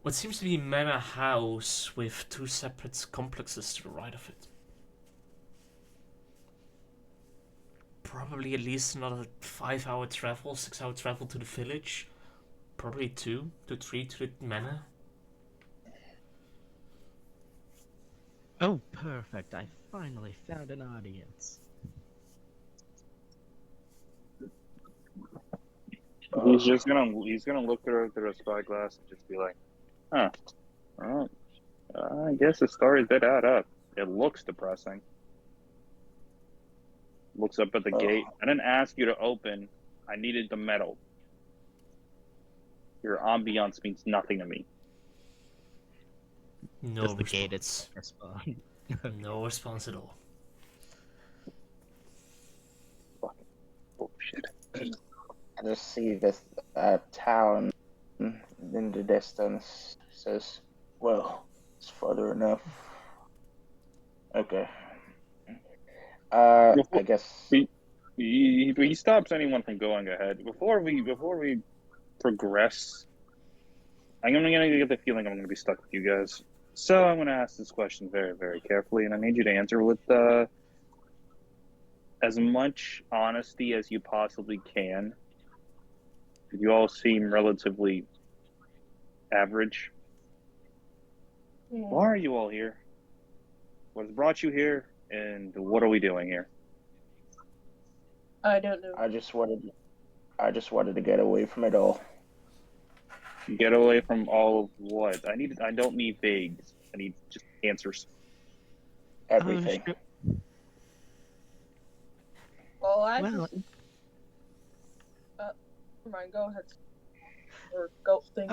[SPEAKER 1] what seems to be a manor house with two separate complexes to the right of it. Probably at least another 5-hour travel, 6-hour travel to the village. Probably 2 to 3 to the manor.
[SPEAKER 5] Oh, perfect. I finally found an audience.
[SPEAKER 7] He's gonna look through a spyglass and just be like, huh. Well, I guess the story did add up. It looks depressing. Looks up at the gate. I didn't ask you to open. I needed the metal. Your ambiance means nothing to me.
[SPEAKER 1] No
[SPEAKER 5] Does the
[SPEAKER 1] response.
[SPEAKER 5] gate it's respond?
[SPEAKER 1] No response at all.
[SPEAKER 7] Fucking bullshit.
[SPEAKER 4] I just see this town in the distance. Says, well, it's further enough. Okay. I guess.
[SPEAKER 7] He stops anyone from going ahead. Before we progress, I'm gonna get the feeling I'm gonna be stuck with you guys. So I'm gonna ask this question very, very carefully, and I need you to answer with as much honesty as you possibly can. You all seem relatively average. Why are you all here? What has brought you here, and what are we doing here?
[SPEAKER 2] I don't know.
[SPEAKER 4] I just wanted to get away from it all.
[SPEAKER 7] Get away from all of what? I don't need vagues. I need just answers.
[SPEAKER 4] Everything.
[SPEAKER 5] Sure.
[SPEAKER 2] Well,
[SPEAKER 5] Well,
[SPEAKER 2] never mind. Go ahead. Or go think.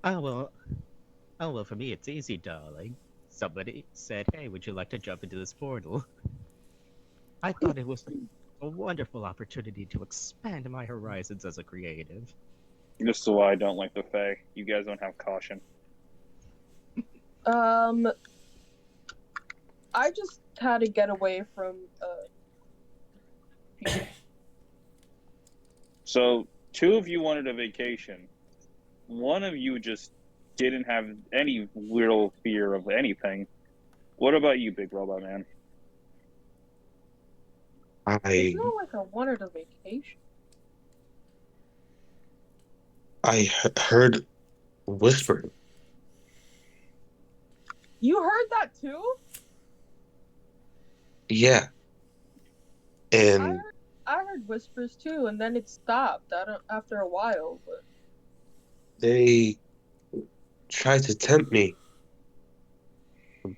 [SPEAKER 5] well, for me it's easy, darling. Somebody said, "Hey, would you like to jump into this portal?" I thought it was a wonderful opportunity to expand my horizons as a creative.
[SPEAKER 7] This is why I don't like the Fae. You guys don't have caution.
[SPEAKER 2] I just had to get away from
[SPEAKER 7] So, two of you wanted a vacation. One of you just didn't have any real fear of anything. What about you, big robot man?
[SPEAKER 2] It's not like I wanted a vacation.
[SPEAKER 6] Heard whispering.
[SPEAKER 2] You heard that too?
[SPEAKER 6] Yeah. And
[SPEAKER 2] I heard whispers too, and then it stopped. After a while, but
[SPEAKER 6] they tried to tempt me,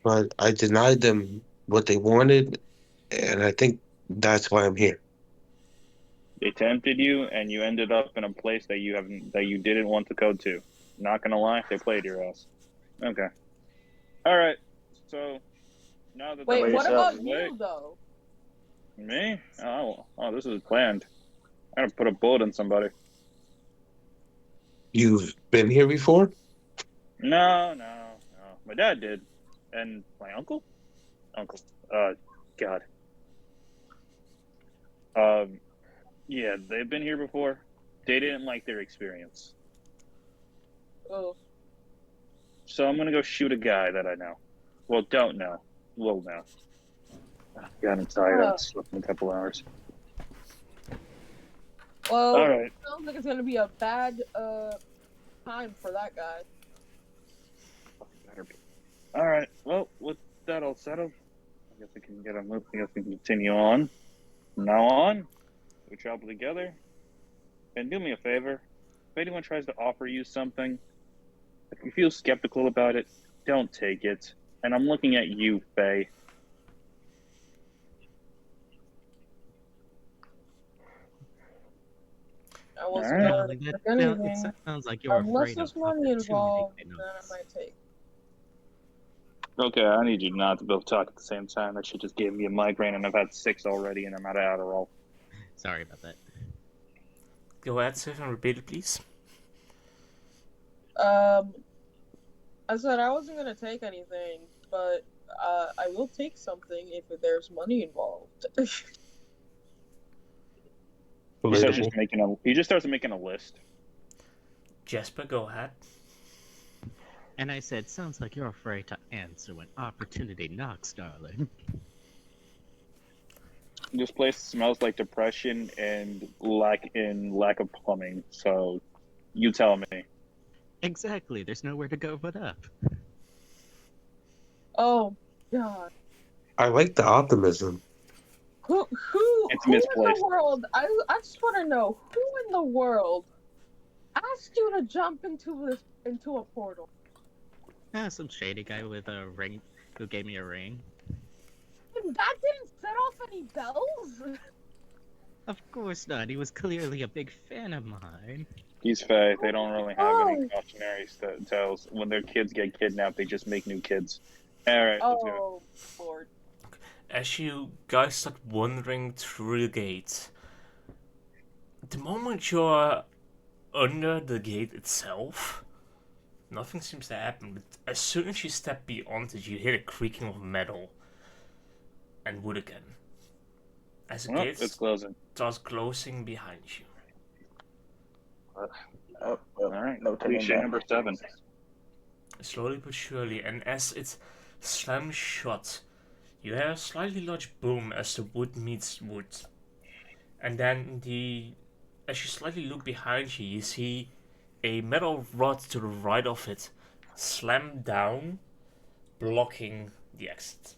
[SPEAKER 6] but I denied them what they wanted, and I think that's why I'm here.
[SPEAKER 7] They tempted you, and you ended up in a place that you didn't want to go to. Not gonna lie, they played your ass. Okay. All right. So now that
[SPEAKER 2] wait, what
[SPEAKER 4] yourself,
[SPEAKER 2] about you though?
[SPEAKER 7] Me? Oh, this is planned. I'm gonna put a bullet in somebody.
[SPEAKER 6] You've been here before?
[SPEAKER 7] No. My dad did, and my uncle. God. Yeah, they've been here before. They didn't like their experience.
[SPEAKER 2] Oh.
[SPEAKER 7] So I'm gonna go shoot a guy that I know. Well, don't know. Will know. Oh, God, I'm tired. I haven't slept in a couple hours.
[SPEAKER 2] Well,
[SPEAKER 7] all right.
[SPEAKER 2] Sounds like it's gonna be a bad time for that guy.
[SPEAKER 7] Better be. All right. Well, with that all settled, I guess we can get a move. I guess we can continue on. From now on, we travel together. And do me a favor. If anyone tries to offer you something, if you feel skeptical about it, don't take it. And I'm looking at you, Faye.
[SPEAKER 2] I was
[SPEAKER 7] All right.
[SPEAKER 2] gonna take anything.
[SPEAKER 5] It sounds like you're
[SPEAKER 2] Unless
[SPEAKER 5] afraid
[SPEAKER 2] there's
[SPEAKER 5] of
[SPEAKER 2] money
[SPEAKER 5] opportunity.
[SPEAKER 2] involved, then I might take.
[SPEAKER 7] Okay, I need you not to both talk at the same time. That shit just gave me a migraine, and I've had 6 already, and I'm out of Adderall.
[SPEAKER 5] Sorry about that.
[SPEAKER 1] Go ahead, Sif, and repeat it, please.
[SPEAKER 2] I said I wasn't gonna take anything, but I will take something if there's money involved.
[SPEAKER 7] He just starts making a list.
[SPEAKER 1] Jasper, go ahead.
[SPEAKER 5] And I said, sounds like you're afraid to answer when opportunity knocks, darling.
[SPEAKER 7] This place smells like depression and lack of plumbing. So, you tell me.
[SPEAKER 5] Exactly. There's nowhere to go but up.
[SPEAKER 2] Oh God.
[SPEAKER 6] I like the optimism.
[SPEAKER 2] Who
[SPEAKER 7] It's
[SPEAKER 2] in
[SPEAKER 7] misplaced.
[SPEAKER 2] the world? I just want to know who in the world asked you to jump into a portal?
[SPEAKER 5] Some shady guy with a ring who gave me a ring.
[SPEAKER 2] That didn't set off any bells.
[SPEAKER 5] Of course not. He was clearly a big fan of mine.
[SPEAKER 7] He's Faye. They don't really have any cautionary tales. When their kids get kidnapped, they just make new kids. All right, let's go.
[SPEAKER 2] Oh Lord.
[SPEAKER 1] As you guys start wandering through the gate, the moment you're under the gate itself, nothing seems to happen, but as soon as you step beyond it, you hear the creaking of metal and wood again. As the gate
[SPEAKER 7] It's closing.
[SPEAKER 1] starts closing behind you.
[SPEAKER 4] All
[SPEAKER 7] right,
[SPEAKER 4] no
[SPEAKER 7] cliche number 7.
[SPEAKER 1] Slowly but surely, and as it slams shut, you hear a slightly large boom as the wood meets wood. And then as you slightly look behind you, you see a metal rod to the right of it slam down, blocking the exit.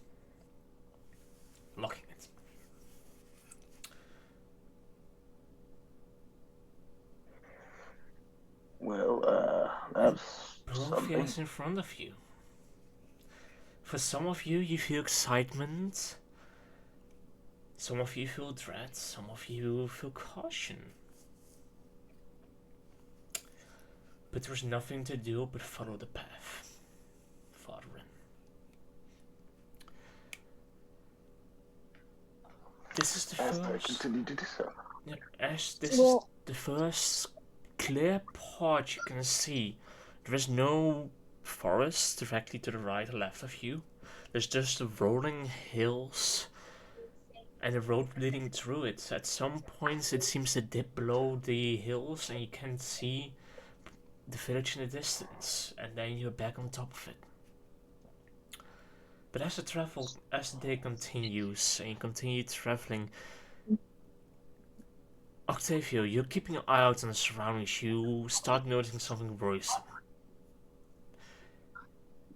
[SPEAKER 1] Locking it.
[SPEAKER 4] Well, that's something.
[SPEAKER 1] Prothea's in front of you. For some of you, you feel excitement. Some of you feel dread. Some of you feel caution. But there's nothing to do but follow the path. Father in. This is the
[SPEAKER 4] As I
[SPEAKER 1] first.
[SPEAKER 4] continue to do so.
[SPEAKER 1] Yep, as this is the first clear part you can see. There is no forest directly to the right or left of you. There's just the rolling hills and a road leading through it. At some points it seems to dip below the hills and you can see the village in the distance, and then you're back on top of it. But as the day continues and you continue traveling, Octavio, you're keeping an eye out on the surroundings. You start noticing something worrisome.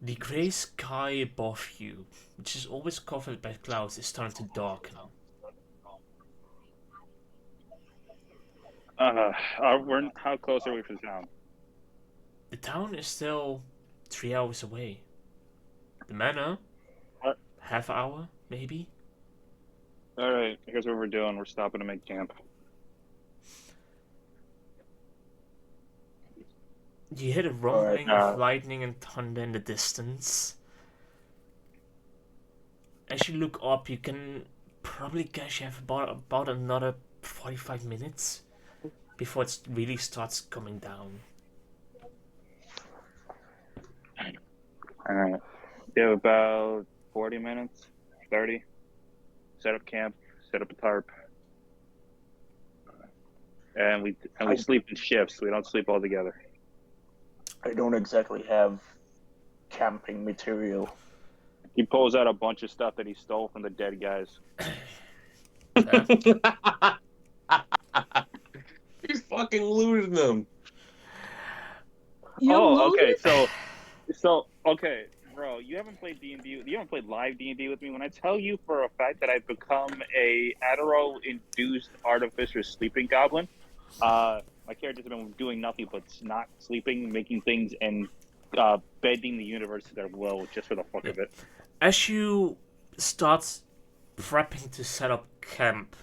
[SPEAKER 1] The grey sky above you, which is always covered by clouds, is starting to darken.
[SPEAKER 7] How close are we from town?
[SPEAKER 1] The town is still 3 hours away. The manor, half hour, maybe?
[SPEAKER 7] Alright, here's what we're doing. We're stopping to make camp.
[SPEAKER 1] You hear the rumbling of lightning and thunder in the distance. As you look up, you can probably guess you have about another 45 minutes before it really starts coming down.
[SPEAKER 7] Alright. We have about 40 minutes, 30. Set up camp, set up a tarp. And we sleep in shifts. We don't sleep all together.
[SPEAKER 4] I don't exactly have camping material.
[SPEAKER 7] He pulls out a bunch of stuff that he stole from the dead guys.
[SPEAKER 6] He's fucking looting them.
[SPEAKER 7] Okay. So okay, bro, you haven't played D&D. You haven't played live D&D with me. When I tell you for a fact that I've become a Adderall-induced artificial sleeping goblin, my characters have been doing nothing but not sleeping, making things, and bending the universe to their will just for the fuck of it.
[SPEAKER 1] As you start prepping to set up camp,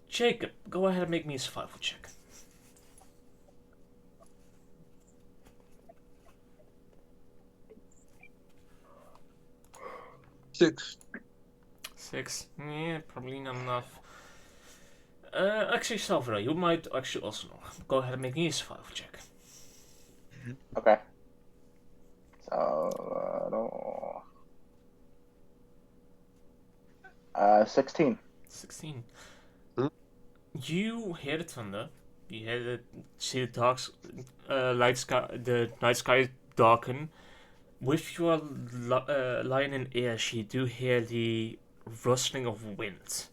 [SPEAKER 1] Jacob, go ahead and make me a survival check. Six? Yeah, probably not enough. Actually, Salvador, you might actually also know. Go ahead and make me a survival check.
[SPEAKER 4] Okay. So, 16.
[SPEAKER 1] 16.
[SPEAKER 6] Hmm?
[SPEAKER 1] You hear the thunder. You see the night sky darken. With your lying in air, you do hear the rustling of wind.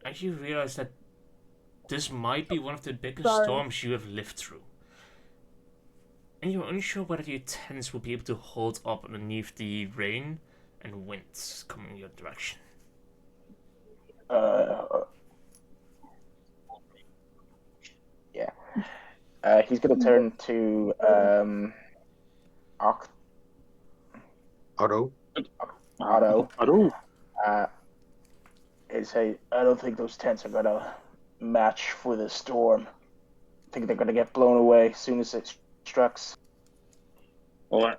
[SPEAKER 1] And you realize that this might be one of the biggest storms you have lived through. And you're unsure whether your tents will be able to hold up underneath the rain and winds coming in your direction.
[SPEAKER 4] Yeah. He's gonna turn to
[SPEAKER 6] Otto.
[SPEAKER 4] And say, I don't think those tents are gonna match for the storm. I think they're gonna get blown away as soon as it strikes.
[SPEAKER 7] Well,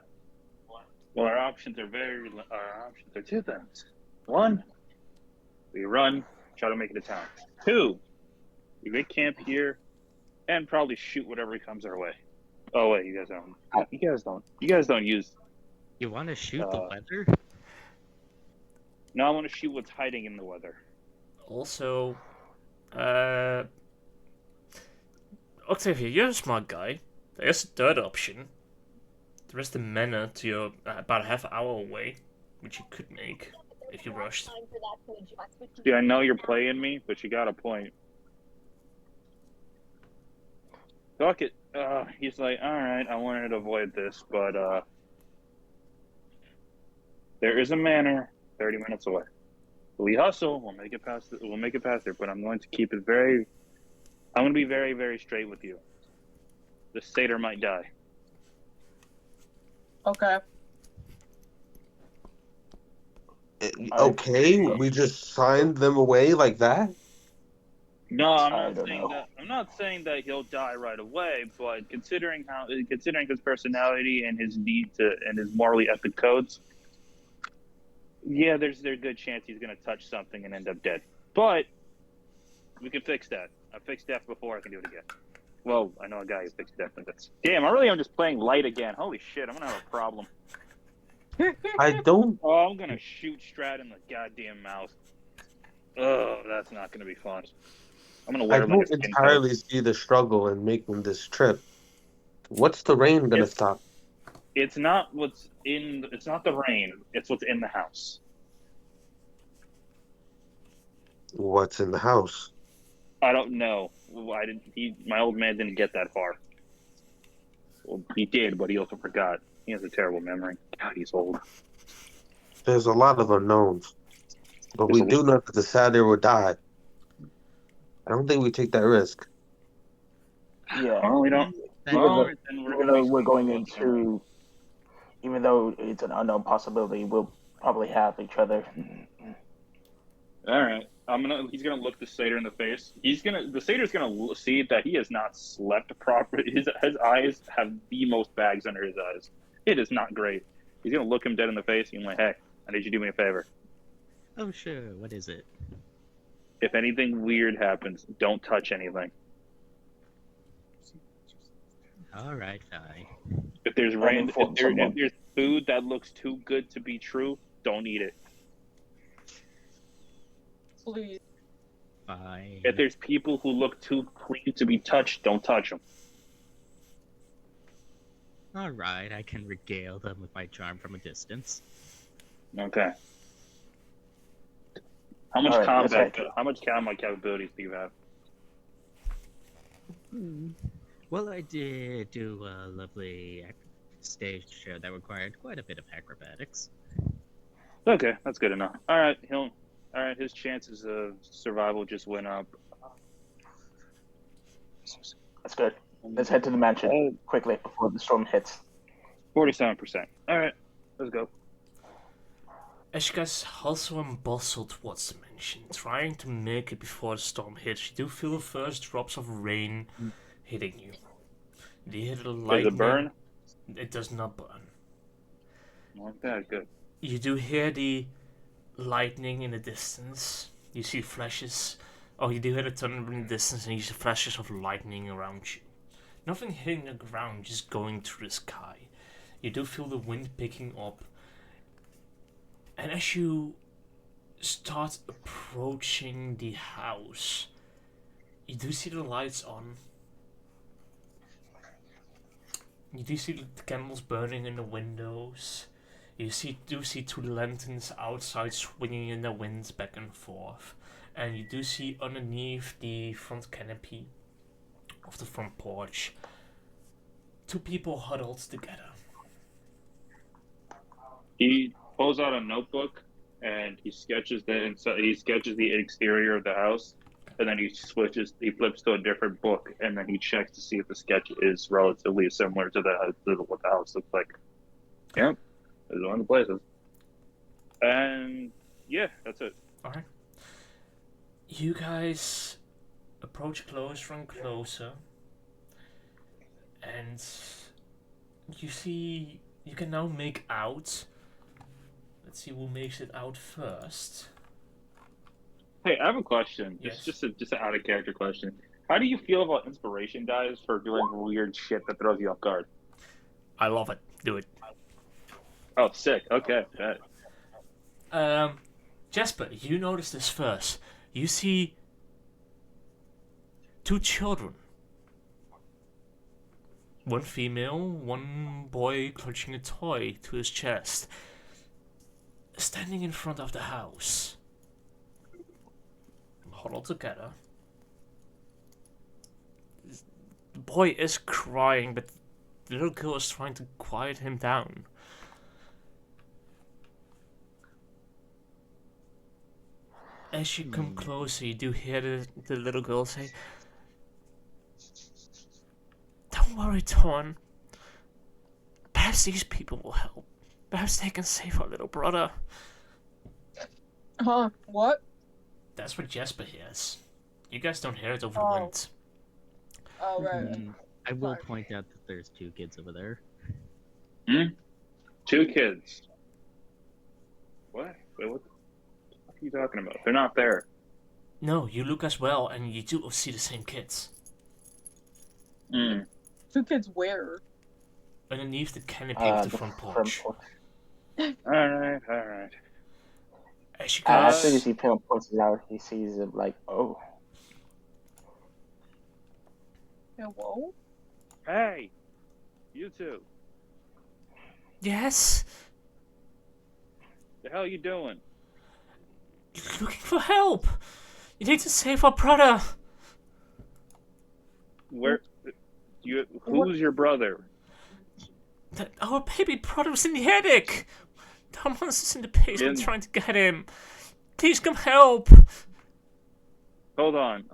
[SPEAKER 7] our options are two things. One, we run, try to make it to town. Two, we make camp here, and probably shoot whatever comes our way. Oh wait, you guys don't use.
[SPEAKER 5] You want to shoot the weather?
[SPEAKER 7] No, I want to shoot what's hiding in the weather.
[SPEAKER 1] Also, Octavia, you're a smart guy. There's a third option. There is the manor to your about a half hour away, which you could make. if you rushed.
[SPEAKER 7] See, I know you're playing me, but you got a point. Fuck it. He's like, all right, I wanted to avoid this, but there is a manor 30 minutes away. We hustle. We'll make it past. We'll make it past there, but I'm going to keep it very. I'm going to be very, very straight with you. The satyr might die.
[SPEAKER 2] Okay.
[SPEAKER 6] Okay, we just signed them away like that?
[SPEAKER 7] No, I'm
[SPEAKER 4] I
[SPEAKER 7] not
[SPEAKER 4] don't
[SPEAKER 7] saying
[SPEAKER 4] know.
[SPEAKER 7] that. I'm not saying that he'll die right away, but considering his personality and his need to and his morally ethic codes, yeah, there's a good chance he's going to touch something and end up dead. But we can fix that. I fixed death before. I can do it again. Well, I know a guy who fixed death. Damn, I really am just playing light again. Holy shit, I'm going to have a problem.
[SPEAKER 6] I don't.
[SPEAKER 7] Oh, I'm going to shoot Strahd in the goddamn mouth. Oh, that's not going to be fun. I'm going to
[SPEAKER 6] I
[SPEAKER 7] wear like a
[SPEAKER 6] don't
[SPEAKER 7] skin
[SPEAKER 6] entirely
[SPEAKER 7] coat.
[SPEAKER 6] see the struggle in making this trip. What's the rain gonna stop?
[SPEAKER 7] It's not it's not the rain. It's what's in the house.
[SPEAKER 6] What's in the house?
[SPEAKER 7] I don't know. My old man didn't get that far. Well, he did, but he also forgot. He has a terrible memory. God, he's old.
[SPEAKER 6] There's a lot of unknowns, but we
[SPEAKER 7] There's a-
[SPEAKER 6] do know that the satyr will die. I don't think we take that risk.
[SPEAKER 4] Yeah.
[SPEAKER 7] Well, we don't.
[SPEAKER 5] Then
[SPEAKER 7] Well,
[SPEAKER 5] we're-
[SPEAKER 7] then
[SPEAKER 4] Even though we're going into, even though it's an unknown possibility, we'll probably have each other.
[SPEAKER 7] All right. He's gonna look the satyr in the face. The satyr's gonna see that he has not slept properly. His eyes have the most bags under his eyes. It is not great. He's gonna look him dead in the face and be like, "Hey, I need you to do me a favor.
[SPEAKER 5] Oh, sure. What is it?
[SPEAKER 7] If anything weird happens, don't touch anything.
[SPEAKER 5] All right, fine.
[SPEAKER 7] If there's
[SPEAKER 4] inform someone.
[SPEAKER 7] if there's food that looks too good to be true, don't eat it.
[SPEAKER 2] Please.
[SPEAKER 5] Fine.
[SPEAKER 7] If there's people who look too clean to be touched, don't touch them.
[SPEAKER 5] All right, I can regale them with my charm from a distance.
[SPEAKER 7] Okay. How much
[SPEAKER 4] All right,
[SPEAKER 7] combat capabilities do you have?
[SPEAKER 5] Well, I did do a lovely stage show that required quite a bit of acrobatics.
[SPEAKER 7] Okay, that's good enough. All right, his chances of survival just went up.
[SPEAKER 4] That's good. Let's head to the mansion quickly before the storm hits.
[SPEAKER 7] 47%. All right, let's go.
[SPEAKER 1] As you guys hustle and bustle towards the mansion, trying to make it before the storm hits, you do feel the first drops of rain hitting you. Do you hear the lightning?
[SPEAKER 7] Does it burn?
[SPEAKER 1] It does not burn.
[SPEAKER 7] Okay, good.
[SPEAKER 1] You do hear the lightning in the distance. You see flashes. Oh, you do hear the thunder in the distance, and you see flashes of lightning around you. Nothing hitting the ground, just going through the sky. You do feel the wind picking up. And as you start approaching the house, you do see the lights on. You do see the candles burning in the windows. You do see two lanterns outside swinging in the wind back and forth. And you do see underneath the front canopy of the front porch, two people huddled together.
[SPEAKER 7] He pulls out a notebook and he sketches the exterior of the house, and then he flips to a different book, and then he checks to see if the sketch is relatively similar to what the house looks like. Yep, it's one of the places. And yeah, that's it.
[SPEAKER 1] Alright. You guys approach closer and closer, and you can now make out. Let's see who makes it out first.
[SPEAKER 7] Hey, I have a question.
[SPEAKER 1] Yes.
[SPEAKER 7] Just an out of character question. How do you feel about inspiration dice for doing weird shit that throws you off guard?
[SPEAKER 1] I love it. Do it.
[SPEAKER 7] Oh, sick. Okay.
[SPEAKER 1] Jasper, you notice this first. You see two children. One female, one boy clutching a toy to his chest. standing in front of the house, huddled together. The boy is crying, but the little girl is trying to quiet him down. As you come closer, you do hear the little girl say, "Don't worry, Torn. Perhaps these people will help. Perhaps they can save our little brother."
[SPEAKER 2] Huh? What?
[SPEAKER 1] That's what Jasper hears. You guys don't hear it over the wind.
[SPEAKER 2] Oh, right.
[SPEAKER 5] I will point out that there's 2 kids over there.
[SPEAKER 7] 2 kids. What? Wait, what the fuck are you talking about? They're not there.
[SPEAKER 1] No, you look as well, and you do see the same kids.
[SPEAKER 2] 2 kids where?
[SPEAKER 1] Underneath the canopy of the front porch.
[SPEAKER 7] Alright.
[SPEAKER 1] As you
[SPEAKER 4] As soon
[SPEAKER 1] guys...
[SPEAKER 4] as he points it out, he sees it like, oh.
[SPEAKER 2] Hello?
[SPEAKER 7] Hey! You 2.
[SPEAKER 1] Yes?
[SPEAKER 7] The hell you doing?
[SPEAKER 1] You're looking for help! You need to save our brother!
[SPEAKER 7] Who's your brother?
[SPEAKER 1] Our baby brother was in the attic! The monster's in the basement trying to get him! Please come help!
[SPEAKER 7] Hold on.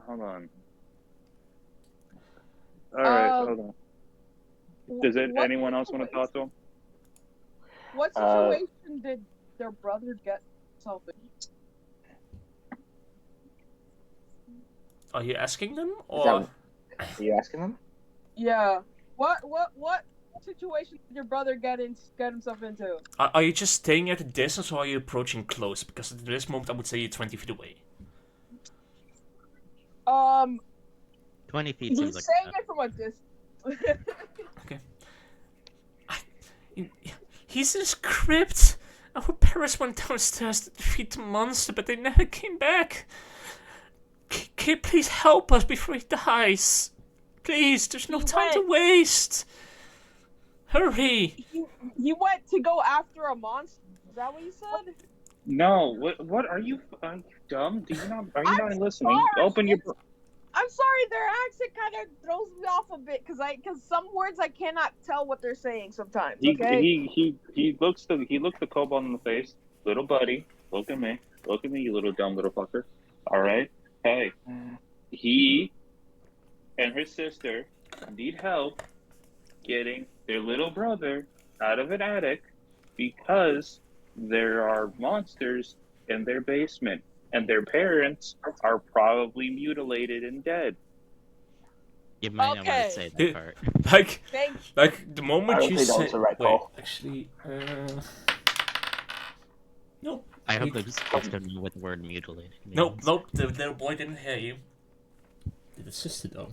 [SPEAKER 7] Alright, hold on. Does anyone else want to talk to him?
[SPEAKER 2] What situation did their brother get himself in?
[SPEAKER 1] Are you asking them, or...?
[SPEAKER 4] Are you asking them?
[SPEAKER 2] Yeah. What situation did your brother get himself into?
[SPEAKER 1] Are you just staying at a distance, or are you approaching close? Because at this moment I would say you're 20 feet away.
[SPEAKER 5] 20 feet seems like...
[SPEAKER 2] He's saying it from a distance.
[SPEAKER 1] Okay. He's in his crypt! Our parents went downstairs to defeat the monster, but they never came back. Can you please help us before he dies? Please, there's no time to waste. Hurry!
[SPEAKER 2] He went to go after a monster. Is that what you said?
[SPEAKER 7] No. What are you dumb? Are you not listening?
[SPEAKER 2] Sorry,
[SPEAKER 7] Open your.
[SPEAKER 2] I'm sorry, their accent kind of throws me off a bit because some words I cannot tell what they're saying sometimes. Okay.
[SPEAKER 7] He looks the kobold in the face. Little buddy, look at me, you little dumb little fucker. All right. Hey, he and his sister need help getting their little brother out of an attic because there are monsters in their basement and their parents are probably mutilated and dead.
[SPEAKER 5] You might not want to say that part.
[SPEAKER 1] Like the moment you say...
[SPEAKER 4] Right
[SPEAKER 1] wait, actually, nope.
[SPEAKER 5] I hope the kids don't know what the word mutilated means.
[SPEAKER 1] Nope, the little boy didn't hear you. Did the sister though?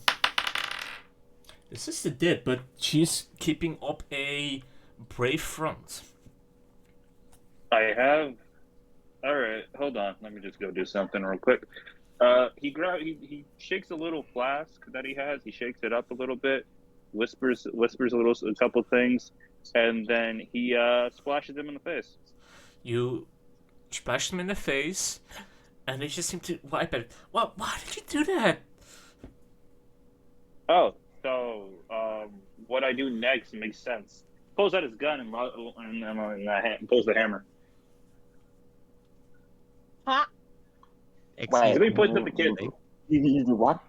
[SPEAKER 1] The sister did, but she's keeping up a brave front.
[SPEAKER 7] I have... Alright, hold on. Let me just go do something real quick. He shakes a little flask that he has. He shakes it up a little bit, whispers a couple things, and then he splashes him in the face.
[SPEAKER 1] You splash them in the face, and they just seem to wipe it. Why did you do that?
[SPEAKER 7] Oh, so what I do next makes sense. Pulls out his gun and pulls the hammer.
[SPEAKER 2] Huh?
[SPEAKER 4] Wait,
[SPEAKER 7] Let me point to the kid.
[SPEAKER 4] You do what?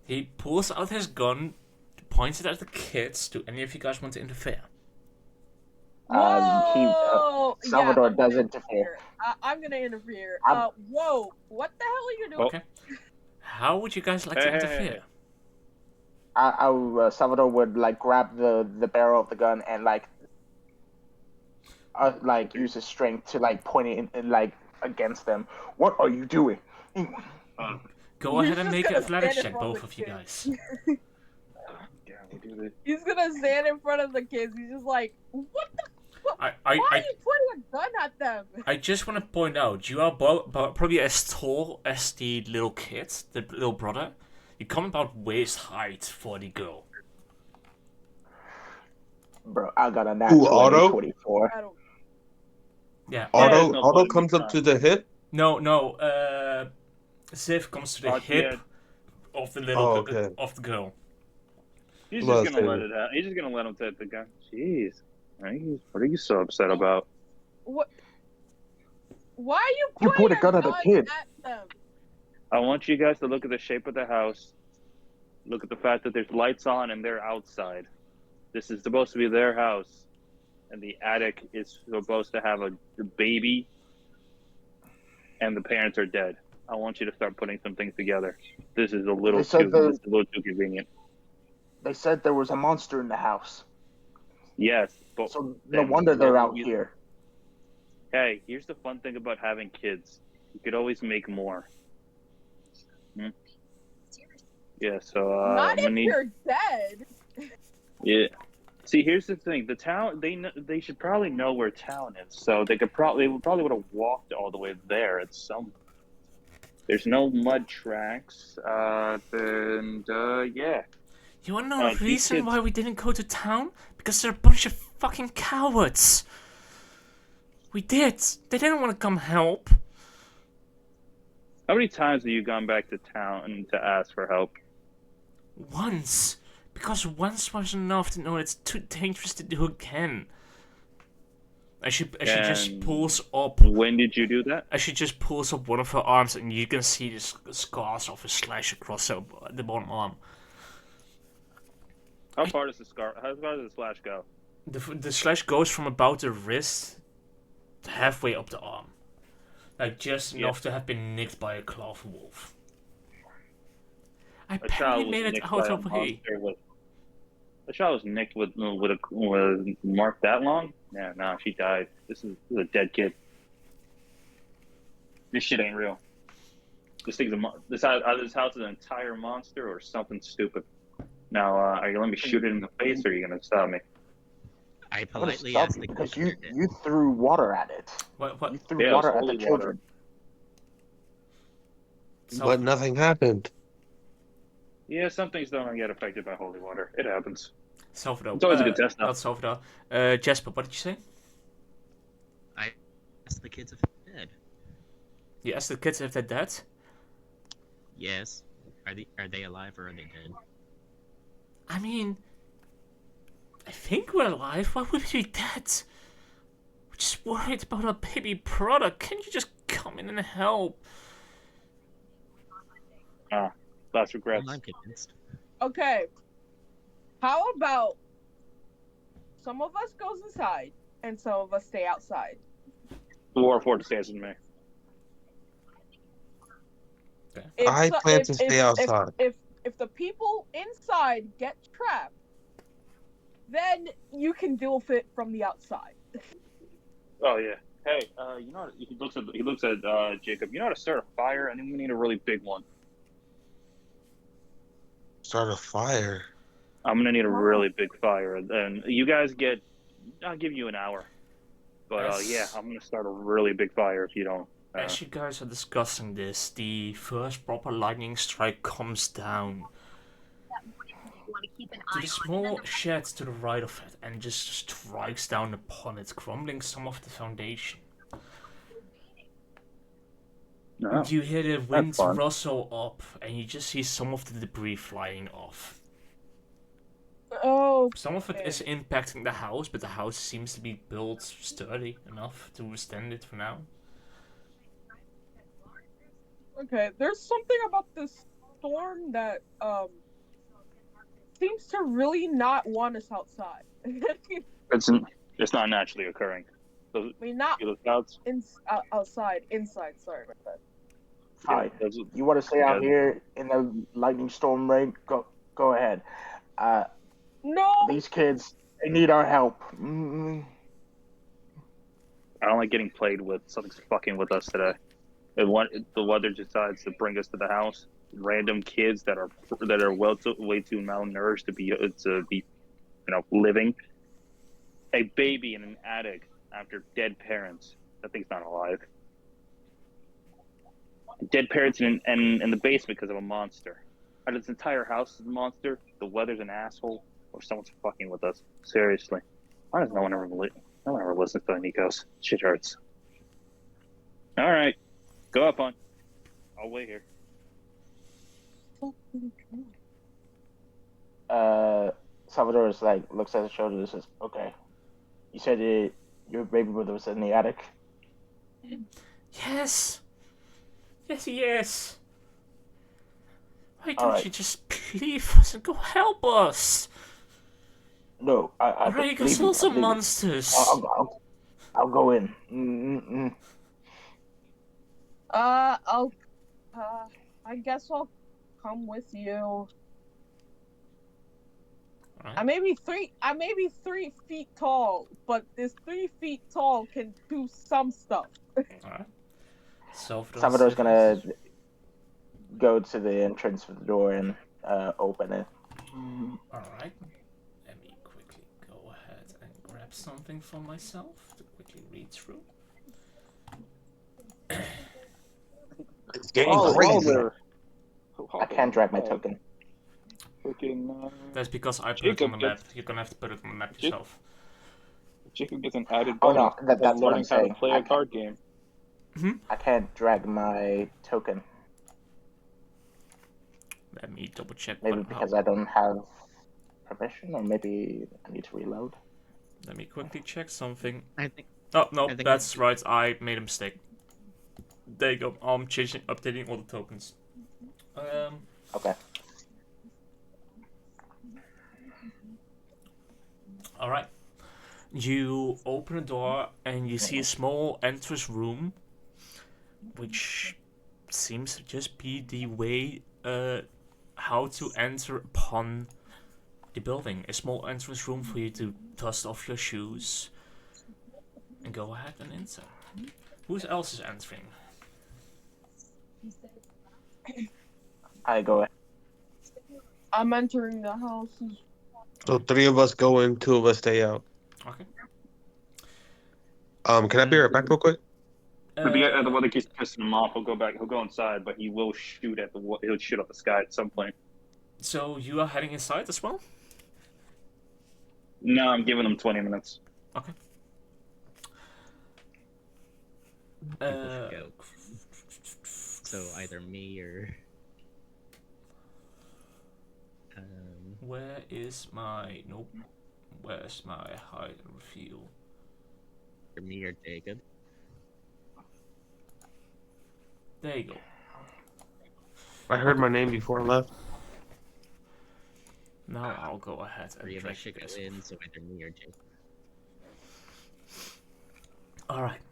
[SPEAKER 1] He pulls out his gun, points it at the kids. Do any of you guys want to interfere?
[SPEAKER 4] Salvador does interfere.
[SPEAKER 2] I'm gonna interfere.
[SPEAKER 4] I'm-
[SPEAKER 2] Whoa! What the hell are you doing?
[SPEAKER 1] Okay. How would you guys like to interfere?
[SPEAKER 4] Salvador would like grab the barrel of the gun and use his strength to point it in like against them. What are you doing?
[SPEAKER 1] Go ahead and make an athletics check, both of you guys.
[SPEAKER 2] He's gonna stand in front of the kids. He's just like, what the? Why are you pointing a gun at them?
[SPEAKER 1] I just want to point out, you are probably as tall as the little kid, the little brother. You come about waist height for the girl.
[SPEAKER 4] Bro, I got a natural 24.
[SPEAKER 1] Yeah.
[SPEAKER 7] there's no
[SPEAKER 6] Auto
[SPEAKER 7] point in me
[SPEAKER 6] comes up to
[SPEAKER 7] trying.
[SPEAKER 6] the hip.
[SPEAKER 1] No. Ziv comes to the hip
[SPEAKER 7] Yeah,
[SPEAKER 1] of the little
[SPEAKER 6] Okay.
[SPEAKER 1] of the girl.
[SPEAKER 7] he's
[SPEAKER 6] Well,
[SPEAKER 7] just gonna let it out. He's just gonna let him take the gun. Jeez, what are you so upset about?
[SPEAKER 2] What? Why are you
[SPEAKER 4] You
[SPEAKER 2] pointing
[SPEAKER 4] point a gun at a kid.
[SPEAKER 2] at them?
[SPEAKER 7] I want you guys to look at the shape of the house. Look at the fact that there's lights on and they're outside. This is supposed to be their house, and the attic is supposed to have a baby, and the parents are dead. I want you to start putting some things together. This is a little too convenient.
[SPEAKER 4] They said there was a monster in the house.
[SPEAKER 7] Yes, but
[SPEAKER 4] So no wonder they're out here.
[SPEAKER 7] Hey, here's the fun thing about having kids. You could always make more. Yeah, so
[SPEAKER 2] Not
[SPEAKER 7] I'm gonna
[SPEAKER 2] if
[SPEAKER 7] need.
[SPEAKER 2] you're dead.
[SPEAKER 7] Yeah. See, here's the thing. The town, they should probably know where town is, so they probably would have walked all the way there at some. There's no mud tracks, and yeah.
[SPEAKER 1] You wanna know the reason
[SPEAKER 7] kids...
[SPEAKER 1] why we didn't go to town? Because they're a bunch of fucking cowards. We did. They didn't want to come help.
[SPEAKER 7] How many times have you gone back to town to ask for help?
[SPEAKER 1] Once. Because once was enough to know it's too dangerous to do again. As she just pulls up.
[SPEAKER 7] When did you do that?
[SPEAKER 1] As she just pulls up one of her arms, and you can see the scars of a slash across the bottom arm.
[SPEAKER 7] How far does the slash go?
[SPEAKER 1] The slash goes from about the wrist to halfway up the arm. Like just enough to have been nicked by a claw wolf. I barely made it out of hay.
[SPEAKER 7] The child was nicked with a mark that long? Yeah, nah, she died. This is a dead kid. This shit ain't real. This house is an entire monster or something stupid. Now, are you gonna let me shoot it in the face, or are you gonna stop me?
[SPEAKER 5] I politely asked the
[SPEAKER 4] because
[SPEAKER 5] kid.
[SPEAKER 4] you threw water at it.
[SPEAKER 1] What?
[SPEAKER 4] You threw water at the
[SPEAKER 7] holy
[SPEAKER 4] children.
[SPEAKER 6] But nothing happened.
[SPEAKER 7] Yeah, some things don't get affected by holy water. It happens.
[SPEAKER 1] Salvador.
[SPEAKER 7] It's always a good test, though.
[SPEAKER 1] Not Salvador. Jasper, what did you say?
[SPEAKER 5] I asked the kids if they're dead.
[SPEAKER 1] You asked the kids if they're dead?
[SPEAKER 5] Yes. Are they alive or are they dead?
[SPEAKER 1] I mean, I think we're alive. Why would we be dead? We're just worried about our baby brother. Can't you just come in and help?
[SPEAKER 7] Last regrets.
[SPEAKER 5] I'm convinced.
[SPEAKER 2] Okay. How about some of us goes inside and some of us stay outside?
[SPEAKER 7] The War of Fort stays with me.
[SPEAKER 6] I plan to stay outside.
[SPEAKER 2] If the people inside get trapped, then you can deal with it from the outside.
[SPEAKER 7] Oh yeah. Hey, you know what, he looks at Jacob. You know how to start a fire? I think we need a really big one.
[SPEAKER 6] Start a fire.
[SPEAKER 7] I'm gonna need a really big fire, and you guys I'll give you an hour. But yeah, I'm gonna start a really big fire if you don't.
[SPEAKER 1] As you guys are discussing this, the first proper lightning strike comes down to the small shed to the right of it and just strikes down upon it, crumbling some of the foundation.
[SPEAKER 7] No,
[SPEAKER 1] you hear the wind rustle up, and you just see some of the debris flying off.
[SPEAKER 2] Oh.
[SPEAKER 1] Some of it is impacting the house, but the house seems to be built sturdy enough to withstand it for now.
[SPEAKER 2] Okay, there's something about this storm that seems to really not want us outside.
[SPEAKER 7] It's not naturally occurring.
[SPEAKER 2] I mean, not outside, inside. Sorry about that.
[SPEAKER 4] Fine. You want to stay out here in the lightning storm rain? Go ahead.
[SPEAKER 2] No.
[SPEAKER 4] These kids, they need our help.
[SPEAKER 7] I don't like getting played with. Something's fucking with us today. The weather decides to bring us to the house. Random kids that are way too malnourished to be living. A baby in an attic after dead parents. That thing's not alive. Dead parents in the basement because of a monster. This entire house is a monster. The weather's an asshole, or someone's fucking with us. Seriously, why does no one ever listens to Nikos? Shit hurts. All right, go up on. I'll wait here.
[SPEAKER 4] Salvador is like looks at his shoulder and says, "Okay, you said your baby brother was in the attic."
[SPEAKER 1] Yes. Yes, he is. Why
[SPEAKER 4] All
[SPEAKER 1] don't
[SPEAKER 4] right.
[SPEAKER 1] you just leave us and go help us?
[SPEAKER 4] No, I
[SPEAKER 1] Alright, go
[SPEAKER 4] believe
[SPEAKER 1] kill
[SPEAKER 4] me. I
[SPEAKER 1] some
[SPEAKER 4] believe you.
[SPEAKER 1] monsters.
[SPEAKER 4] I'll go in. Mm-mm-mm.
[SPEAKER 2] I'll. I guess I'll come with you.
[SPEAKER 1] Alright.
[SPEAKER 2] I may be 3 feet tall, but this 3 feet tall can do some stuff.
[SPEAKER 1] Alright.
[SPEAKER 4] Salvador's gonna go to the entrance of the door and open it.
[SPEAKER 1] Alright. Let me quickly go ahead and grab something for myself to quickly read through.
[SPEAKER 6] It's getting
[SPEAKER 7] Oh,
[SPEAKER 6] crazy.
[SPEAKER 7] there.
[SPEAKER 4] I can't drag my token.
[SPEAKER 7] Freaking.
[SPEAKER 1] That's because I put it
[SPEAKER 7] Jacob
[SPEAKER 1] on the map.
[SPEAKER 7] gets-
[SPEAKER 1] You're gonna have to put it on the map yourself.
[SPEAKER 7] Jacob gets an added
[SPEAKER 4] Oh
[SPEAKER 7] bonus
[SPEAKER 4] no,
[SPEAKER 7] for
[SPEAKER 4] that's what I'm
[SPEAKER 7] learning how to
[SPEAKER 4] saying.
[SPEAKER 7] play a card game.
[SPEAKER 4] I can't drag my token.
[SPEAKER 1] Let me double check.
[SPEAKER 4] Maybe because I don't have permission, or maybe I need to reload.
[SPEAKER 1] Let me quickly check something.
[SPEAKER 5] I think.
[SPEAKER 1] Oh no,
[SPEAKER 5] I think
[SPEAKER 1] that's right. I made a mistake. There you go. I'm updating all the tokens.
[SPEAKER 4] Okay.
[SPEAKER 1] All right. You open a door and you see a small entrance room, which seems to just be the way how to enter upon the building. A small entrance room for you to dust off your shoes and go ahead and enter. Who else is entering?
[SPEAKER 4] I go ahead.
[SPEAKER 2] I'm entering the house.
[SPEAKER 6] So 3 of us go in, 2 of us stay out.
[SPEAKER 1] Okay.
[SPEAKER 6] Can I be right back real quick?
[SPEAKER 7] The one that keeps pissing him off, he'll go back. He'll go inside, but he will shoot at the. He'll shoot at the sky at some point.
[SPEAKER 1] So you are heading inside as well?
[SPEAKER 7] No, I'm giving him 20 minutes.
[SPEAKER 1] Okay.
[SPEAKER 5] People should go. So either me or.
[SPEAKER 1] Where is my... Nope. Where's my hide and reveal?
[SPEAKER 5] Or me or Jacob.
[SPEAKER 1] There you go.
[SPEAKER 6] I heard my name before I left.
[SPEAKER 1] Now I'll go ahead and
[SPEAKER 5] 3 of
[SPEAKER 1] drag
[SPEAKER 5] us should
[SPEAKER 1] you
[SPEAKER 5] go
[SPEAKER 1] guys
[SPEAKER 5] in,
[SPEAKER 1] off.
[SPEAKER 5] so either me or Jacob.
[SPEAKER 1] Alright.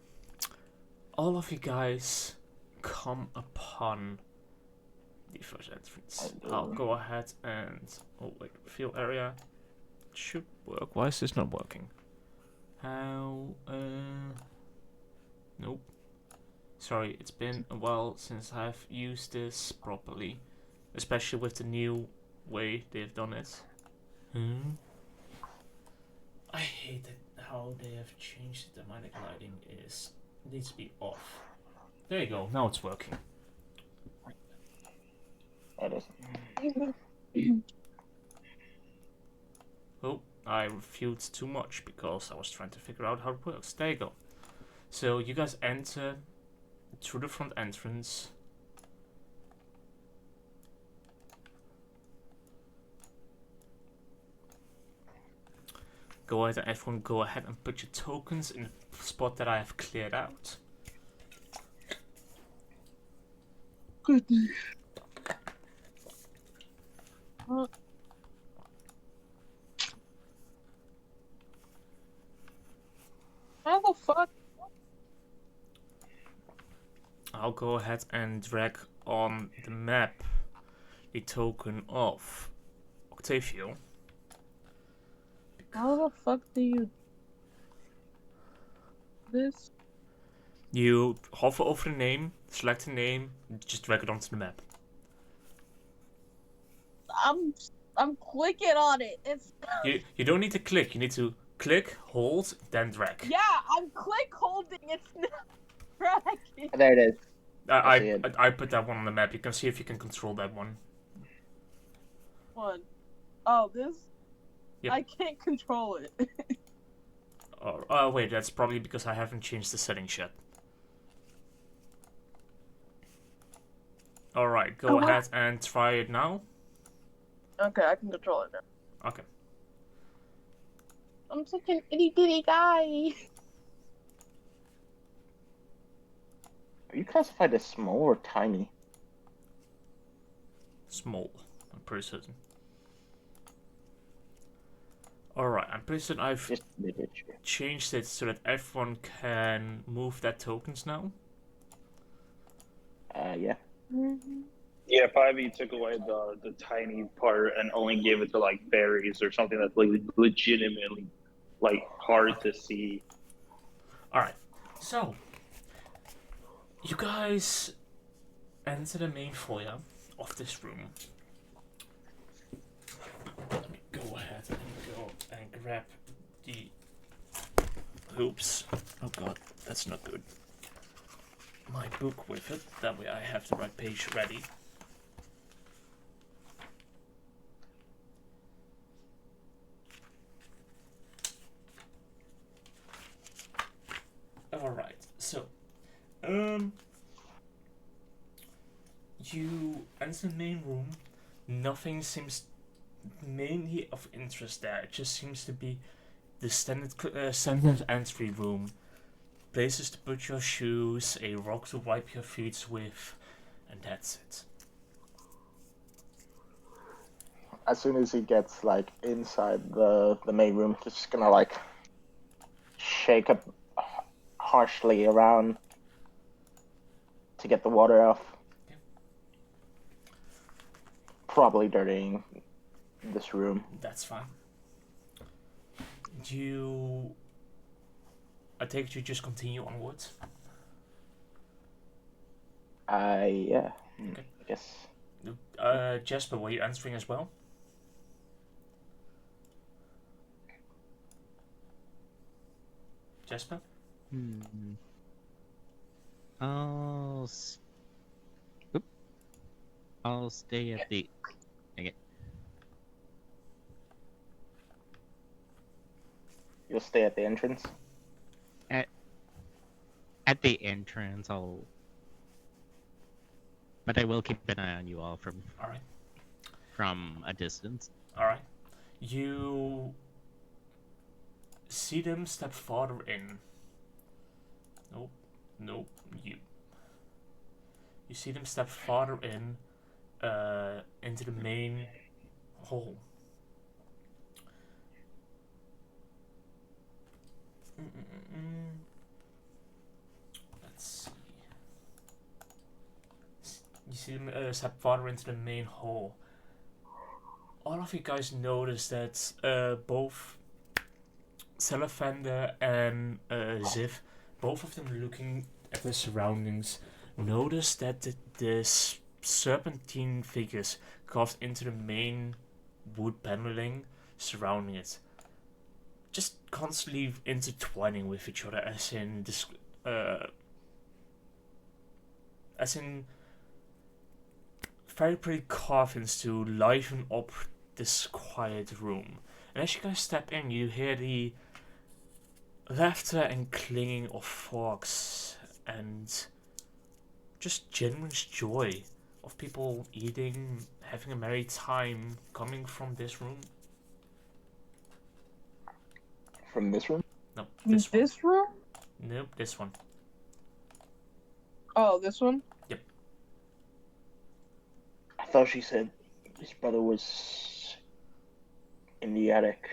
[SPEAKER 1] All of you guys come upon the first entrance. I'll go ahead and... Oh wait, field area. It should work. Why is this not working? How... Nope. Sorry, it's been a while since I've used this properly. Especially with the new way they've done it. I hate it how they have changed it. The manic lighting needs to be off. There you go, now it's working.
[SPEAKER 4] It is.
[SPEAKER 1] Oh, I reviewed too much because I was trying to figure out how it works. There you go. So you guys enter through the front entrance. Go ahead and everyone go ahead and put your tokens in the spot that I have cleared out.
[SPEAKER 2] Goodness. How the fuck?
[SPEAKER 1] I'll go ahead and drag on the map the token of Octavio.
[SPEAKER 2] How the fuck do you this?
[SPEAKER 1] You hover over the name, select the name, just drag it onto the map.
[SPEAKER 2] I'm clicking on it. It's
[SPEAKER 1] You don't need to click, you need to click, hold, then drag.
[SPEAKER 2] yeah, I'm click holding. It's not dragging.
[SPEAKER 4] There it is. I see
[SPEAKER 1] I put that one on the map. You can see if you can control that one.
[SPEAKER 2] One. Oh, this.
[SPEAKER 1] Yep.
[SPEAKER 2] I can't control it.
[SPEAKER 1] Oh wait, that's probably because I haven't changed the settings yet. Alright, go ahead and try it now.
[SPEAKER 2] Okay, I can control it now.
[SPEAKER 1] Okay.
[SPEAKER 2] I'm such an itty bitty guy.
[SPEAKER 4] Are you classified as small or tiny?
[SPEAKER 1] Small, I'm pretty certain. Alright, I'm pretty certain I've
[SPEAKER 4] Just a bit.
[SPEAKER 1] changed it so that everyone can move their tokens now.
[SPEAKER 4] Yeah.
[SPEAKER 7] Yeah, 5e took away the tiny part and only gave it to like berries or something that's like legitimately like hard to see.
[SPEAKER 1] Alright, so you guys enter the main foyer of this room. Let me go ahead and go and grab the oops. Oh god, that's not good. My book with it, that way I have the right page ready. Alright, so you enter the main room. Nothing seems mainly of interest there. It just seems to be the standard entry room. Places to put your shoes, a rock to wipe your feet with, and that's it.
[SPEAKER 4] As soon as he gets like inside the main room, just gonna like shake up harshly around to get the water off.
[SPEAKER 1] Okay.
[SPEAKER 4] Probably dirtying this room.
[SPEAKER 1] That's fine. I take it you just continue onwards.
[SPEAKER 4] Yeah.
[SPEAKER 1] Okay.
[SPEAKER 4] I guess.
[SPEAKER 1] Jasper, were you answering as well? Jasper?
[SPEAKER 5] I'll stay at the. Okay.
[SPEAKER 4] You'll stay at the entrance.
[SPEAKER 5] At the entrance, but I will keep an eye on you all from a distance.
[SPEAKER 1] Alright. You see them step farther in. Nope, you. You see them step farther in into the main hall. Let's see. You see them step farther into the main hall. All of you guys notice that both Salamander and Ziv, both of them looking at their surroundings, notice that the serpentine figures carved into the main wood paneling surrounding it just constantly intertwining with each other, as in this, very pretty carvings to liven up this quiet room. And as you guys step in, you hear the laughter and clinging of forks and just genuine joy of people eating, having a merry time coming from this room.
[SPEAKER 4] From this room?
[SPEAKER 1] No,
[SPEAKER 2] this room?
[SPEAKER 1] Nope, this one.
[SPEAKER 2] Oh, this one?
[SPEAKER 1] Yep.
[SPEAKER 4] I thought she said his brother was in the attic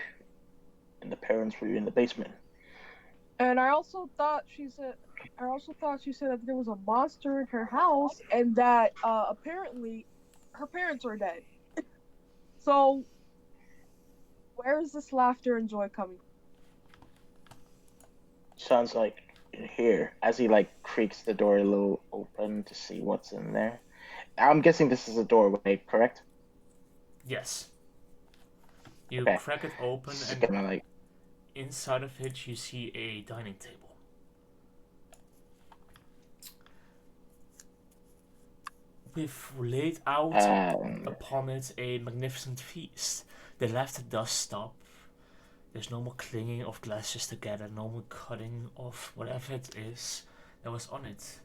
[SPEAKER 4] and the parents were in the basement.
[SPEAKER 2] And I also thought she said that there was a monster in her house and that apparently her parents are dead. So where is this laughter and joy coming from?
[SPEAKER 4] Sounds like in here, as he like creaks the door a little open to see what's in there. I'm guessing this is a doorway, correct?
[SPEAKER 1] Yes. You
[SPEAKER 4] Okay.
[SPEAKER 1] crack it open
[SPEAKER 4] Just
[SPEAKER 1] and
[SPEAKER 4] gonna, like,
[SPEAKER 1] inside of it you see a dining table. We've laid out upon it a magnificent feast. The laughter does stop. There's no more clinging of glasses together, no more cutting of whatever it is that was on it.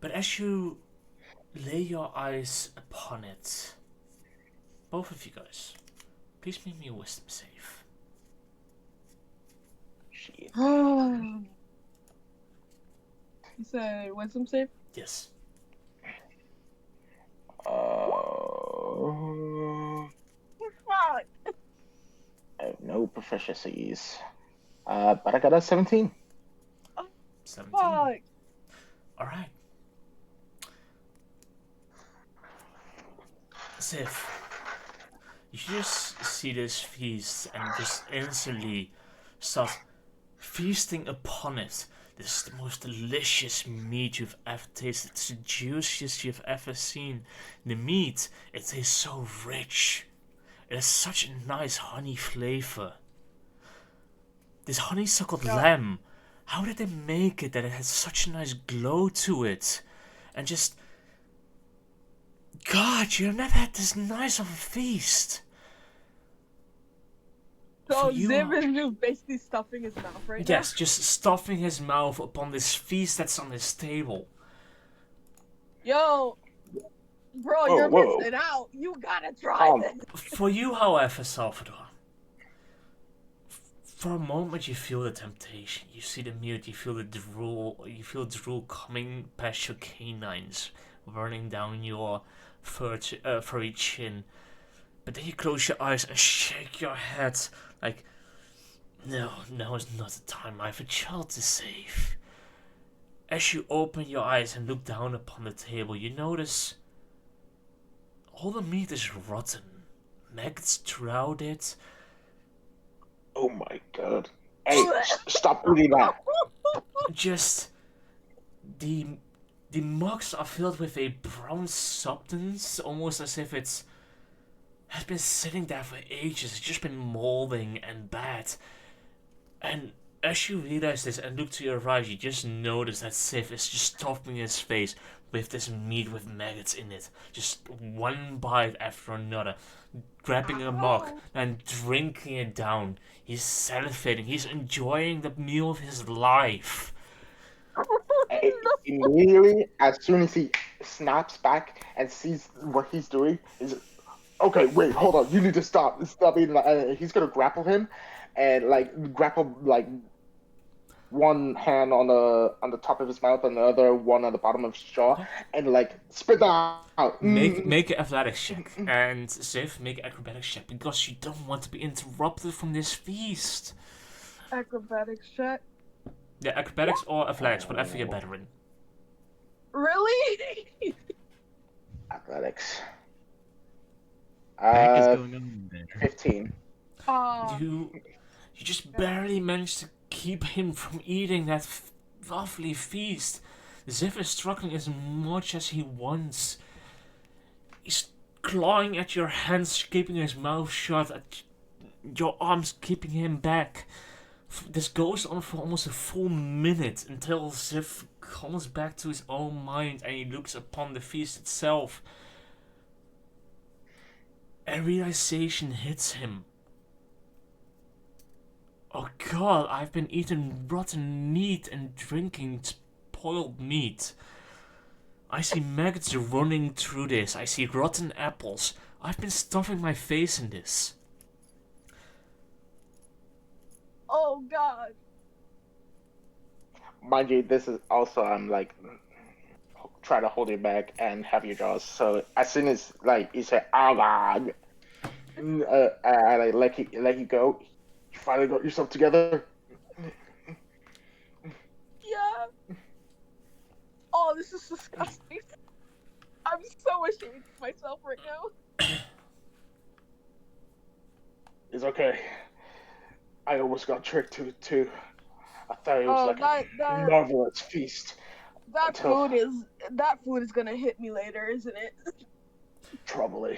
[SPEAKER 1] But as you lay your eyes upon it. Both of you guys, please make me a wisdom save.
[SPEAKER 4] Shit.
[SPEAKER 2] You say wisdom save?
[SPEAKER 1] Yes.
[SPEAKER 2] Fuck.
[SPEAKER 4] I have no proficiencies. But I got a 17.
[SPEAKER 1] 17.
[SPEAKER 2] Fuck.
[SPEAKER 1] Alright. Sif, you just see this feast and just instantly start feasting upon it. This is the most delicious meat you've ever tasted. It's the juiciest you've ever seen. The meat, it tastes so rich. It has such a nice honey flavor. This honeysuckled lamb, how did they make it that it has such a nice glow to it? And just... God, you've never had this nice of a feast.
[SPEAKER 2] So
[SPEAKER 1] For you-
[SPEAKER 2] Ziv is just basically stuffing his mouth right
[SPEAKER 1] Yes, just stuffing his mouth upon this feast that's on his table.
[SPEAKER 2] now. Yo, bro,
[SPEAKER 4] Whoa,
[SPEAKER 2] you're
[SPEAKER 4] whoa.
[SPEAKER 2] missing out. You gotta try
[SPEAKER 4] Calm.
[SPEAKER 2] this.
[SPEAKER 1] For you, however, Salvador, for a moment you feel the temptation. You see the meat, you feel the drool coming past your canines, running down your furry chin. But then you close your eyes and shake your head like, no, now is not the time. I have a child to save. As you open your eyes and look down upon the table, you notice all the meat is rotten. Maggots throughout it.
[SPEAKER 4] Oh my god. Hey, stop eating that.
[SPEAKER 1] Just the mugs are filled with a brown substance, almost as if it's has been sitting there for ages. It's just been molding and bad. And as you realize this and look to your right, you just notice that Sif is just stuffing his face with this meat with maggots in it. Just one bite after another. Grabbing a mug and drinking it down. He's salivating. He's enjoying the meal of his life.
[SPEAKER 4] Hey, immediately, as soon as he snaps back and sees what he's doing, is okay. Wait, hold on. You need to stop. Stop eating that. He's gonna grapple him, and grapple one hand on the top of his mouth and the other one on the bottom of his jaw, and spit that out.
[SPEAKER 1] Make an athletics check, and Ziv, make an acrobatics check because you don't want to be interrupted from this feast.
[SPEAKER 2] Acrobatics check.
[SPEAKER 1] Yeah, acrobatics or athletics, whatever you're better in.
[SPEAKER 2] Really?
[SPEAKER 4] Athletics.
[SPEAKER 5] What is going on there?
[SPEAKER 4] 15.
[SPEAKER 1] You just barely managed to keep him from eating that lovely feast. Ziv is struggling as much as he wants. He's clawing at your hands, keeping his mouth shut, at your arms keeping him back. This goes on for almost a full minute until Ziv comes back to his own mind and he looks upon the feast itself. And realization hits him. Oh god, I've been eating rotten meat and drinking spoiled meat. I see maggots running through this. I see rotten apples. I've been stuffing my face in this.
[SPEAKER 2] Oh god.
[SPEAKER 4] Mind you, this is also try to hold it back and have your jaws. So as soon as you say "oh god," I let you go. You finally got yourself together.
[SPEAKER 2] Yeah. Oh, this is disgusting. I'm so ashamed of myself right now.
[SPEAKER 4] It's okay. I almost got tricked too. I thought it was a marvelous feast.
[SPEAKER 2] That food is gonna hit me later, isn't it?
[SPEAKER 4] Probably.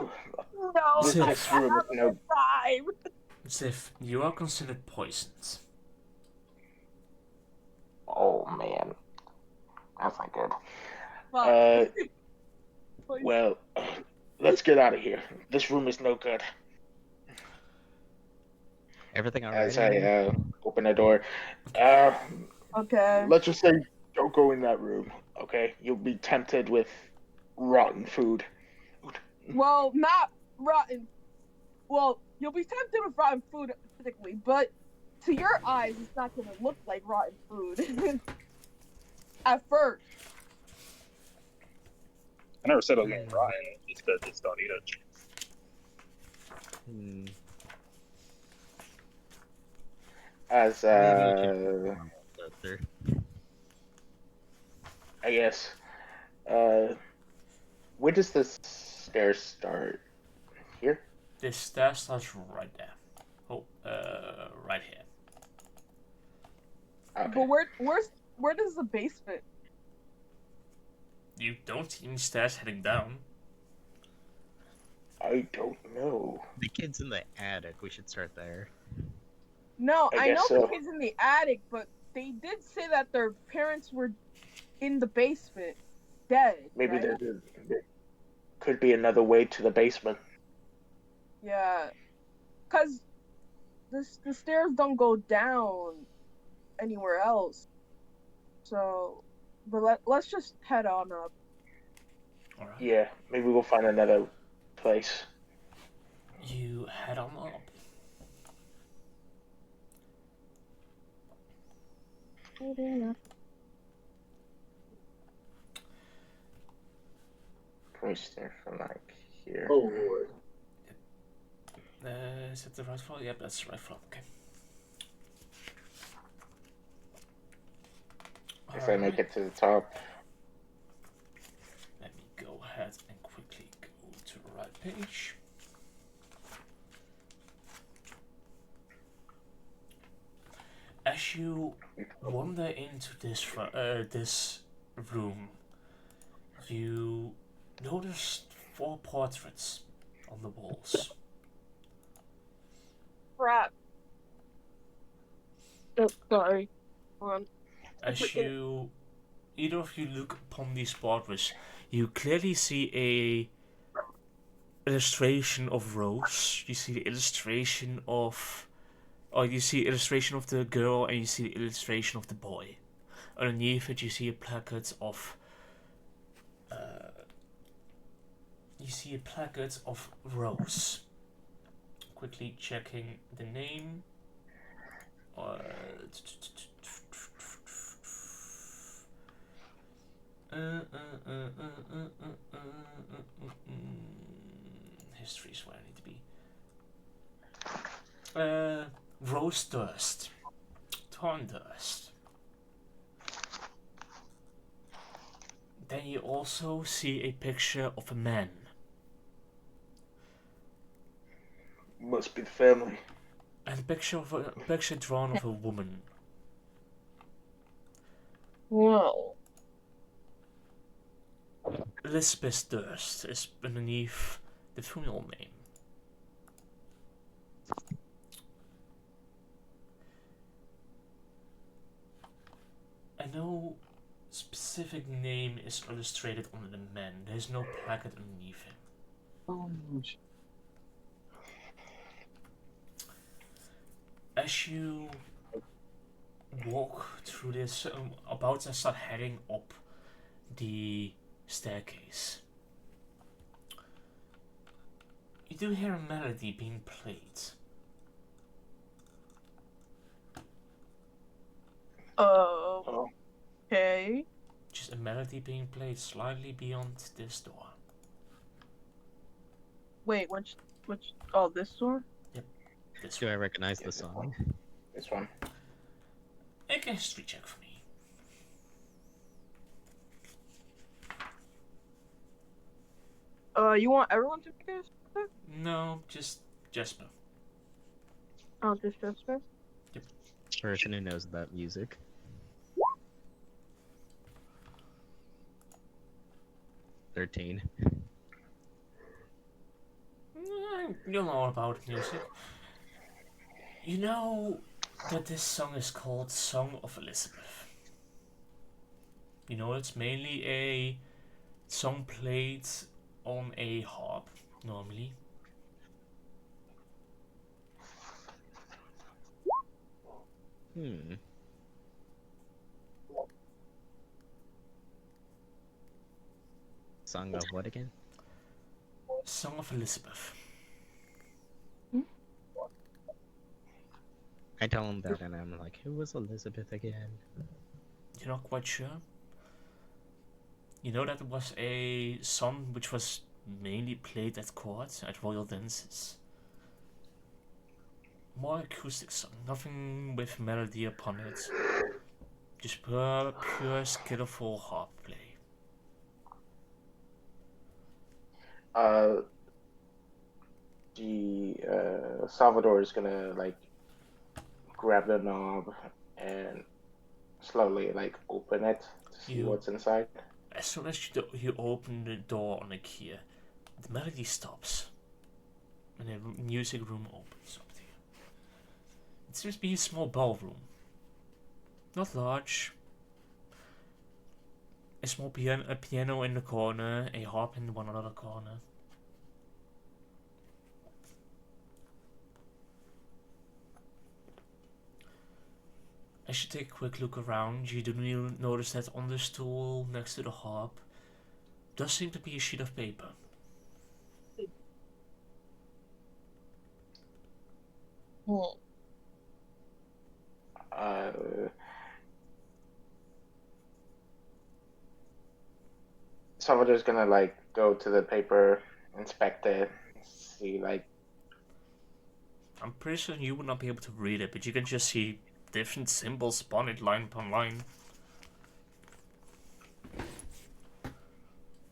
[SPEAKER 2] No,
[SPEAKER 4] This room is no.
[SPEAKER 2] time.
[SPEAKER 1] Ziv, you are considered poisoned.
[SPEAKER 4] Oh man, that's not good.
[SPEAKER 2] Fuck.
[SPEAKER 4] Well, let's get out of here. This room is no good.
[SPEAKER 5] Everything alright?
[SPEAKER 4] As I open the door.
[SPEAKER 2] Okay.
[SPEAKER 4] Let's just say don't go in that room. Okay, you'll be tempted with rotten food.
[SPEAKER 2] Well, not rotten. Well, you'll be tempted with rotten food, typically, but to your eyes, it's not gonna look like rotten food at first.
[SPEAKER 7] I never said I was getting rotten, just because just don't eat it.
[SPEAKER 5] Hmm.
[SPEAKER 4] As
[SPEAKER 5] Maybe you should closer.
[SPEAKER 4] I guess, where does the stairs start? Here?
[SPEAKER 1] This stairs starts right there. Oh, right here.
[SPEAKER 4] Okay.
[SPEAKER 2] But where does the basement?
[SPEAKER 1] You don't see any stairs heading down.
[SPEAKER 4] I don't know.
[SPEAKER 5] The kid's in the attic. We should start there.
[SPEAKER 2] No,
[SPEAKER 4] I
[SPEAKER 2] I know
[SPEAKER 4] guess
[SPEAKER 2] the
[SPEAKER 4] so.
[SPEAKER 2] kids in the attic, but they did say that their parents were in the basement, dead.
[SPEAKER 4] Maybe
[SPEAKER 2] right?
[SPEAKER 4] there could be another way to the basement.
[SPEAKER 2] Yeah, cause the stairs don't go down anywhere else. So, but let's just head on up.
[SPEAKER 1] All right.
[SPEAKER 4] Yeah, maybe we'll find another place.
[SPEAKER 1] You head on up.
[SPEAKER 4] Can we start from like here?
[SPEAKER 8] Oh lord.
[SPEAKER 1] Is that the right floor? Yep, that's the right floor. Okay.
[SPEAKER 4] If I make it to the top.
[SPEAKER 1] Let me go ahead and quickly go to the right page. As you wander into this room, you notice 4 portraits on the walls.
[SPEAKER 2] Crap. Oh, sorry. Hold on.
[SPEAKER 1] As you, either of you look upon these portraits, you clearly see a illustration of Rose. You see the illustration of, or you see illustration of the girl, and you see the illustration of the boy. Underneath it, you see a placard of. You see a placard of Rose. Quickly checking the name. History is where I need to be. Rose Durst. Torn Durst. Then you also see a picture of a man.
[SPEAKER 4] Must be the family.
[SPEAKER 1] And a picture drawn of a woman.
[SPEAKER 2] Whoa.
[SPEAKER 1] Elizabeth Durst is underneath the funeral name. And no specific name is illustrated on the man. There's no placard underneath him.
[SPEAKER 8] Oh,
[SPEAKER 1] As you walk through this, about to start heading up the staircase, you do hear a melody being played.
[SPEAKER 2] Okay.
[SPEAKER 1] Just a melody being played slightly beyond this door.
[SPEAKER 2] Wait, which? Oh, this door.
[SPEAKER 1] This
[SPEAKER 5] Do
[SPEAKER 1] one.
[SPEAKER 5] I recognize the song?
[SPEAKER 4] This one.
[SPEAKER 1] Make a history check for me.
[SPEAKER 2] You want everyone to make this?
[SPEAKER 1] No, just Jasper.
[SPEAKER 2] Oh, just Jasper.
[SPEAKER 5] Person who knows about music. 13.
[SPEAKER 1] You know all about music. You know that this song is called Song of Elizabeth. You know it's mainly a song played on a harp, normally.
[SPEAKER 5] Song of what again?
[SPEAKER 1] Song of Elizabeth.
[SPEAKER 5] I tell him that, and I'm like, who was Elizabeth again?
[SPEAKER 1] You're not quite sure? You know that it was a song which was mainly played at court, at royal dances. More acoustic song, nothing with melody upon it. Just pure skillful harp play.
[SPEAKER 4] Salvador is gonna like grab the knob and slowly like open it to see what's inside.
[SPEAKER 1] As soon as you open the door on the key, the melody stops, and a music room opens up to you. It seems to be a small ballroom, not large. A small piano in the corner, a harp in one other corner. As you take a quick look around, you do notice that on the stool next to the harp does seem to be a sheet of paper.
[SPEAKER 4] Salvador's gonna like go to the paper, inspect it, see like.
[SPEAKER 1] I'm pretty sure you would not be able to read it, but you can just see different symbols upon it, line upon line.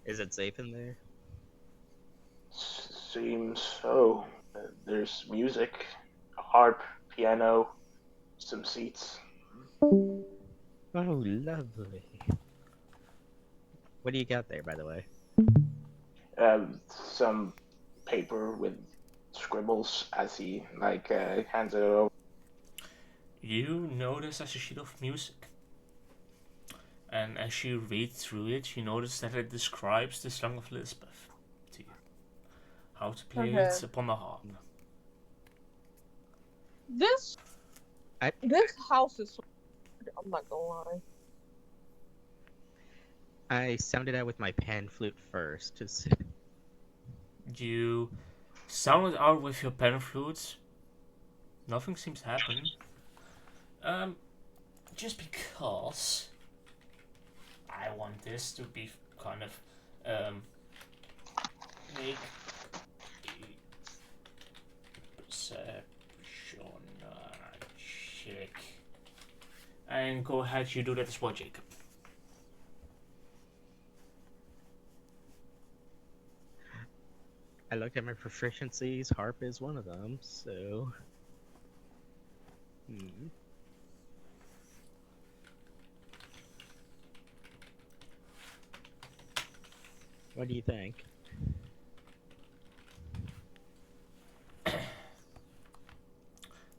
[SPEAKER 5] Is it safe in there?
[SPEAKER 4] Seems so. There's music, a harp, piano, some seats.
[SPEAKER 5] Oh, lovely. What do you got there, by the way?
[SPEAKER 4] Some paper with scribbles as he like hands it over.
[SPEAKER 1] You notice there's a sheet of music. And as you read through it, you notice that it describes the Song of Elizabeth to you. How to play it upon the harp.
[SPEAKER 2] This house is so weird, I'm not gonna lie.
[SPEAKER 5] I sounded out with my pan flute first.
[SPEAKER 1] You sound it out with your pan flute. Nothing seems to happen. Just because I want this to be kind of make a perception check. And go ahead, you do that as well, Jacob.
[SPEAKER 5] I looked at my proficiencies. Harp is one of them, so. What do you think?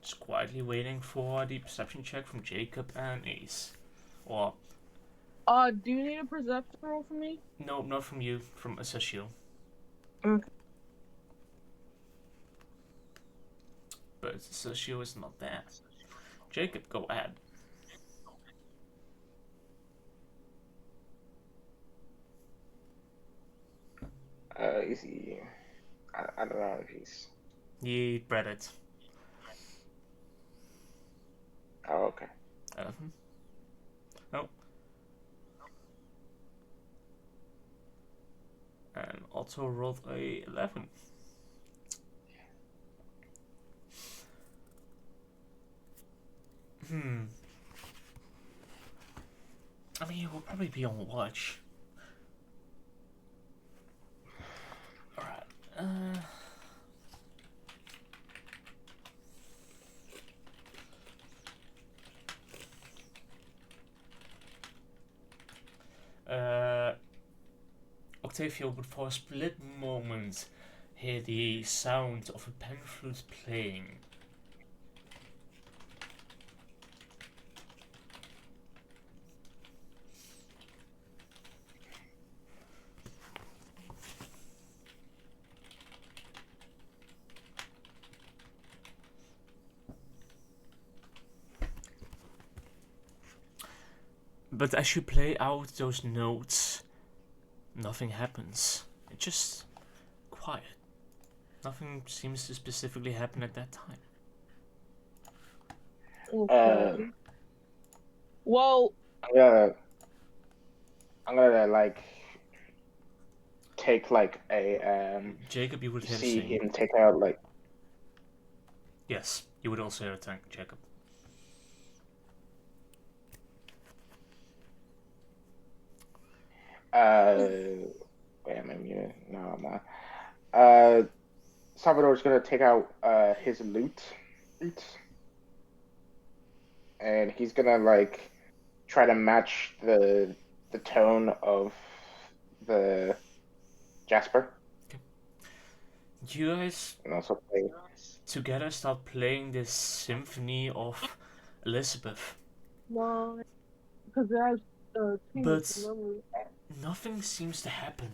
[SPEAKER 1] Just quietly waiting for the perception check from Jacob and Ace. Or.
[SPEAKER 2] Do you need a perception roll from me?
[SPEAKER 1] No, not from you, from Asesio.
[SPEAKER 2] Okay.
[SPEAKER 1] But Asesio is not there. Jacob, go ahead.
[SPEAKER 4] Is he? I don't know if he's.
[SPEAKER 1] He read it.
[SPEAKER 4] Oh, okay.
[SPEAKER 1] Oh. And also rolled a 11. I mean, he will probably be on watch. Alright. Octavio would for a split moment hear the sound of a pan flute playing. But as you play out those notes, nothing happens. It's just quiet. Nothing seems to specifically happen at that time.
[SPEAKER 2] Okay. Well,
[SPEAKER 4] I'm gonna like take like a
[SPEAKER 1] Jacob, you would hear the
[SPEAKER 4] see
[SPEAKER 1] same.
[SPEAKER 4] him take out like.
[SPEAKER 1] Yes, you would also hear a tank, Jacob.
[SPEAKER 4] Wait, am I muted? No, I'm not. Salvador's gonna take out his loot, and he's gonna like try to match the tone of the Jasper.
[SPEAKER 1] You guys
[SPEAKER 4] And also play.
[SPEAKER 1] together start playing this symphony of Elizabeth.
[SPEAKER 2] no, because there's
[SPEAKER 1] But nothing seems to happen.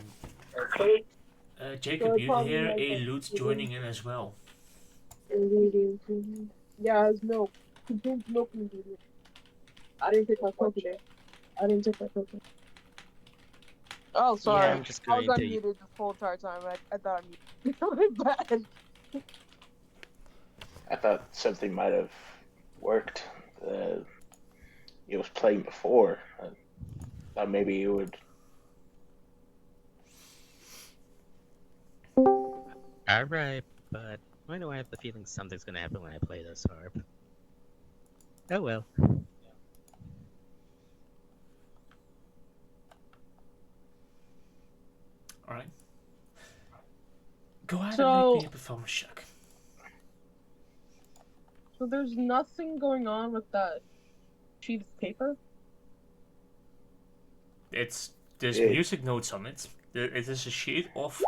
[SPEAKER 1] Jacob,
[SPEAKER 2] So
[SPEAKER 1] you
[SPEAKER 2] probably
[SPEAKER 1] hear
[SPEAKER 2] like
[SPEAKER 1] a
[SPEAKER 2] that.
[SPEAKER 1] lute joining in as well.
[SPEAKER 2] Yeah, it's milk. Contains milk ingredient. I didn't take my coke today. Oh, sorry.
[SPEAKER 5] Yeah, I'm just
[SPEAKER 2] I was
[SPEAKER 5] going to.
[SPEAKER 2] unmuted this whole entire time. I thought I muted. My bad.
[SPEAKER 4] I thought something might have worked. It was playing before. I thought maybe you would.
[SPEAKER 5] Alright, but why do I have the feeling something's gonna happen when I play this harp? Oh well.
[SPEAKER 1] Alright. Go ahead and
[SPEAKER 2] So-
[SPEAKER 1] make me a performance check.
[SPEAKER 2] So there's nothing going on with that sheet of paper?
[SPEAKER 1] There's
[SPEAKER 4] Yeah.
[SPEAKER 1] music notes on it. It is a sheet of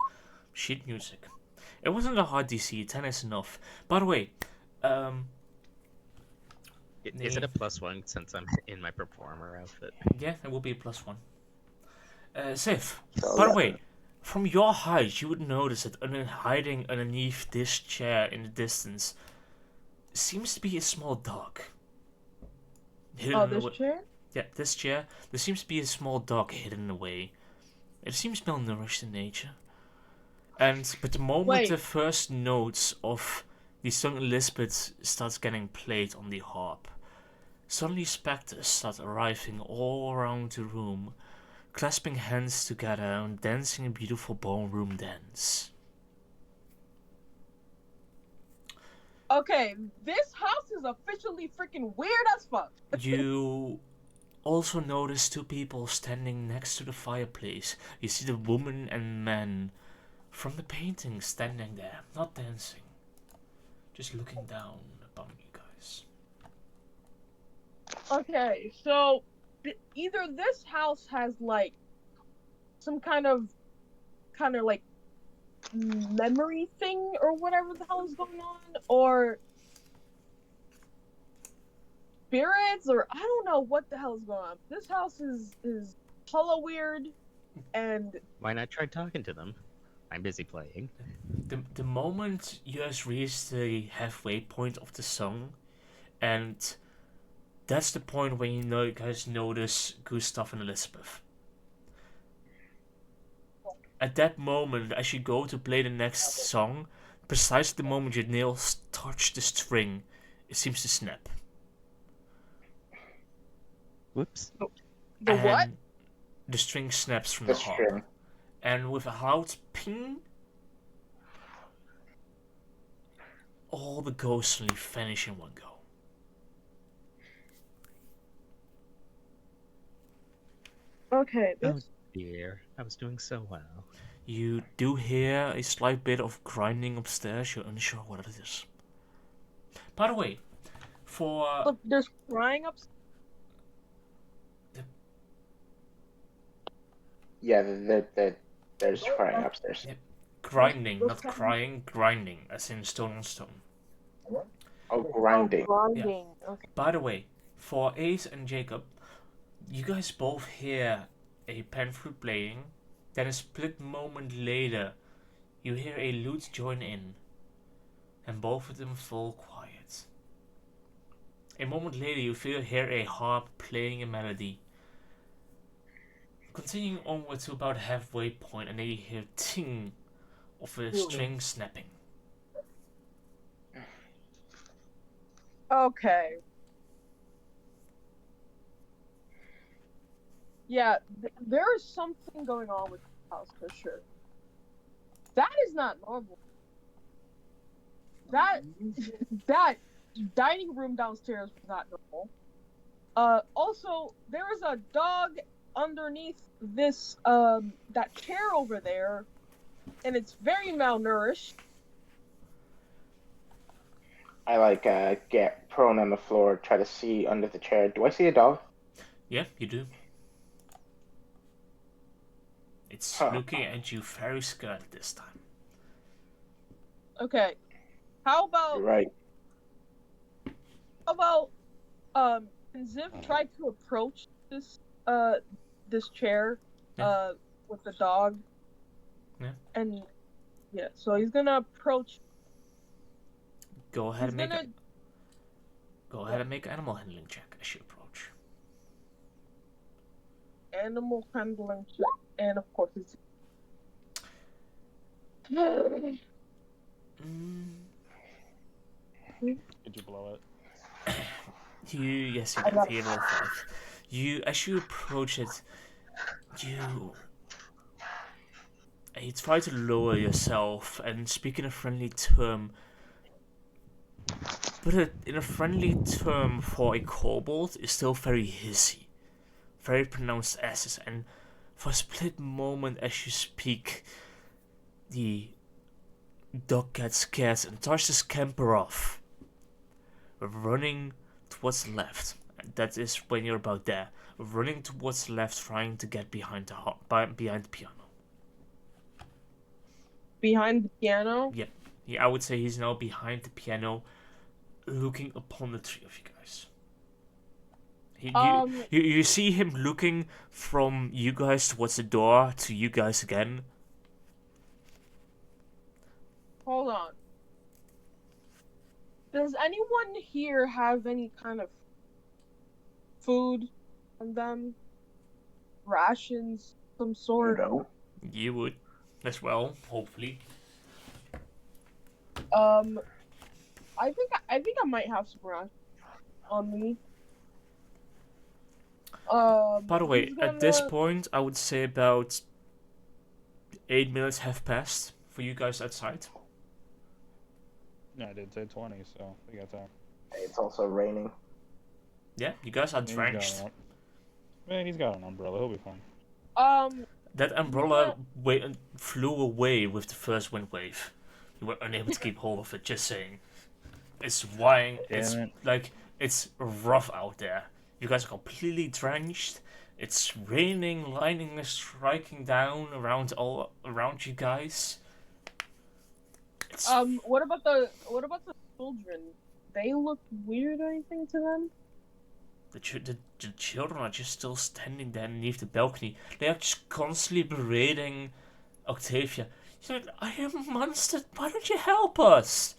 [SPEAKER 1] sheet music. It wasn't a hard DC, 10 is enough. By the way,
[SPEAKER 5] Is it a +1 since I'm in my performer outfit?
[SPEAKER 1] yeah, it will be a +1. Sif,
[SPEAKER 4] So,
[SPEAKER 1] by the
[SPEAKER 4] yeah.
[SPEAKER 1] way, from your height, you would notice that hiding underneath this chair in the distance seems to be a small dog. Hidden
[SPEAKER 2] Oh,
[SPEAKER 1] in the
[SPEAKER 2] this
[SPEAKER 1] wa-
[SPEAKER 2] chair?
[SPEAKER 1] Yeah, this chair. There seems to be a small dog hidden away. It seems malnourished in nature. But the moment
[SPEAKER 2] Wait.
[SPEAKER 1] the first notes of the song Elizabeth starts getting played on the harp, suddenly specters start arriving all around the room, clasping hands together and dancing a beautiful ballroom dance.
[SPEAKER 2] Okay, this house is officially freaking weird as fuck.
[SPEAKER 1] You also notice two people standing next to the fireplace. You see the woman and man from the painting standing there, not dancing, just looking down upon you guys.
[SPEAKER 2] Okay, so either this house has like some kind of like memory thing or whatever the hell is going on, or spirits, or I don't know what the hell is going on. This house is hella weird, and
[SPEAKER 5] Why not try talking to them? I'm busy playing.
[SPEAKER 1] The moment you guys reach the halfway point of the song, and that's the point when you guys notice Gustav and Elizabeth. At that moment, as you go to play the next song, precisely the moment your nails touch the string, it seems to snap.
[SPEAKER 5] Whoops.
[SPEAKER 2] the what?
[SPEAKER 1] And the string snaps from
[SPEAKER 4] The
[SPEAKER 1] the harp.
[SPEAKER 4] string.
[SPEAKER 1] And with a loud ping, all the ghosts suddenly vanish in one go.
[SPEAKER 2] Okay,
[SPEAKER 5] Oh
[SPEAKER 2] this
[SPEAKER 5] dear, I was doing so well.
[SPEAKER 1] You do hear a slight bit of grinding upstairs. You're unsure what it is. By the way, for
[SPEAKER 2] look, there's crying upstairs.
[SPEAKER 4] Yeah, there's crying upstairs.
[SPEAKER 1] grinding, not crying, grinding, as in stone on stone.
[SPEAKER 4] Oh, grinding.
[SPEAKER 2] Grinding. Okay.
[SPEAKER 1] By the way, for Ace and Jacob, you guys both hear a pan flute playing. Then a split moment later, you hear a lute join in, and both of them fall quiet. A moment later, you hear a harp playing a melody. continuing onward to about halfway point, and then you hear ting of a string snapping.
[SPEAKER 2] Okay. Yeah, there is something going on with the house for sure. That is not normal. That dining room downstairs was not normal. Also, there is a dog underneath this that chair over there, and it's very malnourished.
[SPEAKER 4] I get prone on the floor, try to see under the chair. Do I see a dog?
[SPEAKER 1] Yeah, you do. It's looking at you very scared this time.
[SPEAKER 2] Okay. How about
[SPEAKER 4] You're right.
[SPEAKER 2] can Ziv try to approach this chair with the dog?
[SPEAKER 1] Yeah.
[SPEAKER 2] And yeah, so he's gonna approach.
[SPEAKER 1] Go ahead and make an animal handling check as you approach.
[SPEAKER 2] Animal handling check, and of course it's.
[SPEAKER 3] Did you blow it?
[SPEAKER 1] Yes, you did. You roll 5. As you approach it, you try to lower yourself and speak in a friendly term. But in a friendly term for a kobold is still very hissy, very pronounced S's, and for a split moment as you speak, the dog gets scared and starts to scamper off, running towards the left. That is when you're about there, running towards the left, trying to get behind the piano.
[SPEAKER 2] Behind the piano?
[SPEAKER 1] Yep. Yeah, I would say he's now behind the piano, looking upon the three of you guys. You see him looking from you guys towards the door to you guys again.
[SPEAKER 2] Hold on. Does anyone here have any kind of food on them? Rations, some sort?
[SPEAKER 4] No.
[SPEAKER 1] You would, as well, hopefully.
[SPEAKER 2] I think I might have some rations on me.
[SPEAKER 1] By the way, at this point, I would say about 8 minutes have passed for you guys outside.
[SPEAKER 3] No, I did say 20, so we got time.
[SPEAKER 4] It's also raining.
[SPEAKER 1] Yeah, you guys are drenched.
[SPEAKER 3] Man, he's got an umbrella. He'll be fine.
[SPEAKER 1] That umbrella flew away with the first wind wave. You were unable to keep hold of it. Just saying. It's flying. It's rough out there. You guys are completely drenched. It's raining. Lightning is striking down around you guys.
[SPEAKER 2] What about the children? They look weird or anything to them?
[SPEAKER 1] The children are just still standing there underneath the balcony. They are just constantly berating Octavia. She's like, I am a monster. Why don't you help us?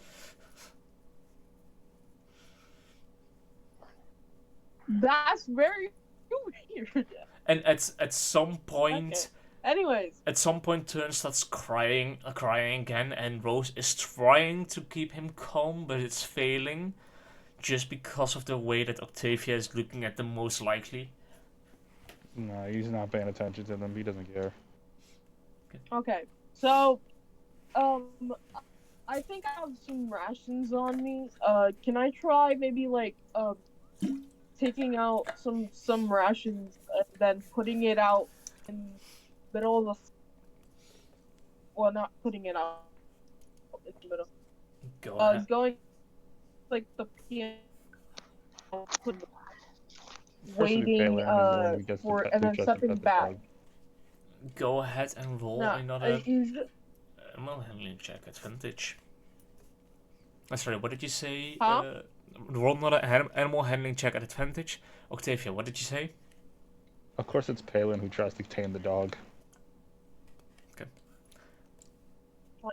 [SPEAKER 2] That's very weird.
[SPEAKER 1] And at some point,
[SPEAKER 2] okay. Anyways,
[SPEAKER 1] at some point, Turn starts crying again, and Rose is trying to keep him calm, but it's failing, just because of the way that Octavia is looking at them, most likely.
[SPEAKER 3] No, he's not paying attention to them. He doesn't care.
[SPEAKER 2] Okay, so, I think I have some rations on me. Can I try maybe taking out some rations and then putting it out in the middle of the... Well, not putting it out in the middle.
[SPEAKER 1] Go ahead.
[SPEAKER 2] Going the piano, waiting for, and then stepping back.
[SPEAKER 1] Go ahead and roll another animal handling check advantage. Sorry, what did you say?
[SPEAKER 2] Huh?
[SPEAKER 1] Roll another animal handling check at advantage. Octavia, what did you say?
[SPEAKER 3] Of course it's Palin who tries to tame the dog.
[SPEAKER 1] Okay.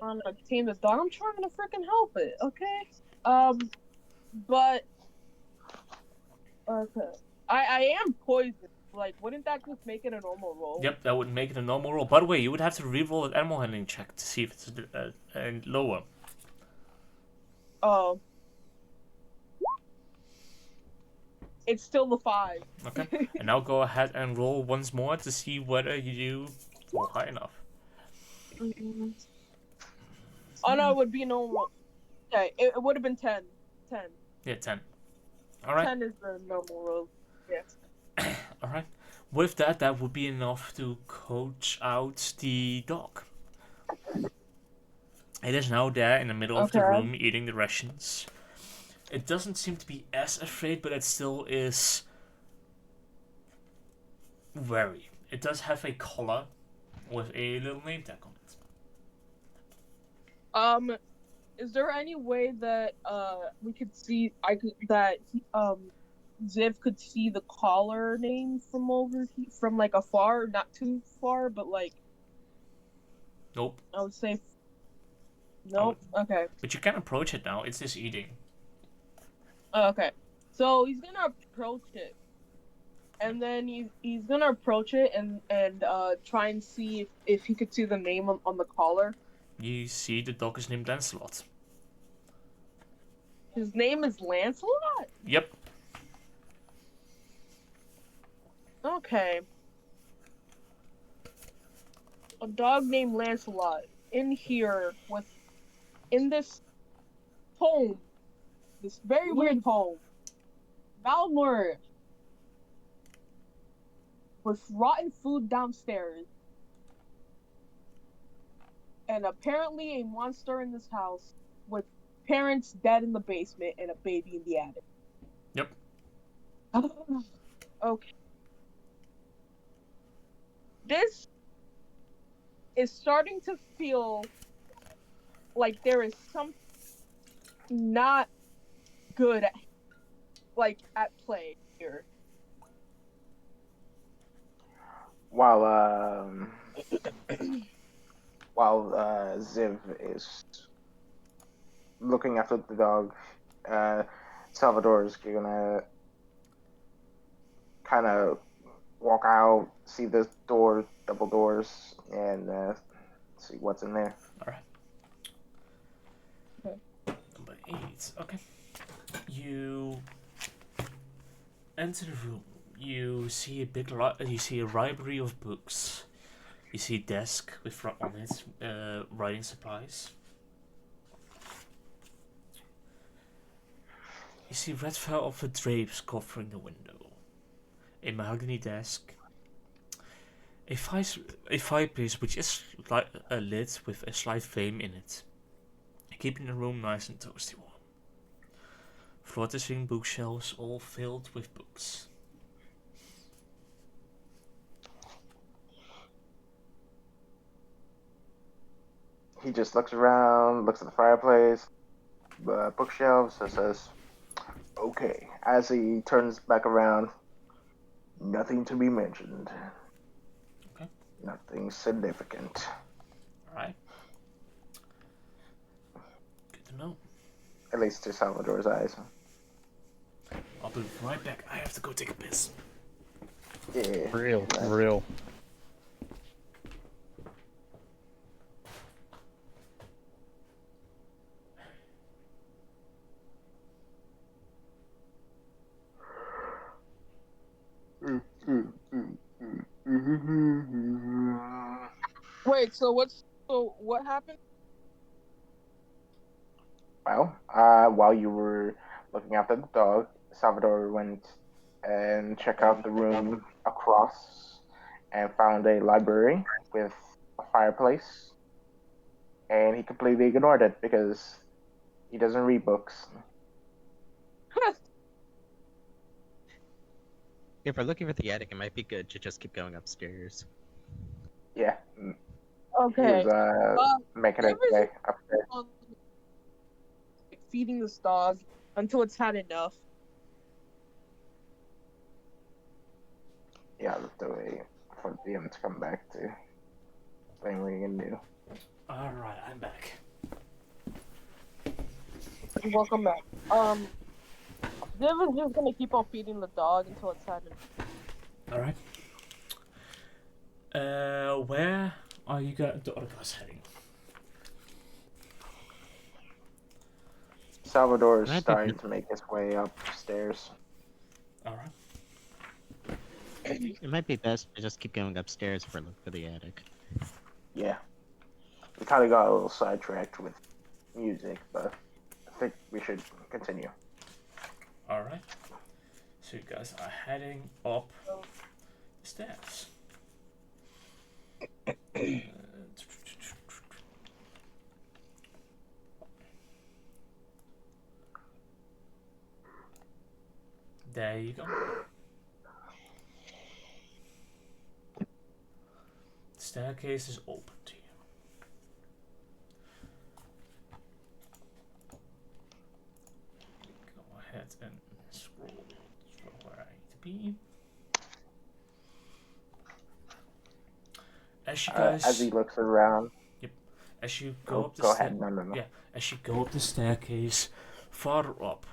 [SPEAKER 2] I'm trying to tame this dog. I'm trying to freaking help it, okay? But... Okay. I am poisoned, Like, wouldn't that just make it a normal roll?
[SPEAKER 1] Yep, that would make it a normal roll. By the way, you would have to re-roll an animal handling check to see if it's lower.
[SPEAKER 2] Oh. It's still the 5.
[SPEAKER 1] Okay. And now go ahead and roll once more to see whether you roll high enough.
[SPEAKER 2] Oh no, it would be normal. Okay, it would have been 10. 10.
[SPEAKER 1] Yeah, 10. Alright.
[SPEAKER 2] 10 is the normal roll. Yes.
[SPEAKER 1] Alright. With that, that would be enough to coach out the dog. It is now there in the middle of the room eating the rations. It doesn't seem to be as afraid, but it still is wary. It does have a collar with a little name tag on it.
[SPEAKER 2] Is there any way that we could see Ziv could see the collar name from from like afar, not too far, but like
[SPEAKER 1] Nope.
[SPEAKER 2] I would say nope. Okay.
[SPEAKER 1] But you can approach it now. It's just eating.
[SPEAKER 2] Okay. So he's gonna approach it. And then he's gonna approach it and try and see if he could see the name on the collar.
[SPEAKER 1] You see the dog is named Lancelot.
[SPEAKER 2] His name is Lancelot?
[SPEAKER 1] Yep.
[SPEAKER 2] Okay. A dog named Lancelot in here in this home. This very weird home. Malnourished. With rotten food downstairs. And apparently a monster in this house with parents dead in the basement and a baby in the attic.
[SPEAKER 1] Yep.
[SPEAKER 2] Okay. This is starting to feel like there is something not good at play here.
[SPEAKER 4] While Ziv is looking after the dog, Salvador is gonna kind of walk out, see the door, double doors, and see what's in there.
[SPEAKER 1] Alright.
[SPEAKER 2] Okay.
[SPEAKER 1] Number 8. Okay. You enter the room. You see a library of books. You see a desk with on it writing supplies. You see red velvet drapes covering the window. A mahogany desk. A fireplace which is lit with a slight flame in it, keeping the room nice and toasty warm. Floor-to-ceiling bookshelves all filled with books.
[SPEAKER 4] He just looks around, looks at the fireplace, bookshelves, and says, "Okay." As he turns back around, nothing to be mentioned.
[SPEAKER 1] Okay.
[SPEAKER 4] Nothing significant.
[SPEAKER 1] Alright. Good to know.
[SPEAKER 4] At least to Salvador's eyes.
[SPEAKER 1] I'll be right back. I have to go take a piss.
[SPEAKER 4] Yeah.
[SPEAKER 3] Real.
[SPEAKER 2] Wait, so what happened?
[SPEAKER 4] Well, while you were looking after the dog, Salvador went and checked out the room across and found a library with a fireplace. And he completely ignored it because he doesn't read books.
[SPEAKER 5] If we're looking for the attic, it might be good to just keep going upstairs.
[SPEAKER 4] Yeah.
[SPEAKER 2] Okay.
[SPEAKER 4] He was making his way upstairs.
[SPEAKER 2] Feeding this dog until it's had enough.
[SPEAKER 4] Yeah, I'll have to wait for DM to come back to explain what you can do.
[SPEAKER 1] Alright, I'm back.
[SPEAKER 2] Welcome back. Viv is just gonna keep on feeding the dog until it's had enough.
[SPEAKER 1] Alright. Where are you the other guys heading?
[SPEAKER 4] Salvador is
[SPEAKER 5] Might be
[SPEAKER 4] starting to make his way upstairs.
[SPEAKER 1] Alright.
[SPEAKER 5] It might be best to just keep going upstairs for a look for the attic.
[SPEAKER 4] Yeah. We kind of got a little sidetracked with music, but I think we should continue.
[SPEAKER 1] Alright. So you guys are heading up the stairs. There you go. The staircase is open to you. Go ahead and scroll to where I need to be. As you guys,
[SPEAKER 4] as he looks around.
[SPEAKER 1] as you go up the
[SPEAKER 4] go ahead. No.
[SPEAKER 1] Yeah, as you go up the staircase, farther up,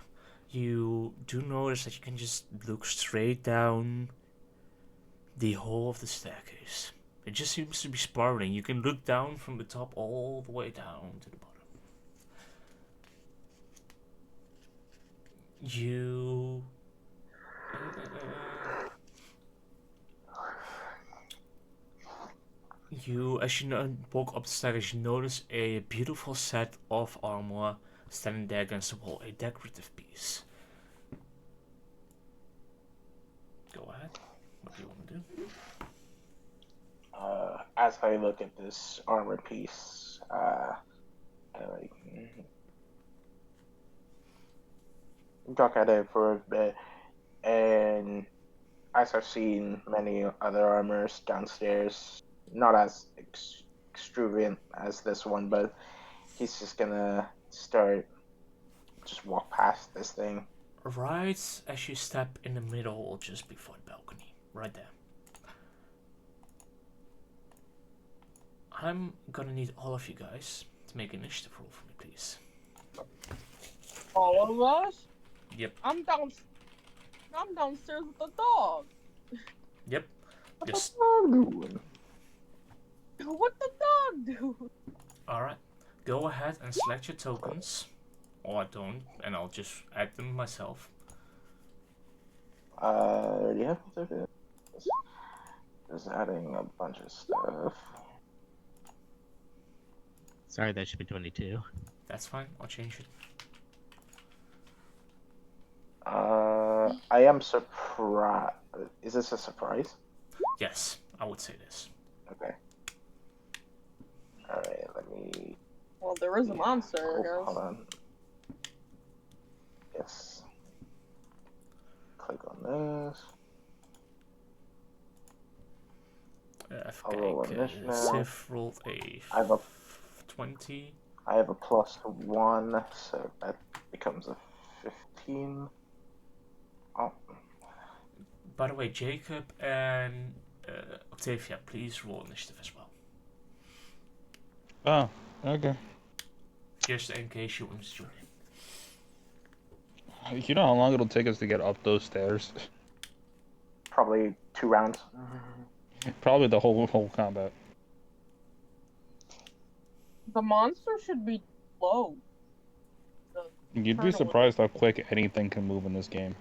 [SPEAKER 1] you do notice that you can just look straight down the whole of the staircase. It just seems to be spiraling. You can look down from the top all the way down to the bottom. As you walk up the stairs, you notice a beautiful set of armor standing there against the wall, a decorative piece. Go ahead. What do you want to do?
[SPEAKER 4] As I look at this armor piece, talk at it for a bit, and as I've seen many other armors downstairs, not as extravagant as this one, but he's just gonna just walk past this thing.
[SPEAKER 1] Right as you step in the middle, just before the balcony, right there. I'm gonna need all of you guys to make an initiative roll for me, please.
[SPEAKER 2] All of us?
[SPEAKER 1] Yep.
[SPEAKER 2] I'm downstairs with the dog.
[SPEAKER 1] Yep. Just.
[SPEAKER 2] What the dog do?
[SPEAKER 1] Alright. Go ahead and select your tokens. Or I don't, and I'll just add them myself.
[SPEAKER 4] Yeah, just adding a bunch of stuff.
[SPEAKER 5] Sorry, that should be 22.
[SPEAKER 1] That's fine, I'll change it.
[SPEAKER 4] I am surprised. Is this a surprise?
[SPEAKER 1] Yes, I would say this.
[SPEAKER 4] Okay. Alright, let me...
[SPEAKER 2] Well, there is a monster, guys.
[SPEAKER 4] Hold on. Yes. Click on this. I'll roll initiative.
[SPEAKER 1] Sif rolled a
[SPEAKER 4] I have a
[SPEAKER 1] 20.
[SPEAKER 4] I have a +1, so that becomes a 15. Oh.
[SPEAKER 1] By the way, Jacob and Octavia, please roll initiative as well.
[SPEAKER 3] Oh, okay.
[SPEAKER 1] Just in case you want to join in.
[SPEAKER 3] You know how long it'll take us to get up those stairs?
[SPEAKER 4] Probably 2 rounds.
[SPEAKER 3] Probably the whole combat.
[SPEAKER 2] The monster should be low.
[SPEAKER 3] You'd be surprised how quick anything can move in this game.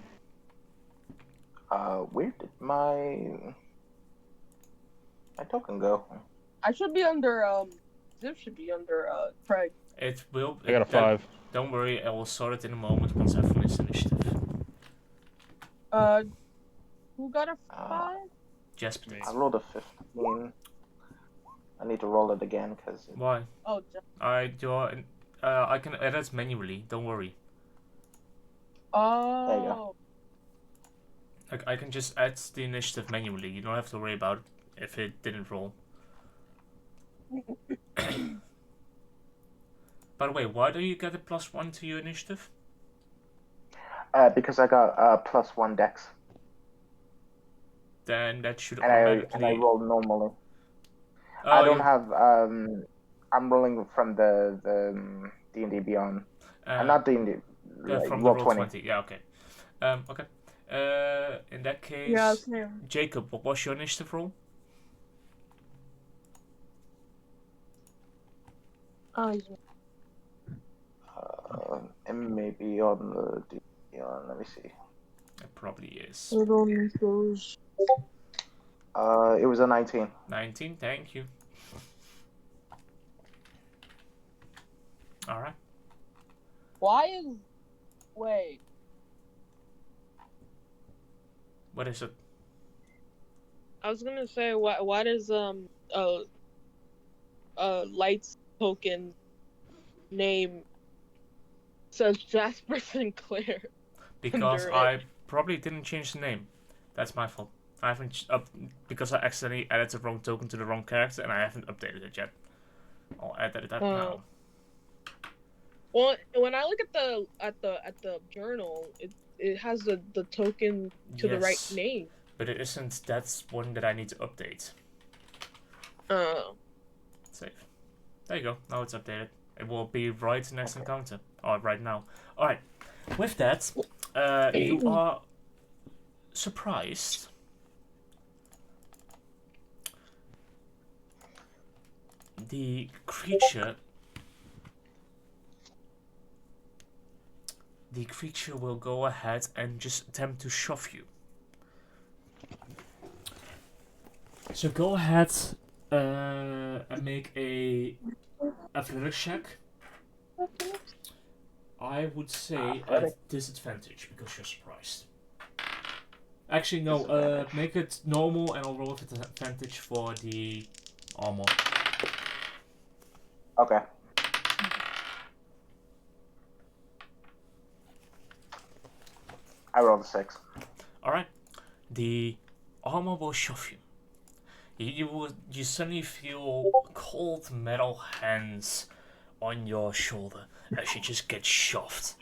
[SPEAKER 4] Where did my token go?
[SPEAKER 2] I should be under, Zip should be under, Craig.
[SPEAKER 1] It will.
[SPEAKER 3] I got a 5.
[SPEAKER 1] Don't worry, I will sort it in a moment once I finish initiative.
[SPEAKER 2] Who got a 5?
[SPEAKER 1] Jasper did.
[SPEAKER 4] I rolled a 15. I need to roll it again because.
[SPEAKER 1] Why?
[SPEAKER 2] Oh,
[SPEAKER 1] I can edit manually. Don't worry.
[SPEAKER 2] Oh.
[SPEAKER 4] There you go.
[SPEAKER 1] I can just add the initiative manually. You don't have to worry about it if it didn't roll. By the way, why do you get a +1 to your initiative?
[SPEAKER 4] Because I got +1 dex.
[SPEAKER 1] Then that should
[SPEAKER 4] and
[SPEAKER 1] automatically.
[SPEAKER 4] I roll normally.
[SPEAKER 1] Oh,
[SPEAKER 4] I don't have. I'm rolling from the D&D Beyond. I'm not D&D.
[SPEAKER 1] From
[SPEAKER 4] roll
[SPEAKER 1] the
[SPEAKER 4] 20.
[SPEAKER 1] Yeah, okay. Okay. In that case,
[SPEAKER 2] Yeah, same.
[SPEAKER 1] Jacob, what was your initiative roll?
[SPEAKER 4] It may be on the let me see.
[SPEAKER 1] It probably is.
[SPEAKER 2] It only goes.
[SPEAKER 4] It was a 19.
[SPEAKER 1] 19, thank you. Alright.
[SPEAKER 2] Why is. Wait.
[SPEAKER 1] What is it?
[SPEAKER 2] I was gonna say, why does Light's token name says Jasper Sinclair?
[SPEAKER 1] Because
[SPEAKER 2] under
[SPEAKER 1] I
[SPEAKER 2] it?
[SPEAKER 1] probably didn't change the name. That's my fault. I haven't because I accidentally added the wrong token to the wrong character and I haven't updated it yet. I'll edit it up now.
[SPEAKER 2] Well, when I look at the journal, it has the token to the right name.
[SPEAKER 1] But it isn't. That's one that I need to update. Save. There you go. Now it's updated. It will be right next encounter. Or right now. Alright. With that, you are surprised. The creature will go ahead and just attempt to shove you. So go ahead and make a athletics check. I would say at disadvantage because you're surprised. Actually, no. Make it normal, and I'll roll with advantage for the armor.
[SPEAKER 4] Okay. I rolled a 6.
[SPEAKER 1] Alright. The armor will shove you. You suddenly feel cold metal hands on your shoulder as you just get shoved.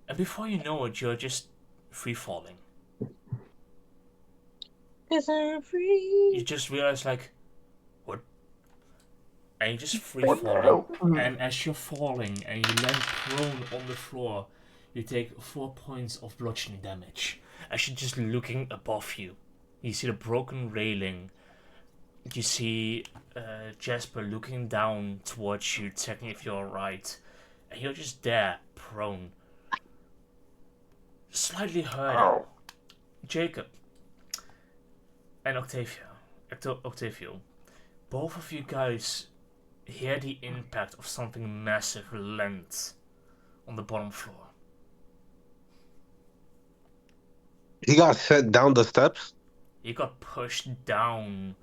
[SPEAKER 1] And before you know it, you're just free falling.
[SPEAKER 2] Cause I'm free.
[SPEAKER 1] You just realize, like, what? And you just free falling. And as you're falling and you land prone on the floor, you take 4 points of bludgeoning damage. As you're just looking above you, you see the broken railing. You see Jasper looking down towards you, checking if you're alright. And you're just there, prone. Slightly hurting. Jacob and Octavio, both of you guys hear the impact of something massive land on the bottom floor.
[SPEAKER 6] He got sent down the steps?
[SPEAKER 1] He got pushed down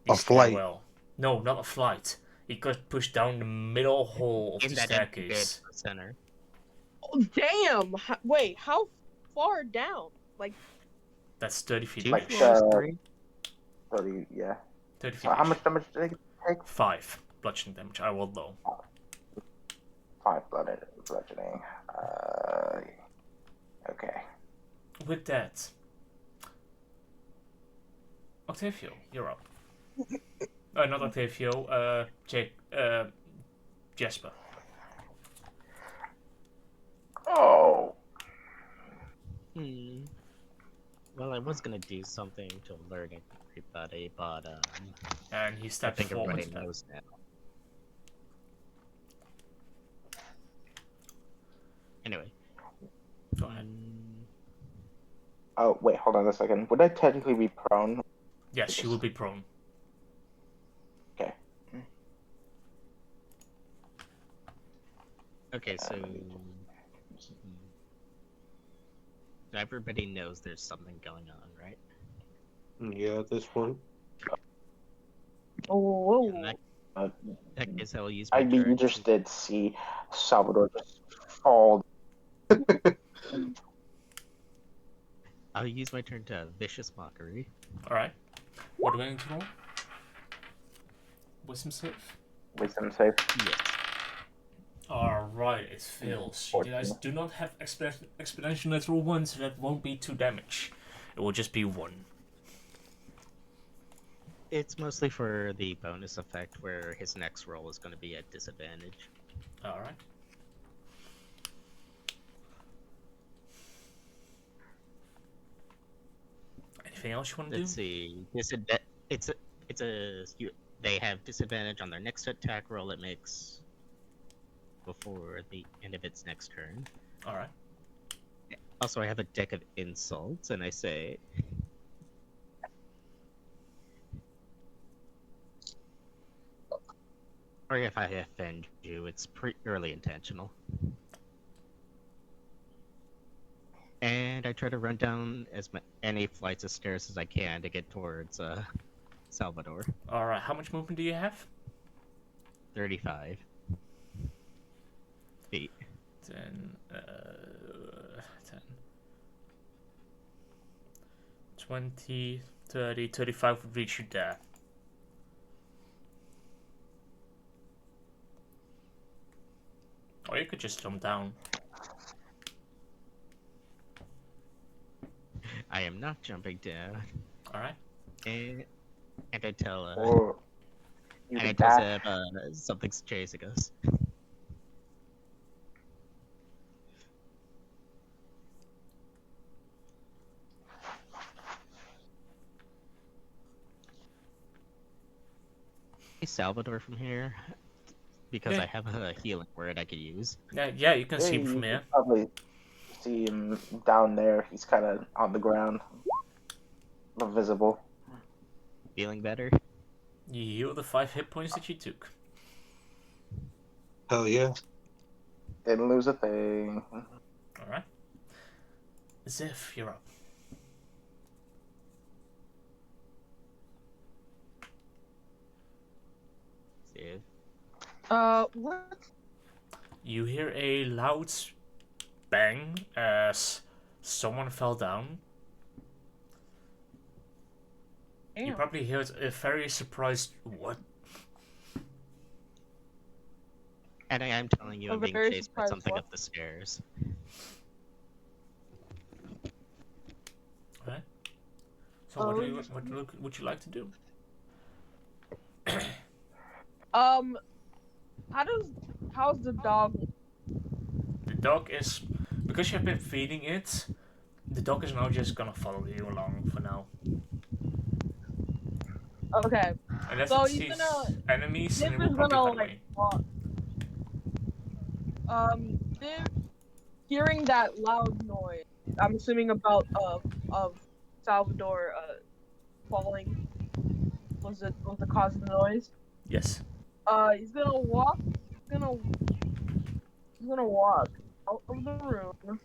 [SPEAKER 1] the
[SPEAKER 6] A flight.
[SPEAKER 1] stairwell. No, not a flight. He got pushed down the middle hole of
[SPEAKER 5] In
[SPEAKER 1] the
[SPEAKER 5] that empty bed
[SPEAKER 1] staircase.
[SPEAKER 5] in the center.
[SPEAKER 2] Oh, damn! Wait, how far down? Like,
[SPEAKER 1] That's 30 feet.
[SPEAKER 5] 2
[SPEAKER 4] Like,
[SPEAKER 5] floors, 3?
[SPEAKER 4] 30, yeah.
[SPEAKER 1] 30 feet.
[SPEAKER 4] So how much damage did they take?
[SPEAKER 1] 5 bludgeoning damage. I rolled low.
[SPEAKER 4] 5 bludgeoning. Okay.
[SPEAKER 1] With that, Octavio, you're up. Not Octavio. Jasper.
[SPEAKER 4] Oh.
[SPEAKER 5] Well, I was gonna do something to alert everybody, but
[SPEAKER 1] And he
[SPEAKER 5] I
[SPEAKER 1] stepped
[SPEAKER 5] think
[SPEAKER 1] forward.
[SPEAKER 5] everybody knows now. Anyway.
[SPEAKER 1] Go ahead.
[SPEAKER 4] Oh, wait, hold on a second. Would I technically be prone?
[SPEAKER 1] Yes, you will be prone.
[SPEAKER 4] Okay.
[SPEAKER 5] Okay, so everybody knows there's something going on, right?
[SPEAKER 6] Yeah, at this point.
[SPEAKER 2] oh,
[SPEAKER 5] In that case, I will use my
[SPEAKER 4] I'd be
[SPEAKER 5] turn
[SPEAKER 4] interested to see Salvador just fall.
[SPEAKER 5] I'll use my turn to vicious mockery.
[SPEAKER 1] Alright. What are we going to roll? Wisdom save?
[SPEAKER 4] Wisdom save.
[SPEAKER 5] Yes.
[SPEAKER 1] Alright, it fails. You guys do not have exponential natural 1, so that won't be 2 damage. It will just be 1.
[SPEAKER 5] It's mostly for the bonus effect where his next roll is going to be at disadvantage.
[SPEAKER 1] Alright. Anything else you want to do?
[SPEAKER 5] Let's see. They have disadvantage on their next attack roll it makes before the end of its next turn.
[SPEAKER 1] All right.
[SPEAKER 5] Also, I have a deck of insults, and I say, or if I offend you, it's purely intentional. And I try to run down as many flights of stairs as I can to get towards Salvador.
[SPEAKER 1] All right. How much movement do you have?
[SPEAKER 5] 35 feet.
[SPEAKER 1] 10, 10, 20, 30, 35 would reach you there. Or you could just jump down.
[SPEAKER 5] I am not jumping down.
[SPEAKER 1] All right.
[SPEAKER 5] And I tell
[SPEAKER 4] Or you
[SPEAKER 5] and I
[SPEAKER 4] can
[SPEAKER 5] tell
[SPEAKER 4] dash.
[SPEAKER 5] Zeb something's chasing us. Hey, Salvador from here, because
[SPEAKER 1] Yeah.
[SPEAKER 5] I have a healing word I could use.
[SPEAKER 1] Yeah, you can see him from
[SPEAKER 4] You
[SPEAKER 1] here.
[SPEAKER 4] can probably see him down there. He's kind of on the ground, but visible.
[SPEAKER 5] Feeling better?
[SPEAKER 1] You heal the 5 hit points that you took.
[SPEAKER 6] Hell yeah.
[SPEAKER 4] Didn't lose a thing.
[SPEAKER 1] All right. Ziv, you're up.
[SPEAKER 5] Save.
[SPEAKER 2] What?
[SPEAKER 1] You hear a loud bang as someone fell down. You
[SPEAKER 2] Damn.
[SPEAKER 1] probably heard a very surprised what?
[SPEAKER 5] And I am telling you, I'm being
[SPEAKER 2] very
[SPEAKER 5] chased by
[SPEAKER 2] surprised
[SPEAKER 5] something
[SPEAKER 2] what?
[SPEAKER 5] up the stairs.
[SPEAKER 1] Okay. So what would you like to do?
[SPEAKER 2] How's the dog?
[SPEAKER 1] The dog is, because you have been feeding it, the dog is now just gonna follow you along for now.
[SPEAKER 2] Okay.
[SPEAKER 1] Unless
[SPEAKER 2] So
[SPEAKER 1] it
[SPEAKER 2] he's
[SPEAKER 1] sees
[SPEAKER 2] gonna-
[SPEAKER 1] enemies,
[SPEAKER 2] Zip
[SPEAKER 1] and it
[SPEAKER 2] is
[SPEAKER 1] will probably
[SPEAKER 2] gonna
[SPEAKER 1] run away.
[SPEAKER 2] walk. Zip, hearing that loud noise, I'm assuming about of Salvador falling was the cause of the noise.
[SPEAKER 1] Yes.
[SPEAKER 2] He's gonna walk. He's gonna walk out of the room.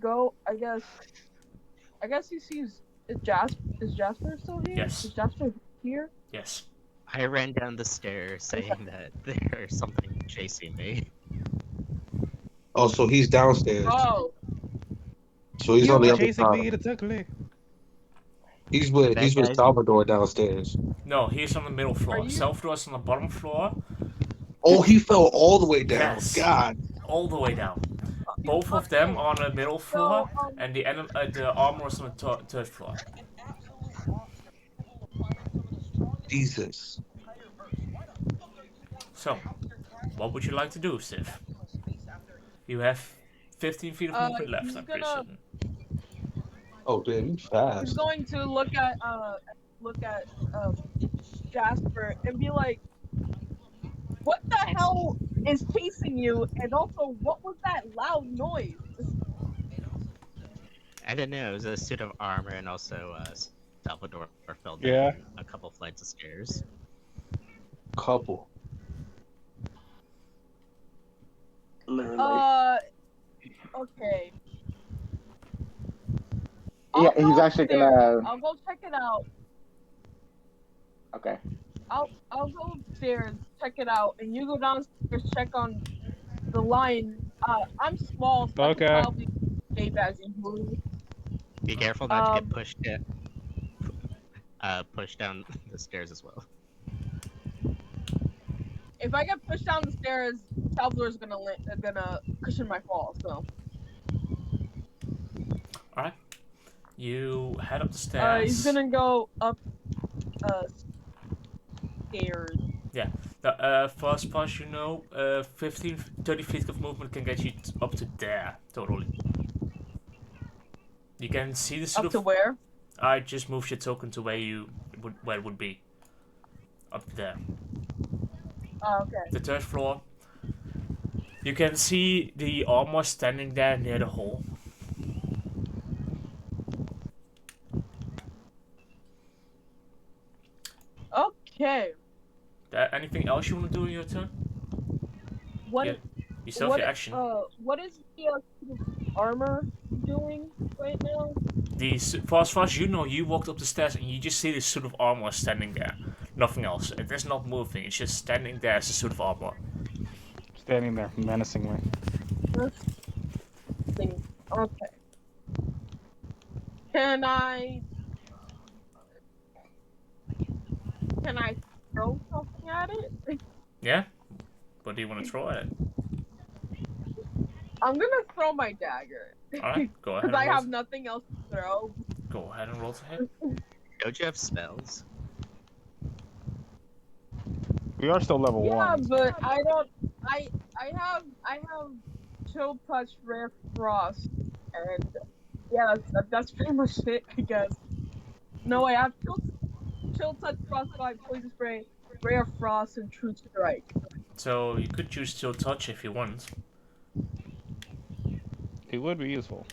[SPEAKER 2] Go. I guess he sees. Is Jasper still here?
[SPEAKER 1] Yes.
[SPEAKER 2] Is Jasper here?
[SPEAKER 1] Yes.
[SPEAKER 5] I ran down the stairs saying that there's something chasing me.
[SPEAKER 6] Oh, so he's downstairs.
[SPEAKER 2] Oh.
[SPEAKER 6] So he's
[SPEAKER 3] You
[SPEAKER 6] on the
[SPEAKER 3] were
[SPEAKER 6] other
[SPEAKER 3] chasing me,
[SPEAKER 6] side.
[SPEAKER 3] exactly.
[SPEAKER 6] He's with
[SPEAKER 5] That guy's-
[SPEAKER 6] Salvador downstairs.
[SPEAKER 1] No, he's on the middle floor.
[SPEAKER 2] Are you-
[SPEAKER 1] Salvador's on the bottom floor.
[SPEAKER 6] Oh, he fell all the way down.
[SPEAKER 1] Yes.
[SPEAKER 6] God.
[SPEAKER 1] All the way down. Both of them on the middle floor, and the armor is on the third floor.
[SPEAKER 6] Jesus.
[SPEAKER 1] So, what would you like to do, Sif? You have 15 feet of movement left,
[SPEAKER 2] he's
[SPEAKER 1] I'm pretty
[SPEAKER 2] gonna-
[SPEAKER 1] certain.
[SPEAKER 6] Oh, damn, he's
[SPEAKER 2] He's
[SPEAKER 6] fast.
[SPEAKER 2] going to look at Jasper and be like, "What the hell is chasing you? And also, what was that loud noise?"
[SPEAKER 5] I don't know, it was a suit of armor, and also Salvador fell down
[SPEAKER 3] Yeah.
[SPEAKER 5] a couple flights of stairs.
[SPEAKER 6] Couple.
[SPEAKER 4] Literally.
[SPEAKER 2] Okay.
[SPEAKER 4] Yeah,
[SPEAKER 2] I'll go
[SPEAKER 4] he's actually
[SPEAKER 2] upstairs.
[SPEAKER 4] gonna.
[SPEAKER 2] I'll go check it out.
[SPEAKER 4] Okay.
[SPEAKER 2] I'll go upstairs, check it out, and you go downstairs, check on the line. I'm small, so I
[SPEAKER 3] Okay.
[SPEAKER 2] can probably escape as easily.
[SPEAKER 5] Be careful not to get pushed down the stairs as well.
[SPEAKER 2] If I get pushed down the stairs, Salvador's gonna cushion my fall. So.
[SPEAKER 1] Alright. You head up the stairs.
[SPEAKER 2] He's gonna go up stairs.
[SPEAKER 1] Yeah. Fast pass, 30 feet of movement can get you up to there, totally. You can see the sort
[SPEAKER 2] Up to
[SPEAKER 1] of...
[SPEAKER 2] where?
[SPEAKER 1] I just moved your token to where it would be. Up there.
[SPEAKER 2] Oh, okay.
[SPEAKER 1] The third floor. You can see the armor standing there near the hole.
[SPEAKER 2] Okay.
[SPEAKER 1] Anything else you want to do in your turn?
[SPEAKER 2] What?
[SPEAKER 1] Yeah. You still have your action.
[SPEAKER 2] What is the armor doing right now?
[SPEAKER 1] As far as you know, you walked up the stairs and you just see this suit of armor standing there. Nothing else. It is not moving. It's just standing there as a suit of armor.
[SPEAKER 3] Standing there menacingly.
[SPEAKER 2] Okay. Can I throw something at it?
[SPEAKER 1] Yeah? What do you want to throw at it?
[SPEAKER 2] I'm gonna throw my dagger.
[SPEAKER 1] Alright, go ahead.
[SPEAKER 2] Because I have nothing else to throw.
[SPEAKER 1] Go ahead and roll to hit.
[SPEAKER 5] Don't you have spells?
[SPEAKER 3] We are still level 1.
[SPEAKER 2] Yeah, but I don't. I have chill touch, rare frost, and yeah, that's pretty much it, I guess. No, I have chill touch, frostbite, poison spray, rare frost, and true strike.
[SPEAKER 1] So you could choose Chill Touch if you want.
[SPEAKER 3] It would be useful.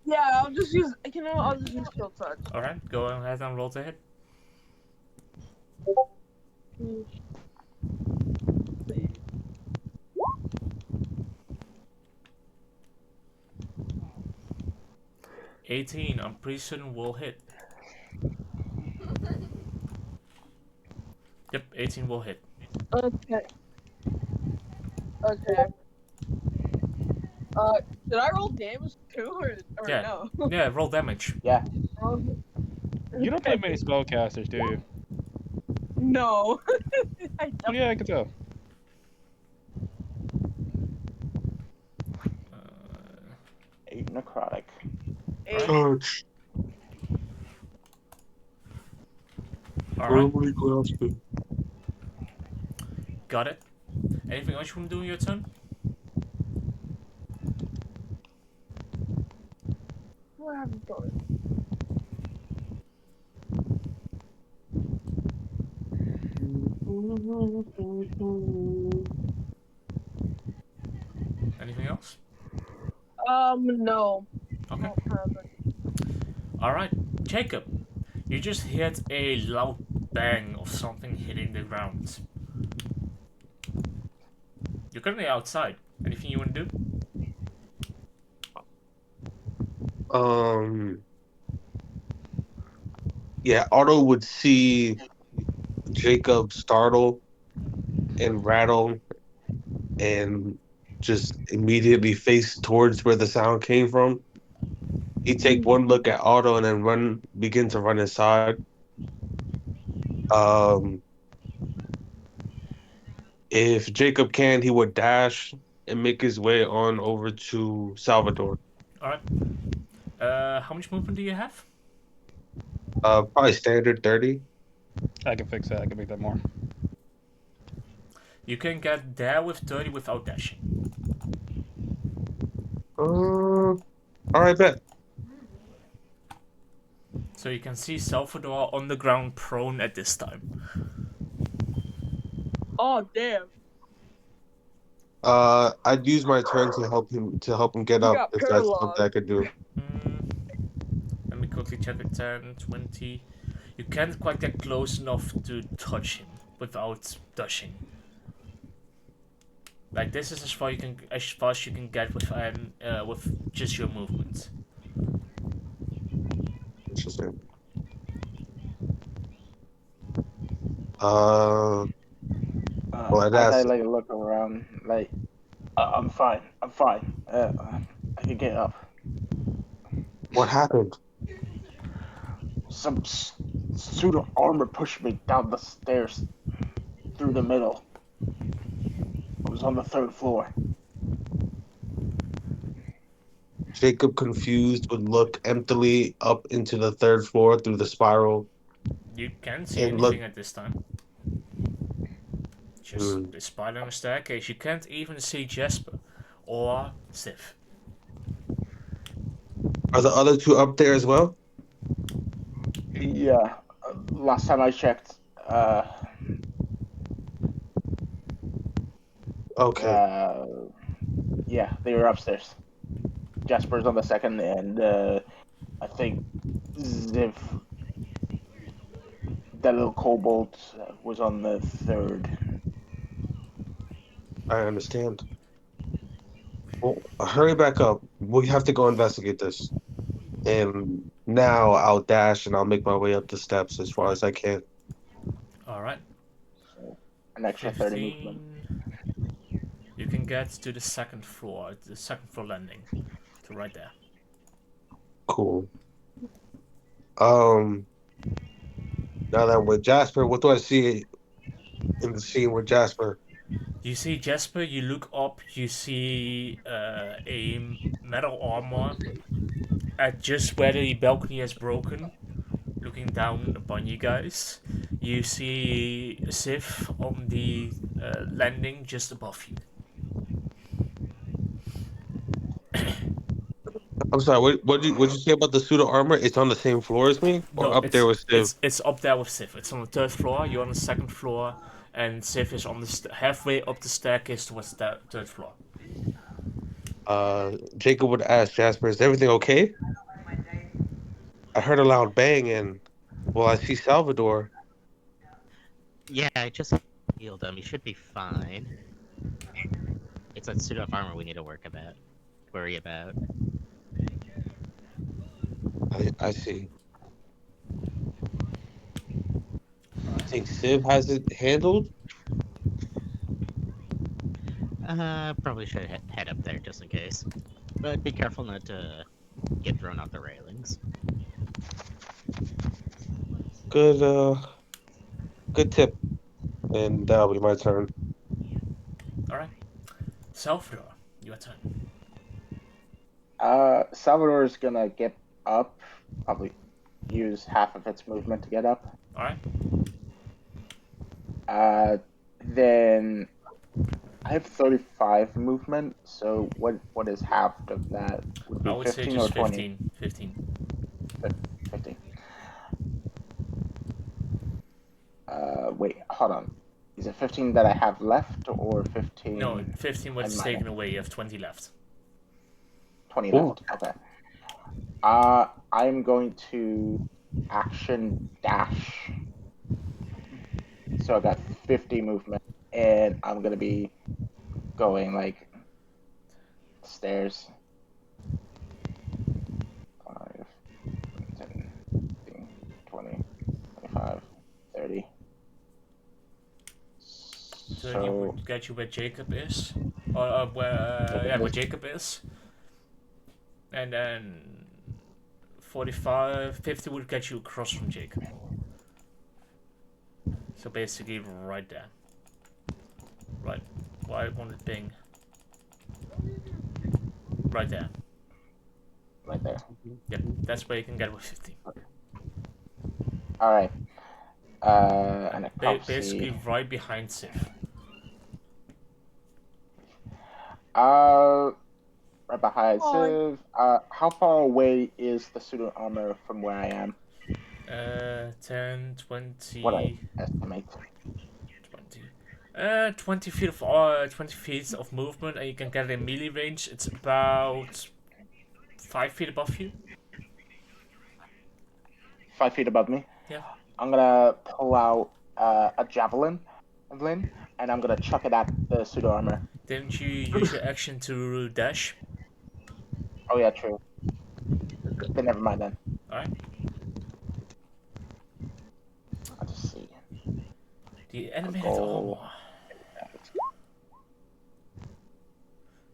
[SPEAKER 2] Yeah, I'll just use. I'll just use chill touch.
[SPEAKER 1] Alright, go ahead and roll to hit. $18, I'm pretty certain will hit. Yep, 18 will hit.
[SPEAKER 2] Okay. Did I roll damage too, or
[SPEAKER 1] Yeah.
[SPEAKER 2] no?
[SPEAKER 1] Yeah, roll damage.
[SPEAKER 4] Yeah.
[SPEAKER 3] You don't play many spellcasters, do you?
[SPEAKER 2] No. I
[SPEAKER 3] Oh,
[SPEAKER 2] don't.
[SPEAKER 3] yeah, I can tell.
[SPEAKER 1] Uh,
[SPEAKER 4] 8 necrotic.
[SPEAKER 6] Touch.
[SPEAKER 1] Alright. Got it. Anything else you want to do in your turn?
[SPEAKER 2] What have you done?
[SPEAKER 1] Anything else?
[SPEAKER 2] No.
[SPEAKER 1] Okay. Alright, Jacob. You just heard a loud bang of something hitting the ground. You're currently outside. Anything you want to do?
[SPEAKER 6] Yeah, Otto would see Jacob startle and rattle and just immediately face towards where the sound came from. He'd take one look at Otto and then begin to run inside. If Jacob can, he would dash and make his way on over to Salvador.
[SPEAKER 1] Alright. How much movement do you have?
[SPEAKER 6] Probably standard 30.
[SPEAKER 3] I can fix that. I can make that more.
[SPEAKER 1] You can get there with 30 without dashing.
[SPEAKER 6] Alright, bet.
[SPEAKER 1] So you can see Salvador on the ground prone at this time.
[SPEAKER 2] Oh damn.
[SPEAKER 6] I'd use my turn to help him get
[SPEAKER 2] You
[SPEAKER 6] up
[SPEAKER 2] got
[SPEAKER 6] if that's something I could do.
[SPEAKER 1] Let me quickly check it. 10, 20. You can't quite get close enough to touch him without dashing. Like this is as far as you can get with just your movement.
[SPEAKER 6] Interesting. Well,
[SPEAKER 4] As I like look around, like I'm fine. I can get up.
[SPEAKER 6] What happened?
[SPEAKER 4] Some suit of armor pushed me down the stairs through the middle. I was on the 3rd floor.
[SPEAKER 6] Jacob, confused, would look emptily up into the 3rd floor through the spiral.
[SPEAKER 1] You can't see
[SPEAKER 6] And
[SPEAKER 1] anything at this time. just the spider on the staircase. You can't even see Jasper or Sif.
[SPEAKER 6] Are the other two up there as well?
[SPEAKER 4] Yeah. Last time I checked,
[SPEAKER 6] Okay.
[SPEAKER 4] yeah, they were upstairs. Jasper's on the second, and I think Ziv, that little kobold, was on the third.
[SPEAKER 6] I understand. Well, hurry back up. We have to go investigate this. And now I'll dash and I'll make my way up the steps as far as I can.
[SPEAKER 1] Alright.
[SPEAKER 4] So an extra 30 movement.
[SPEAKER 1] 15. You can get to the second floor landing. To right there.
[SPEAKER 6] Cool. Now that I'm with Jasper, what do I see in the scene with Jasper?
[SPEAKER 1] You see Jasper, you look up, you see a metal armor at just where the balcony has broken, looking down upon you guys. You see Sif on the landing just above you.
[SPEAKER 6] I'm sorry, what'd you say about the suit of armor? It's on the same floor as me? Or
[SPEAKER 1] No,
[SPEAKER 6] up there with Steve?
[SPEAKER 1] it's up there with Sif. It's on the third floor. You're on the second floor, and Sif is on the halfway up the staircase towards the third floor.
[SPEAKER 6] Jacob would ask Jasper, is everything okay? I heard a loud bang and, well, I see Salvador.
[SPEAKER 5] Yeah, I just healed him. He should be fine. It's that suit of armor we need to worry about.
[SPEAKER 6] I see. You think Civ has it handled?
[SPEAKER 5] Probably should head up there just in case. But be careful not to get thrown off the railings.
[SPEAKER 6] Good tip. And that'll be my turn.
[SPEAKER 1] Alright. Salvador, your turn.
[SPEAKER 4] Salvador is gonna get up, probably use half of its movement to get up.
[SPEAKER 1] Alright.
[SPEAKER 4] Then I have 35 movement, so what is half of that? Would be
[SPEAKER 1] I would
[SPEAKER 4] 15
[SPEAKER 1] say just
[SPEAKER 4] or 20?
[SPEAKER 1] 15.
[SPEAKER 4] 15. Wait, hold on. Is it 15 that I have left, or 15?
[SPEAKER 1] No, 15 was
[SPEAKER 4] and
[SPEAKER 1] taken away. You have 20 left.
[SPEAKER 4] 20
[SPEAKER 6] Ooh.
[SPEAKER 4] left. Okay. I'm going to action dash. So I got 50 movement, and I'm gonna be going like stairs. 5, 10, 15, 20, 25, 30.
[SPEAKER 1] So you would get you where Jacob is, or where Jacob is, and then 45, 50 would get you across from Jacob. So basically, right there. Right. Why won't it ping? Right there.
[SPEAKER 4] Right there.
[SPEAKER 1] Yep, that's where you can get with 50.
[SPEAKER 4] All right. And I can't
[SPEAKER 1] Basically,
[SPEAKER 4] see.
[SPEAKER 1] right behind Sif.
[SPEAKER 4] Right behind Civ. How far away is the suit of armor from where I am?
[SPEAKER 1] 10, 20.
[SPEAKER 4] What I estimate.
[SPEAKER 1] 20 feet of 20 feet of movement, and you can get it in melee range. It's about 5 feet above you.
[SPEAKER 4] 5 feet above me.
[SPEAKER 1] Yeah.
[SPEAKER 4] I'm gonna pull out a javelin, and I'm gonna chuck it at the suit of armor.
[SPEAKER 1] Didn't you use your action to dash?
[SPEAKER 4] Oh yeah, true. Then never mind then.
[SPEAKER 1] Alright.
[SPEAKER 4] I'll just see.
[SPEAKER 1] The animated
[SPEAKER 4] Go.
[SPEAKER 1] armor.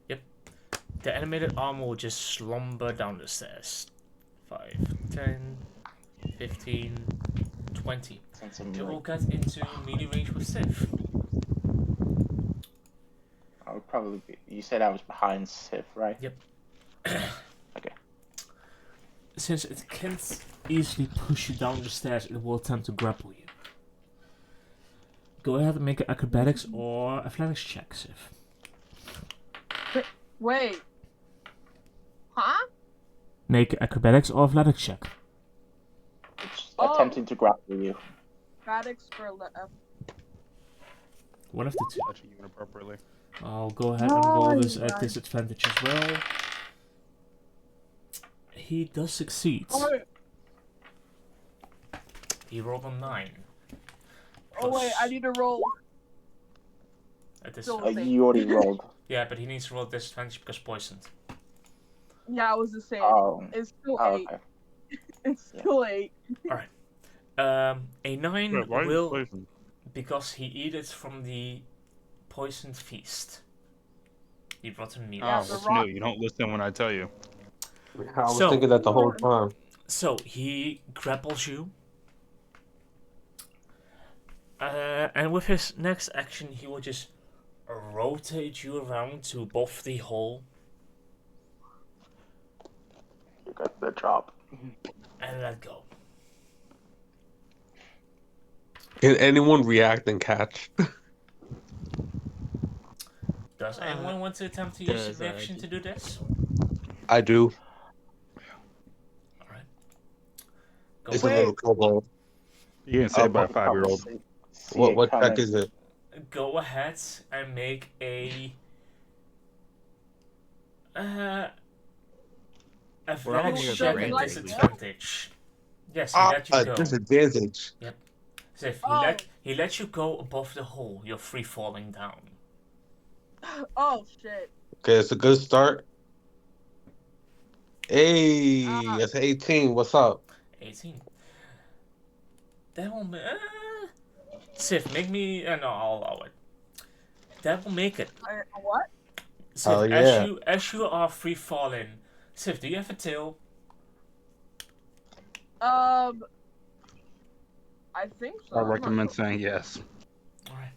[SPEAKER 1] Yep. The animated armor will just slumber down the stairs. 5, 10, 15, 20. It will get into melee range with Sif.
[SPEAKER 4] I would probably be. You said I was behind Sif, right?
[SPEAKER 1] Yep.
[SPEAKER 4] Okay.
[SPEAKER 1] Since it can't easily push you down the stairs, it will attempt to grapple you. Go ahead and make an acrobatics or athletics check, Sif.
[SPEAKER 2] Wait. Huh?
[SPEAKER 1] Make acrobatics or athletics check.
[SPEAKER 4] It's attempting to grapple you.
[SPEAKER 2] Acrobatics for
[SPEAKER 1] One of the two.
[SPEAKER 3] Touching you inappropriately.
[SPEAKER 1] I'll go ahead and roll this at disadvantage as well. He does succeed. He rolled a 9.
[SPEAKER 2] Oh wait, I need to roll.
[SPEAKER 1] At this
[SPEAKER 4] You already rolled.
[SPEAKER 1] Yeah, but he needs to roll disadvantage because poisoned.
[SPEAKER 2] Yeah, I was the same.
[SPEAKER 4] Oh.
[SPEAKER 2] It's still 8.
[SPEAKER 4] Okay.
[SPEAKER 2] It's still 8.
[SPEAKER 1] Alright. A 9 will... Because he ate it from the poisoned feast. He brought him meal.
[SPEAKER 3] Oh, what's new? You don't listen when I tell you.
[SPEAKER 6] I was thinking that the whole time.
[SPEAKER 1] So, he grapples you. And with his next action, he will just rotate you around to above the hole.
[SPEAKER 4] You got the job.
[SPEAKER 1] And let go.
[SPEAKER 6] Can anyone react and catch?
[SPEAKER 1] Does anyone want to attempt to use a reaction to do this?
[SPEAKER 6] I do.
[SPEAKER 1] Alright.
[SPEAKER 6] It's a little kobold.
[SPEAKER 3] You didn't say by a 5-year-old.
[SPEAKER 6] What check is it?
[SPEAKER 1] Go ahead and make a athletics check at disadvantage. Yes, he let you go.
[SPEAKER 6] Disadvantage.
[SPEAKER 1] Yep. So if he let you go above the hole, you're free falling down.
[SPEAKER 2] Oh shit.
[SPEAKER 6] Okay, it's a good start. Hey, that's 18. What's up?
[SPEAKER 1] 18. That will Sif, make me... no, I'll allow it. That will make it.
[SPEAKER 2] What?
[SPEAKER 1] Sif,
[SPEAKER 6] oh, yeah.
[SPEAKER 1] as you are free falling, Sif, do you have a tail?
[SPEAKER 2] I think so.
[SPEAKER 3] I recommend saying yes.
[SPEAKER 1] Alright.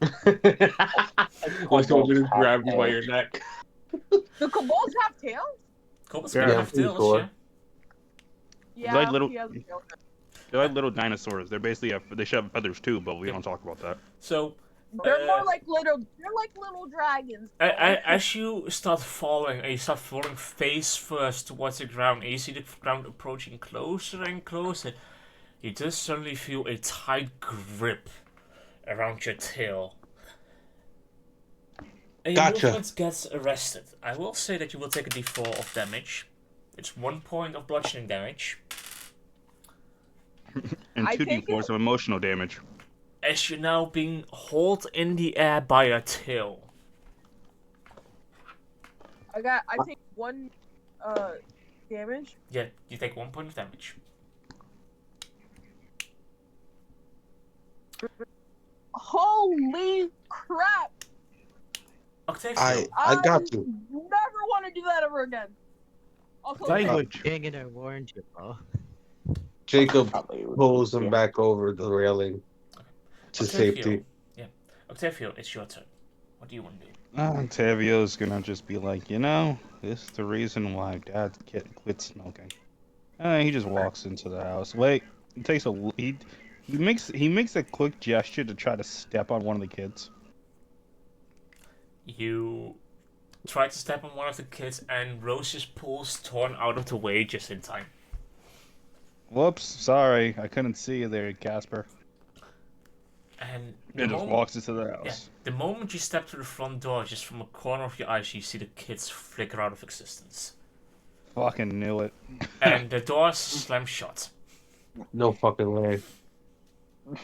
[SPEAKER 6] What's going to grab you by your neck?
[SPEAKER 2] Do kobolds have tails?
[SPEAKER 1] Kobolds can have tails, yeah.
[SPEAKER 2] Yeah,
[SPEAKER 3] like little,
[SPEAKER 2] he has a tail.
[SPEAKER 3] they're like little dinosaurs. They're basically they should have feathers too, but we don't talk about that.
[SPEAKER 1] So
[SPEAKER 2] they're more like little. They're like little dragons.
[SPEAKER 1] As you start falling, and you start falling face first towards the ground, and you see the ground approaching closer and closer, you just suddenly feel a tight grip around your tail. And your movement gets arrested. I will say that you will take a d4 of damage. It's 1 point of bludgeoning damage.
[SPEAKER 3] And 2d4s of emotional damage.
[SPEAKER 1] As you're now being hauled in the air by your tail.
[SPEAKER 2] I take 1 damage.
[SPEAKER 1] Yeah, you take 1 point of damage.
[SPEAKER 2] Holy crap!
[SPEAKER 1] Octavio,
[SPEAKER 6] I got you.
[SPEAKER 2] Never want to do that ever again.
[SPEAKER 5] Dang it, I warned you, Paul.
[SPEAKER 6] Jacob pulls him back over the railing to safety.
[SPEAKER 1] Yeah. Octavio, it's your turn. What do you want to do?
[SPEAKER 3] Octavio's gonna just be like, this is the reason why Dad quit smoking. And he just walks into the house. Wait, he takes he makes a quick gesture to try to step on one of the kids.
[SPEAKER 1] You try to step on one of the kids, and Rose's pulls torn out of the way just in time.
[SPEAKER 3] Whoops, sorry, I couldn't see you there, Casper.
[SPEAKER 1] And
[SPEAKER 3] it just walks into the house.
[SPEAKER 1] Yeah, the moment you step through the front door, just from a corner of your eyes, you see the kids flicker out of existence.
[SPEAKER 3] Fucking knew it.
[SPEAKER 1] And the door slams shut.
[SPEAKER 6] No fucking way.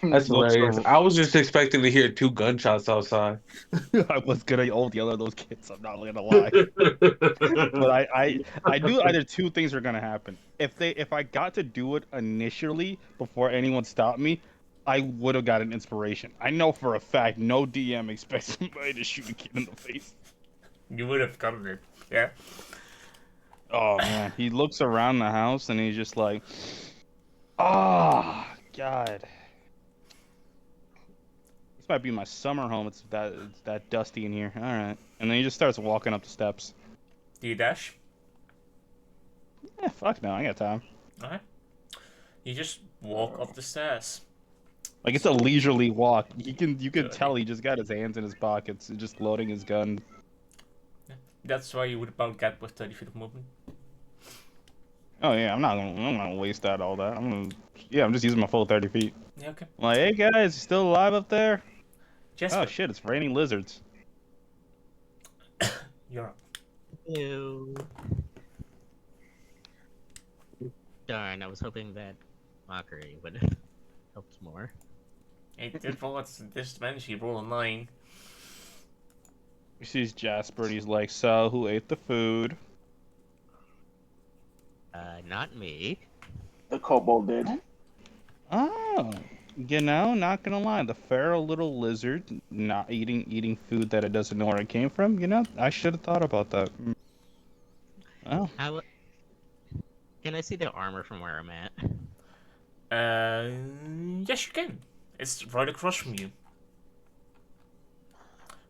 [SPEAKER 6] That's hilarious. I was just expecting to hear 2 gunshots outside.
[SPEAKER 3] I was gonna yell at those kids. I'm not gonna lie. But I knew either 2 things were gonna happen. If I got to do it initially before anyone stopped me, I would have got an inspiration. I know for a fact no DM expects somebody to shoot a kid in the face.
[SPEAKER 1] You would have gotten it, yeah.
[SPEAKER 3] Oh man, he looks around the house and he's just like, God. This might be my summer home. It's that dusty in here. All right, and then he just starts walking up the steps.
[SPEAKER 1] Do you dash?
[SPEAKER 3] Fuck no, I got time.
[SPEAKER 1] Alright. You just walk up the stairs.
[SPEAKER 3] Like it's a leisurely walk. You can
[SPEAKER 1] Good.
[SPEAKER 3] tell he just got his hands in his pockets, just loading his gun.
[SPEAKER 1] That's why you would about get with 30 feet of movement.
[SPEAKER 3] Oh yeah, I'm not gonna waste all that. I'm just using my full 30 feet.
[SPEAKER 1] Yeah, okay.
[SPEAKER 3] I'm like, hey guys, you still alive up there?
[SPEAKER 1] Jasper,
[SPEAKER 3] Oh shit, it's raining lizards.
[SPEAKER 1] you're up.
[SPEAKER 5] Ew. Darn, I was hoping that mockery would have helped more.
[SPEAKER 1] It did roll at disadvantage, he rolled a 9.
[SPEAKER 3] He sees Jasper and he's like, so who ate the food?
[SPEAKER 5] Not me.
[SPEAKER 4] The kobold did.
[SPEAKER 3] Oh, not gonna lie, the feral little lizard not eating food that it doesn't know where it came from. I should have thought about that. Oh,
[SPEAKER 5] How... Can I see the armor from where I'm at?
[SPEAKER 1] Yes, you can. It's right across from you.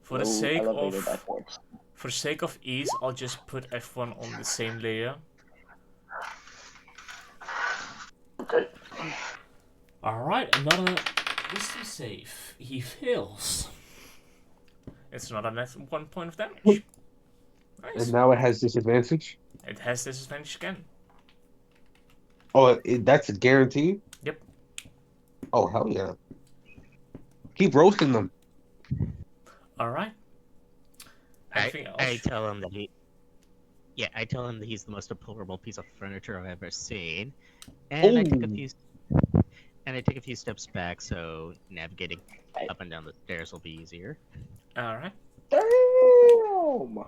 [SPEAKER 1] For the
[SPEAKER 4] Low
[SPEAKER 1] sake
[SPEAKER 4] elevated
[SPEAKER 1] of
[SPEAKER 4] backwards.
[SPEAKER 1] For the sake of ease, I'll just put everyone on the same layer.
[SPEAKER 4] Okay.
[SPEAKER 1] Alright, another wisdom save. He fails. It's not a net 1 point of damage. Nice.
[SPEAKER 6] And now it has disadvantage.
[SPEAKER 1] It has disadvantage again.
[SPEAKER 6] Oh, that's a guarantee?
[SPEAKER 1] Yep.
[SPEAKER 6] Oh, hell yeah. Keep roasting them.
[SPEAKER 1] Alright. Anything else?
[SPEAKER 5] I tell him that I tell him that he's the most deplorable piece of furniture I've ever seen, and I take a few steps back so navigating up and down the stairs will be easier.
[SPEAKER 1] Alright.
[SPEAKER 4] Damn!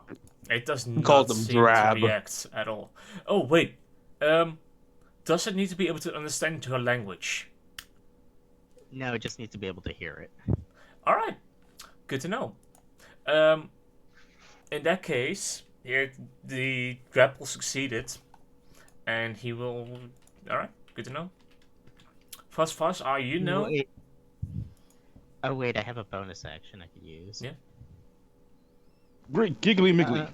[SPEAKER 1] It does
[SPEAKER 6] called
[SPEAKER 1] not
[SPEAKER 6] them
[SPEAKER 1] seem
[SPEAKER 6] drab.
[SPEAKER 1] to react at all. Oh, wait. Does it need to be able to understand your language?
[SPEAKER 5] No, it just needs to be able to hear it.
[SPEAKER 1] Alright. Good to know. In that case, here the grapple succeeded, and he will. Alright, good to know. Fast, you know?
[SPEAKER 5] Wait. Oh wait, I have a bonus action I could use.
[SPEAKER 1] Yeah.
[SPEAKER 3] great giggly miggly.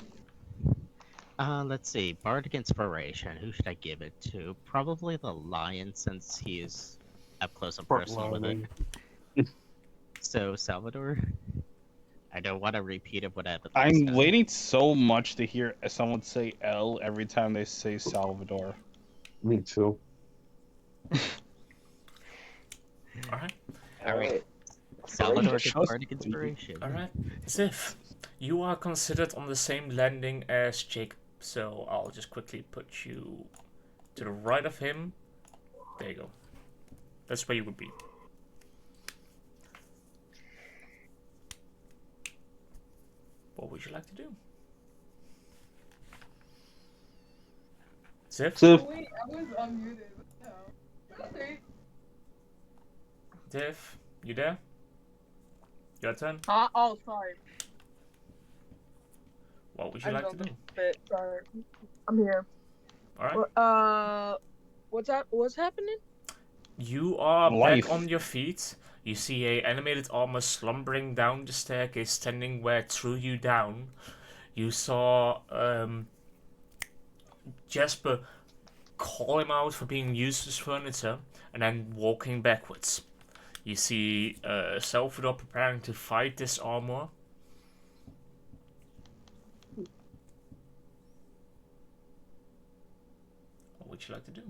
[SPEAKER 5] Let's see. Bardic Inspiration. Who should I give it to? Probably the lion, since he is up close and personal with it. So, Salvador? I don't want to repeat of what happened last
[SPEAKER 3] I'm
[SPEAKER 5] time.
[SPEAKER 3] waiting so much to hear someone say L every time they say Salvador.
[SPEAKER 6] Me too.
[SPEAKER 5] Alright. Salvador gets Bardic Inspiration.
[SPEAKER 1] Alright. Ziff, you are considered on the same landing as Jacob, so I'll just quickly put you to the right of him. There you go. That's where you would be. What would you like to do? Ziff?
[SPEAKER 6] Ziff.
[SPEAKER 8] Wait, I was unmuted. Okay.
[SPEAKER 1] Ziff, you there? Your turn?
[SPEAKER 2] Oh, sorry.
[SPEAKER 1] What would you like to do?
[SPEAKER 2] Sorry. I'm here.
[SPEAKER 1] Alright.
[SPEAKER 2] What's happening?
[SPEAKER 1] You are
[SPEAKER 3] Life.
[SPEAKER 1] back on your feet. You see a animated armor slumbering down the staircase, standing where it threw you down. You saw Jasper call him out for being useless furniture, and then walking backwards. You see Salvador preparing to fight this armor. What would you like to do?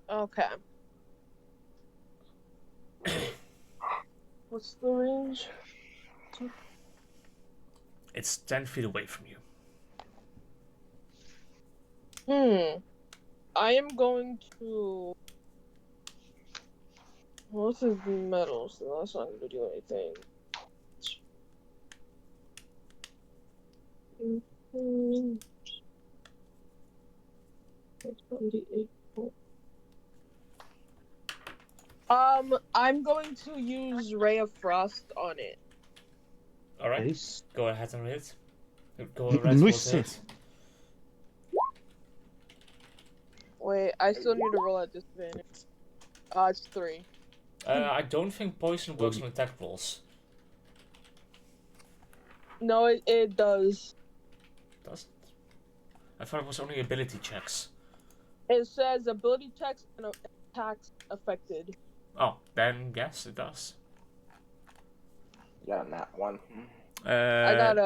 [SPEAKER 2] Okay. What's the range?
[SPEAKER 1] It's 10 feet away from you.
[SPEAKER 2] I am going to. Well, this is metal, so that's not going to do anything. I'm going to use Ray of Frost on it.
[SPEAKER 1] Alright,
[SPEAKER 6] Nice.
[SPEAKER 1] go ahead and hit. Go ahead
[SPEAKER 3] Nice.
[SPEAKER 1] and hit.
[SPEAKER 2] Wait, I still need to roll at disadvantage. It's 3.
[SPEAKER 1] I don't think poison works on attack rolls.
[SPEAKER 2] No, it does.
[SPEAKER 1] Does it? I thought it was only ability checks.
[SPEAKER 2] It says ability checks and attacks affected.
[SPEAKER 1] Oh, then yes, it does.
[SPEAKER 4] Yeah, that one.
[SPEAKER 2] I got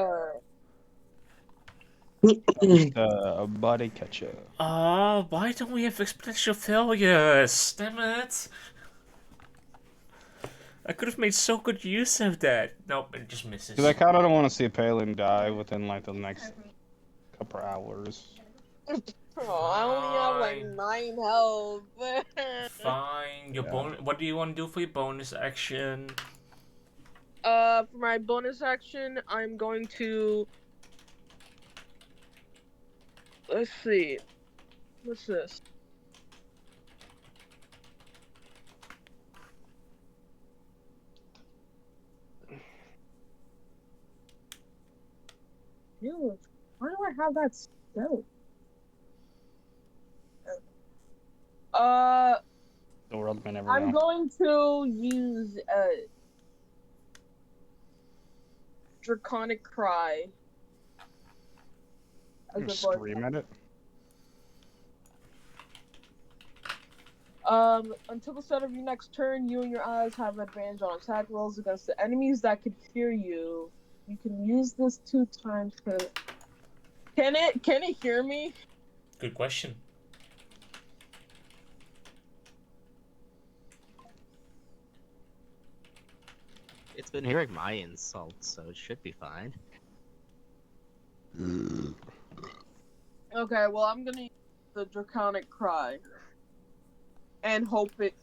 [SPEAKER 3] a body catcher.
[SPEAKER 1] Why don't we have exponential failures? Damn it! I could have made so good use of that. Nope, it just misses.
[SPEAKER 3] Because I kind of don't want to see a Palin die within like the next couple hours.
[SPEAKER 2] Oh, I only have like 9 health.
[SPEAKER 1] Fine. Your What do you want to do for your bonus action?
[SPEAKER 2] For my bonus action, I'm going to. Let's see. What's this? Ew, why do I have that spell?
[SPEAKER 3] The world may never
[SPEAKER 2] I'm
[SPEAKER 3] know.
[SPEAKER 2] going to use Draconic Cry. As a
[SPEAKER 3] Scream at it.
[SPEAKER 2] Until the start of your next turn, you and your allies have advantage on attack rolls against the enemies that could fear you. You can use this 2 times per. Can it hear me?
[SPEAKER 1] Good question.
[SPEAKER 5] It's been hearing my insults, so it should be fine.
[SPEAKER 2] Okay, well I'm gonna use the Draconic Cry. And hope it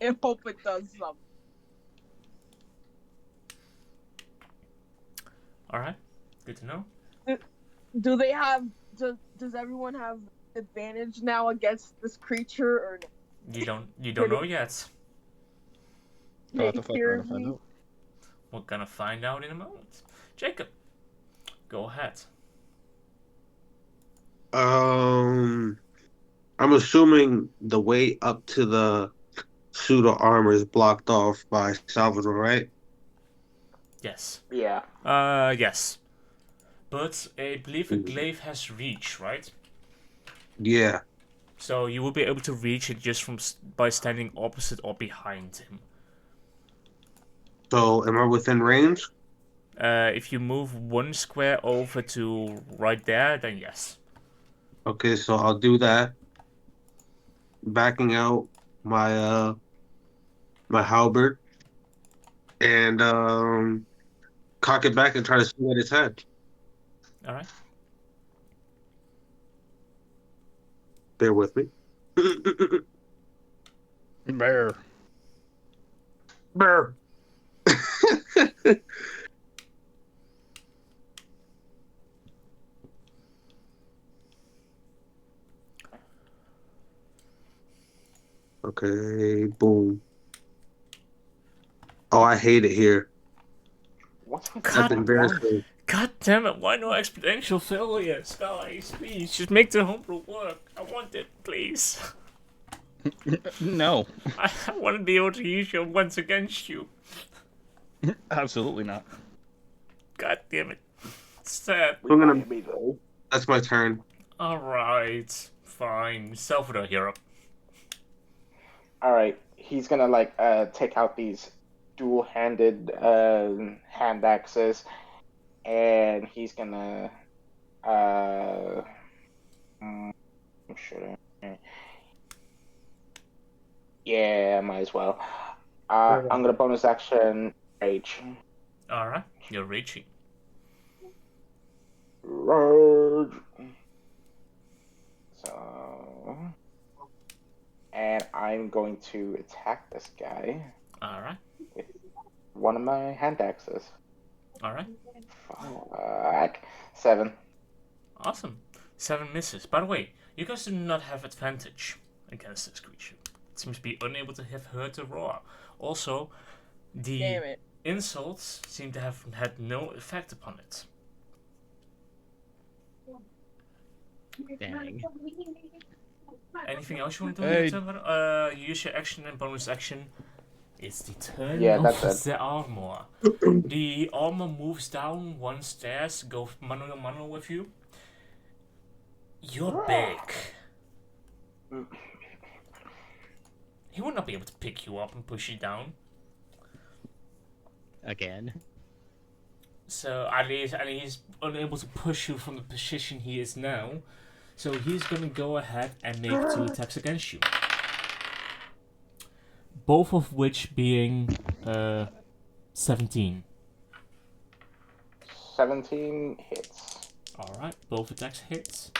[SPEAKER 2] does something.
[SPEAKER 1] Alright. Good to know.
[SPEAKER 2] Do they have does everyone have advantage now against this creature or no?
[SPEAKER 1] You don't know yet.
[SPEAKER 3] We'll have to find out.
[SPEAKER 1] We're gonna find out in a moment. Jacob, go ahead.
[SPEAKER 6] I'm assuming the way up to the pseudo armor is blocked off by Salvador, right?
[SPEAKER 1] Yes.
[SPEAKER 4] Yeah.
[SPEAKER 1] Yes. But I believe a glaive has reach, right?
[SPEAKER 6] Yeah.
[SPEAKER 1] So you will be able to reach it just by standing opposite or behind him.
[SPEAKER 6] So am I within range?
[SPEAKER 1] If you move 1 square over to right there, then yes.
[SPEAKER 6] Okay, so I'll do that. Backing out my my halberd and cock it back and try to swing at his head.
[SPEAKER 1] All right.
[SPEAKER 6] Bear with me.
[SPEAKER 3] Bear.
[SPEAKER 6] Bear. Okay, boom. Oh, I hate it here.
[SPEAKER 4] What's with
[SPEAKER 6] That's embarrassing.
[SPEAKER 1] God damn it, why no exponential failures? Guys, please, just make the homebrew work. I want it, please.
[SPEAKER 3] No.
[SPEAKER 1] I want to be able to use your ones against you.
[SPEAKER 3] Absolutely not.
[SPEAKER 1] God damn it. Sad.
[SPEAKER 6] That's my turn.
[SPEAKER 1] Alright, fine. Salvador, you're up.
[SPEAKER 4] Alright, he's gonna like take out these dual-handed hand axes, and he's gonna yeah, might as well. I'm gonna bonus action rage.
[SPEAKER 1] Alright, you're reaching.
[SPEAKER 4] Rage. So, and I'm going to attack this guy.
[SPEAKER 1] Alright.
[SPEAKER 4] With one of my hand axes.
[SPEAKER 1] Alright.
[SPEAKER 4] Fuck. 7.
[SPEAKER 1] Awesome. 7 misses. By the way, you guys do not have advantage against this creature. It seems to be unable to have heard the roar. Also, the insults seem to have had no effect upon it.
[SPEAKER 5] Dang.
[SPEAKER 1] Anything else you want to do? Use your action and bonus action. It's the turn of the armor. The armor moves down 1 stairs, go mano a mano with you. You're big. He would not be able to pick you up and push you down.
[SPEAKER 5] Again.
[SPEAKER 1] So at least he's unable to push you from the position he is now. So he's gonna go ahead and make 2 attacks against you. Both of which being 17.
[SPEAKER 4] 17 hits.
[SPEAKER 1] Alright, both attacks hits.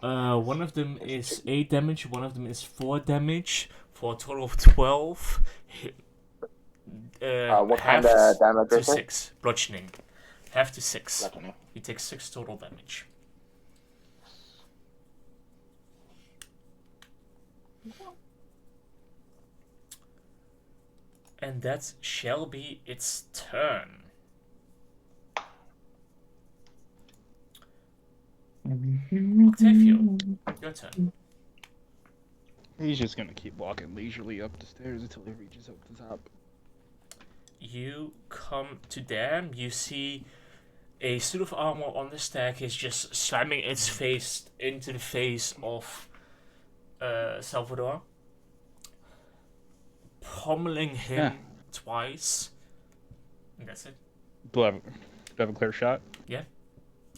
[SPEAKER 1] One of them is 8 damage, one of them is 4 damage, for a total of 12.
[SPEAKER 4] What
[SPEAKER 1] half
[SPEAKER 4] kind of damage
[SPEAKER 1] to
[SPEAKER 4] is it?
[SPEAKER 1] 6. Bludgeoning. Half to 6.
[SPEAKER 4] Bludgeoning.
[SPEAKER 1] He takes 6 total damage. And that shall be its turn. Octavio, your turn.
[SPEAKER 3] He's just gonna keep walking leisurely up the stairs until he reaches up the top.
[SPEAKER 1] You come to them. You see a suit of armor on the staircase just slamming its face into the face of Salvador, pummeling him twice. And that's it.
[SPEAKER 3] Do I have a clear shot?
[SPEAKER 1] Yeah.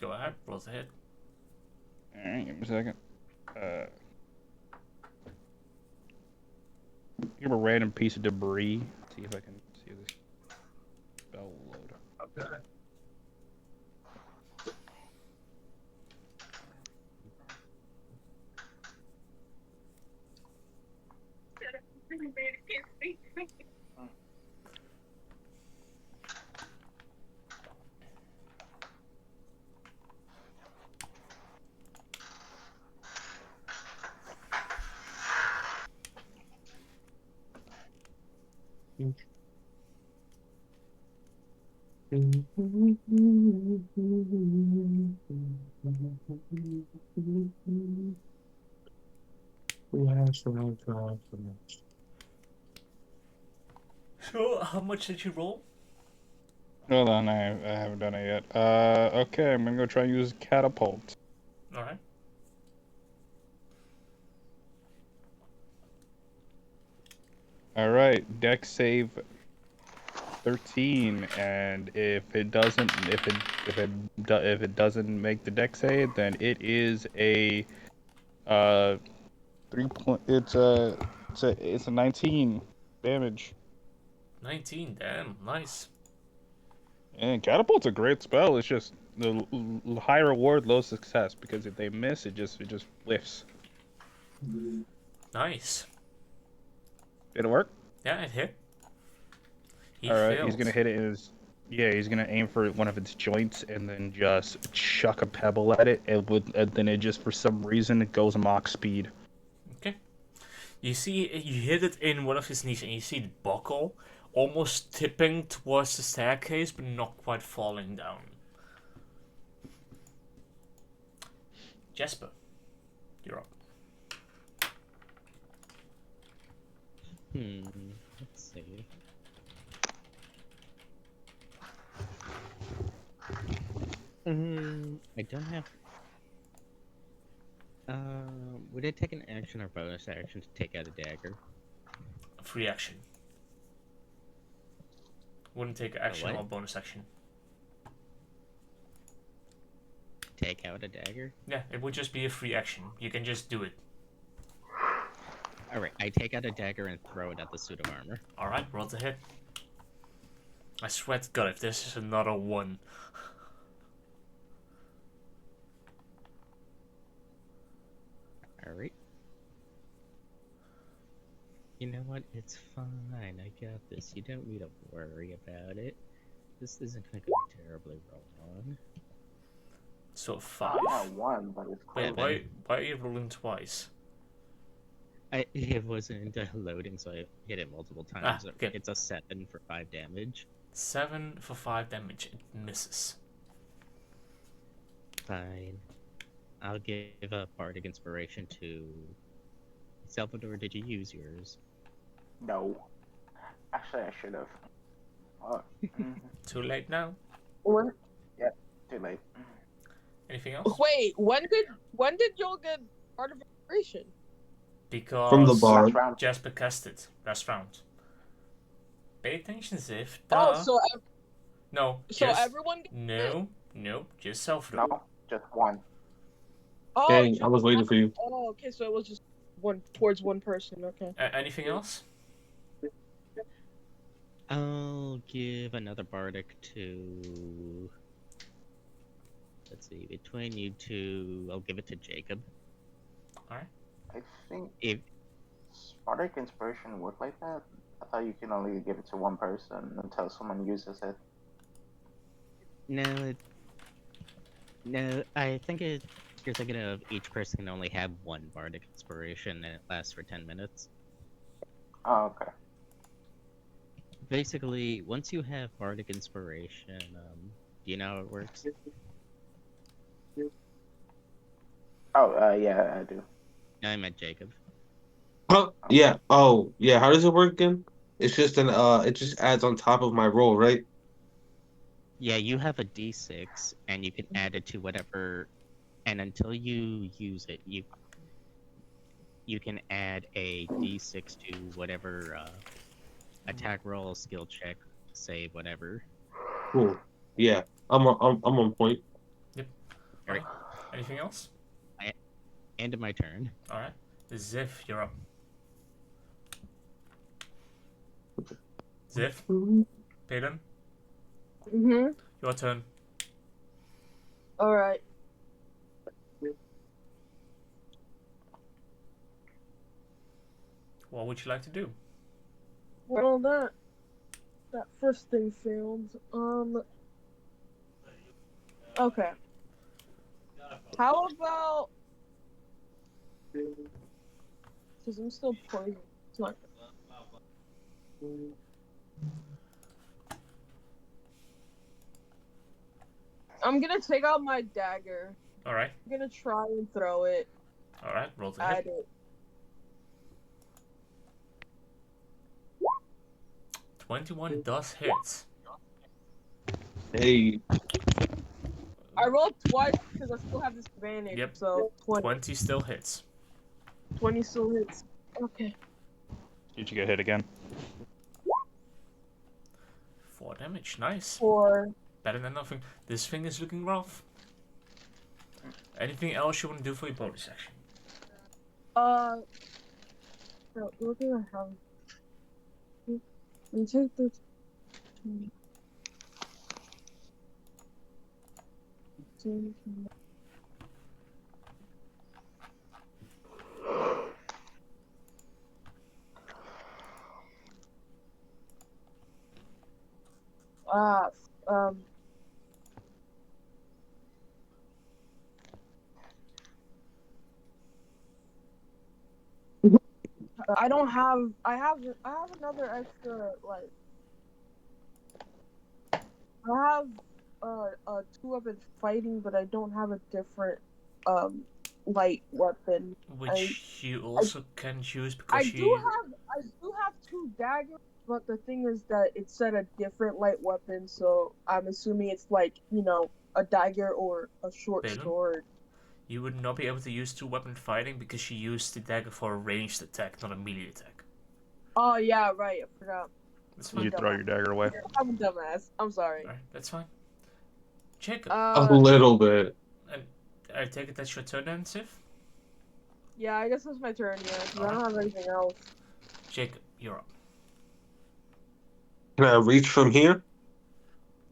[SPEAKER 1] Go ahead. Roll the hit.
[SPEAKER 3] Alright, give me a second. Give a random piece of debris. See if I can see this spell will load up. Okay.
[SPEAKER 1] So, how much did you roll?
[SPEAKER 3] Hold on, I haven't done it yet. Okay, I'm gonna go try and use catapult.
[SPEAKER 1] Alright.
[SPEAKER 3] Alright, dex save 13, and if it doesn't make the dex save, then it is a 3 point. It's a 19 damage.
[SPEAKER 1] 19, damn, nice.
[SPEAKER 3] And catapult's a great spell. It's just the high reward, low success, because if they miss, it just whiffs.
[SPEAKER 1] Nice.
[SPEAKER 3] Did it work?
[SPEAKER 1] Yeah, it hit. He
[SPEAKER 3] Alright,
[SPEAKER 1] failed.
[SPEAKER 3] he's gonna hit it in his. Yeah, he's gonna aim for one of its joints and then just chuck a pebble at it, and then it just for some reason it goes Mach speed.
[SPEAKER 1] Okay. You see, you hit it in one of his knees, and you see it buckle, almost tipping towards the staircase, but not quite falling down. Jasper, you're up.
[SPEAKER 5] Let's see. I don't have. Would it take an action or bonus action to take out a dagger?
[SPEAKER 1] Free action. Wouldn't take action
[SPEAKER 5] what?
[SPEAKER 1] or bonus action.
[SPEAKER 5] Take out a dagger?
[SPEAKER 1] Yeah, it would just be a free action. You can just do it.
[SPEAKER 5] Alright, I take out a dagger and throw it at the suit of armor.
[SPEAKER 1] Alright, roll the hit. I swear to God, if this is another 1.
[SPEAKER 5] Alright. You know what? It's fine. I got this. You don't need to worry about it. This isn't gonna go terribly wrong.
[SPEAKER 1] So 5.
[SPEAKER 4] Not 1, but it's close.
[SPEAKER 1] Wait, why are you rolling twice?
[SPEAKER 5] It wasn't loading, so I hit it multiple times.
[SPEAKER 1] Okay.
[SPEAKER 5] It's a 7 for 5 damage.
[SPEAKER 1] 7 for 5 damage. It misses.
[SPEAKER 5] Fine. I'll give a bardic inspiration to Salvador. Did you use yours?
[SPEAKER 4] No. Actually, I should have.
[SPEAKER 1] Too late now.
[SPEAKER 2] What?
[SPEAKER 4] Yeah, too late.
[SPEAKER 1] Anything else?
[SPEAKER 2] Wait, when did y'all get art of inspiration?
[SPEAKER 6] From the
[SPEAKER 1] Because
[SPEAKER 6] bar.
[SPEAKER 4] Last round.
[SPEAKER 1] Jasper cast it last round. Pay attention, Ziv.
[SPEAKER 2] Oh,
[SPEAKER 1] Duh. No,
[SPEAKER 2] so
[SPEAKER 1] just
[SPEAKER 2] everyone gets it?
[SPEAKER 1] no, just Salvador.
[SPEAKER 4] No, just one.
[SPEAKER 2] Oh,
[SPEAKER 6] Dang,
[SPEAKER 2] just
[SPEAKER 6] I was waiting for you.
[SPEAKER 2] Oh, okay, so it was just one towards one person. Okay.
[SPEAKER 1] Anything else?
[SPEAKER 5] I'll give another bardic to. Let's see, between you two, I'll give it to Jacob.
[SPEAKER 1] Alright.
[SPEAKER 4] I think
[SPEAKER 5] If
[SPEAKER 4] Bardic Inspiration work like that. I thought you can only give it to one person until someone uses it.
[SPEAKER 5] no, I think you're thinking of each person can only have one bardic inspiration, and it lasts for 10 minutes.
[SPEAKER 4] Oh, okay.
[SPEAKER 5] Basically, once you have bardic inspiration, do you know how it works?
[SPEAKER 4] Oh, yeah, I do.
[SPEAKER 5] No, I meant Jacob.
[SPEAKER 6] Oh, yeah. Oh, yeah. How does it work again? It's just it just adds on top of my roll, right?
[SPEAKER 5] Yeah, you have a d6, and you can add it to whatever, and until you use it, you can add a d6 to whatever attack roll, skill check, save, whatever.
[SPEAKER 6] Cool. Yeah. I'm on point.
[SPEAKER 1] Yep.
[SPEAKER 5] Alright.
[SPEAKER 1] Anything else?
[SPEAKER 5] End of my turn.
[SPEAKER 1] Alright. Ziv, you're up. Ziv, Peyton, your turn.
[SPEAKER 2] All right.
[SPEAKER 1] What would you like to do?
[SPEAKER 2] Well, that first thing failed. Okay. How about? Because I'm still poisoned. It's not. I'm gonna take out my dagger.
[SPEAKER 1] Alright.
[SPEAKER 2] I'm gonna try and throw it
[SPEAKER 1] Alright, roll to
[SPEAKER 2] at
[SPEAKER 1] hit.
[SPEAKER 2] it.
[SPEAKER 1] 21 does hit.
[SPEAKER 6] Hey.
[SPEAKER 2] I rolled twice because I still have this advantage.
[SPEAKER 1] Yep.
[SPEAKER 2] So
[SPEAKER 1] 20 still hits.
[SPEAKER 2] 20 still hits. Okay.
[SPEAKER 3] Did you get hit again?
[SPEAKER 1] 4 damage, nice.
[SPEAKER 2] 4.
[SPEAKER 1] Better than nothing. This thing is looking rough. Anything else you want to do for your bonus action?
[SPEAKER 2] What do I have? And take the. Um. I don't have. I have another extra like. I have 2 of it fighting, but I don't have a different light weapon.
[SPEAKER 1] Which you also can use because
[SPEAKER 2] I do have 2 daggers, but the thing is that it said a different light weapon, so I'm assuming it's like, you know, a dagger or a short
[SPEAKER 1] Balin?
[SPEAKER 2] sword.
[SPEAKER 1] You would not be able to use 2-weapon fighting because you used the dagger for a ranged attack, not a melee attack.
[SPEAKER 2] Oh yeah, right. I forgot.
[SPEAKER 1] That's
[SPEAKER 3] You
[SPEAKER 1] fine.
[SPEAKER 3] throw your dagger away.
[SPEAKER 2] I'm a dumbass. I'm sorry.
[SPEAKER 1] Alright, that's fine. Jacob,
[SPEAKER 6] A little bit.
[SPEAKER 1] I take it that's your turn then, Sif?
[SPEAKER 2] Yeah, I guess it's my turn. Yeah, 'cause I don't have anything else.
[SPEAKER 1] Jacob, you're up.
[SPEAKER 6] Can I reach from here?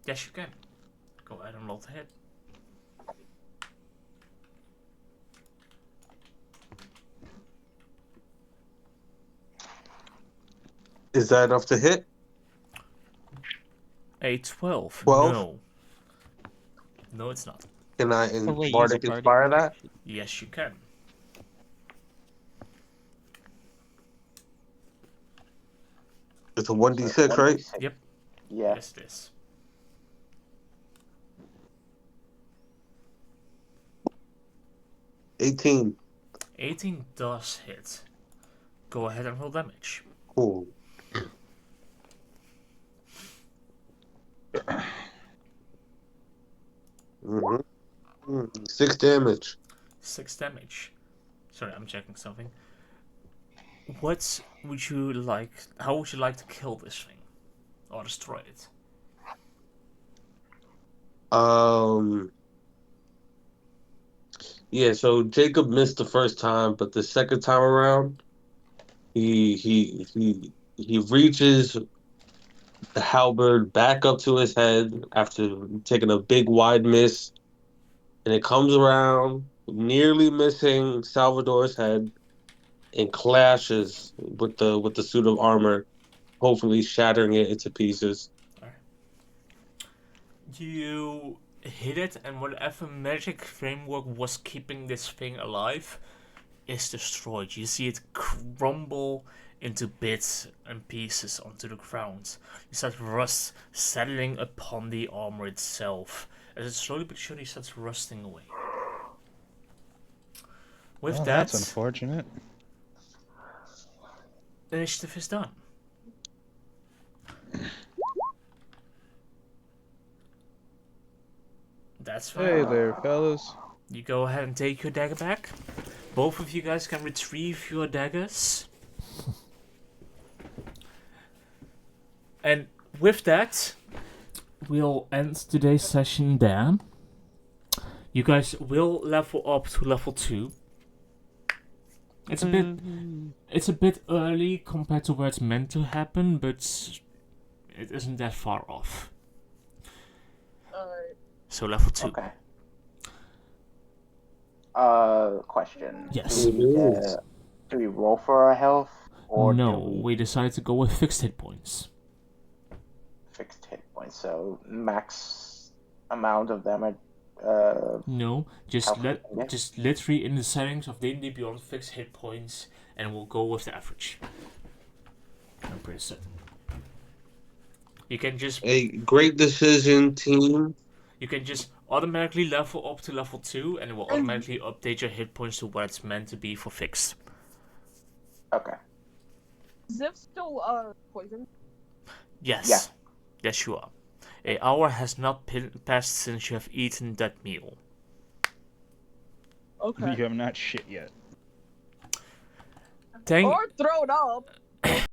[SPEAKER 1] Yes, you can. Go ahead and roll to hit.
[SPEAKER 6] Is that enough to hit?
[SPEAKER 1] A 12.
[SPEAKER 6] 12?
[SPEAKER 1] No. No, it's not.
[SPEAKER 6] Can I
[SPEAKER 5] Oh, wait, use
[SPEAKER 6] Bardic
[SPEAKER 5] a
[SPEAKER 6] Inspire that?
[SPEAKER 1] Yes, you can.
[SPEAKER 6] It's a 1d6, right?
[SPEAKER 1] Yep.
[SPEAKER 4] Yeah.
[SPEAKER 1] Yes, it is.
[SPEAKER 6] $18.
[SPEAKER 1] 18 does hit. Go ahead and roll damage.
[SPEAKER 6] Cool. Mm-hmm. 6 damage.
[SPEAKER 1] 6 damage. Sorry, I'm checking something. what would you like? How would you like to kill this thing or destroy it?
[SPEAKER 6] Yeah, so Jacob missed the first time, but the second time around, he reaches the halberd back up to his head after taking a big wide miss, and it comes around, nearly missing Salvador's head, and clashes with the suit of armor, hopefully shattering it into pieces.
[SPEAKER 1] You hit it, and whatever magic framework was keeping this thing alive is destroyed. You see it crumble into bits and pieces onto the ground. You start rust settling upon the armor itself as it slowly but surely starts rusting away. With
[SPEAKER 3] Well,
[SPEAKER 1] that,
[SPEAKER 3] that's unfortunate.
[SPEAKER 1] initiative is done. That's fine.
[SPEAKER 3] Hey there, fellas.
[SPEAKER 1] You go ahead and take your dagger back. Both of you guys can retrieve your daggers. And with that, we'll end today's session there. You guys will level up to level 2. It's a bit early compared to where it's meant to happen, but it isn't that far off.
[SPEAKER 2] Alright.
[SPEAKER 1] So level 2.
[SPEAKER 4] Okay. Question.
[SPEAKER 1] Yes.
[SPEAKER 4] Do we roll for our health, or
[SPEAKER 1] No,
[SPEAKER 4] do
[SPEAKER 1] we decided to go with fixed hit points.
[SPEAKER 4] fixed hit points? So max amount of them are.
[SPEAKER 1] No, just
[SPEAKER 4] Health, yeah.
[SPEAKER 1] just literally in the settings of D&D Beyond fixed hit points, and we'll go with the average. I'm pretty certain. You can just
[SPEAKER 6] A great decision, team.
[SPEAKER 1] You can just automatically level up to level 2, and it will automatically update your hit points to what it's meant to be for fixed.
[SPEAKER 4] Okay.
[SPEAKER 2] Is Ziv still poisoned?
[SPEAKER 1] Yes.
[SPEAKER 4] Yeah.
[SPEAKER 1] Yes, you are. An hour has not passed since you have eaten that meal.
[SPEAKER 2] Okay.
[SPEAKER 3] You have not shit yet.
[SPEAKER 1] Thank
[SPEAKER 2] Or thrown up.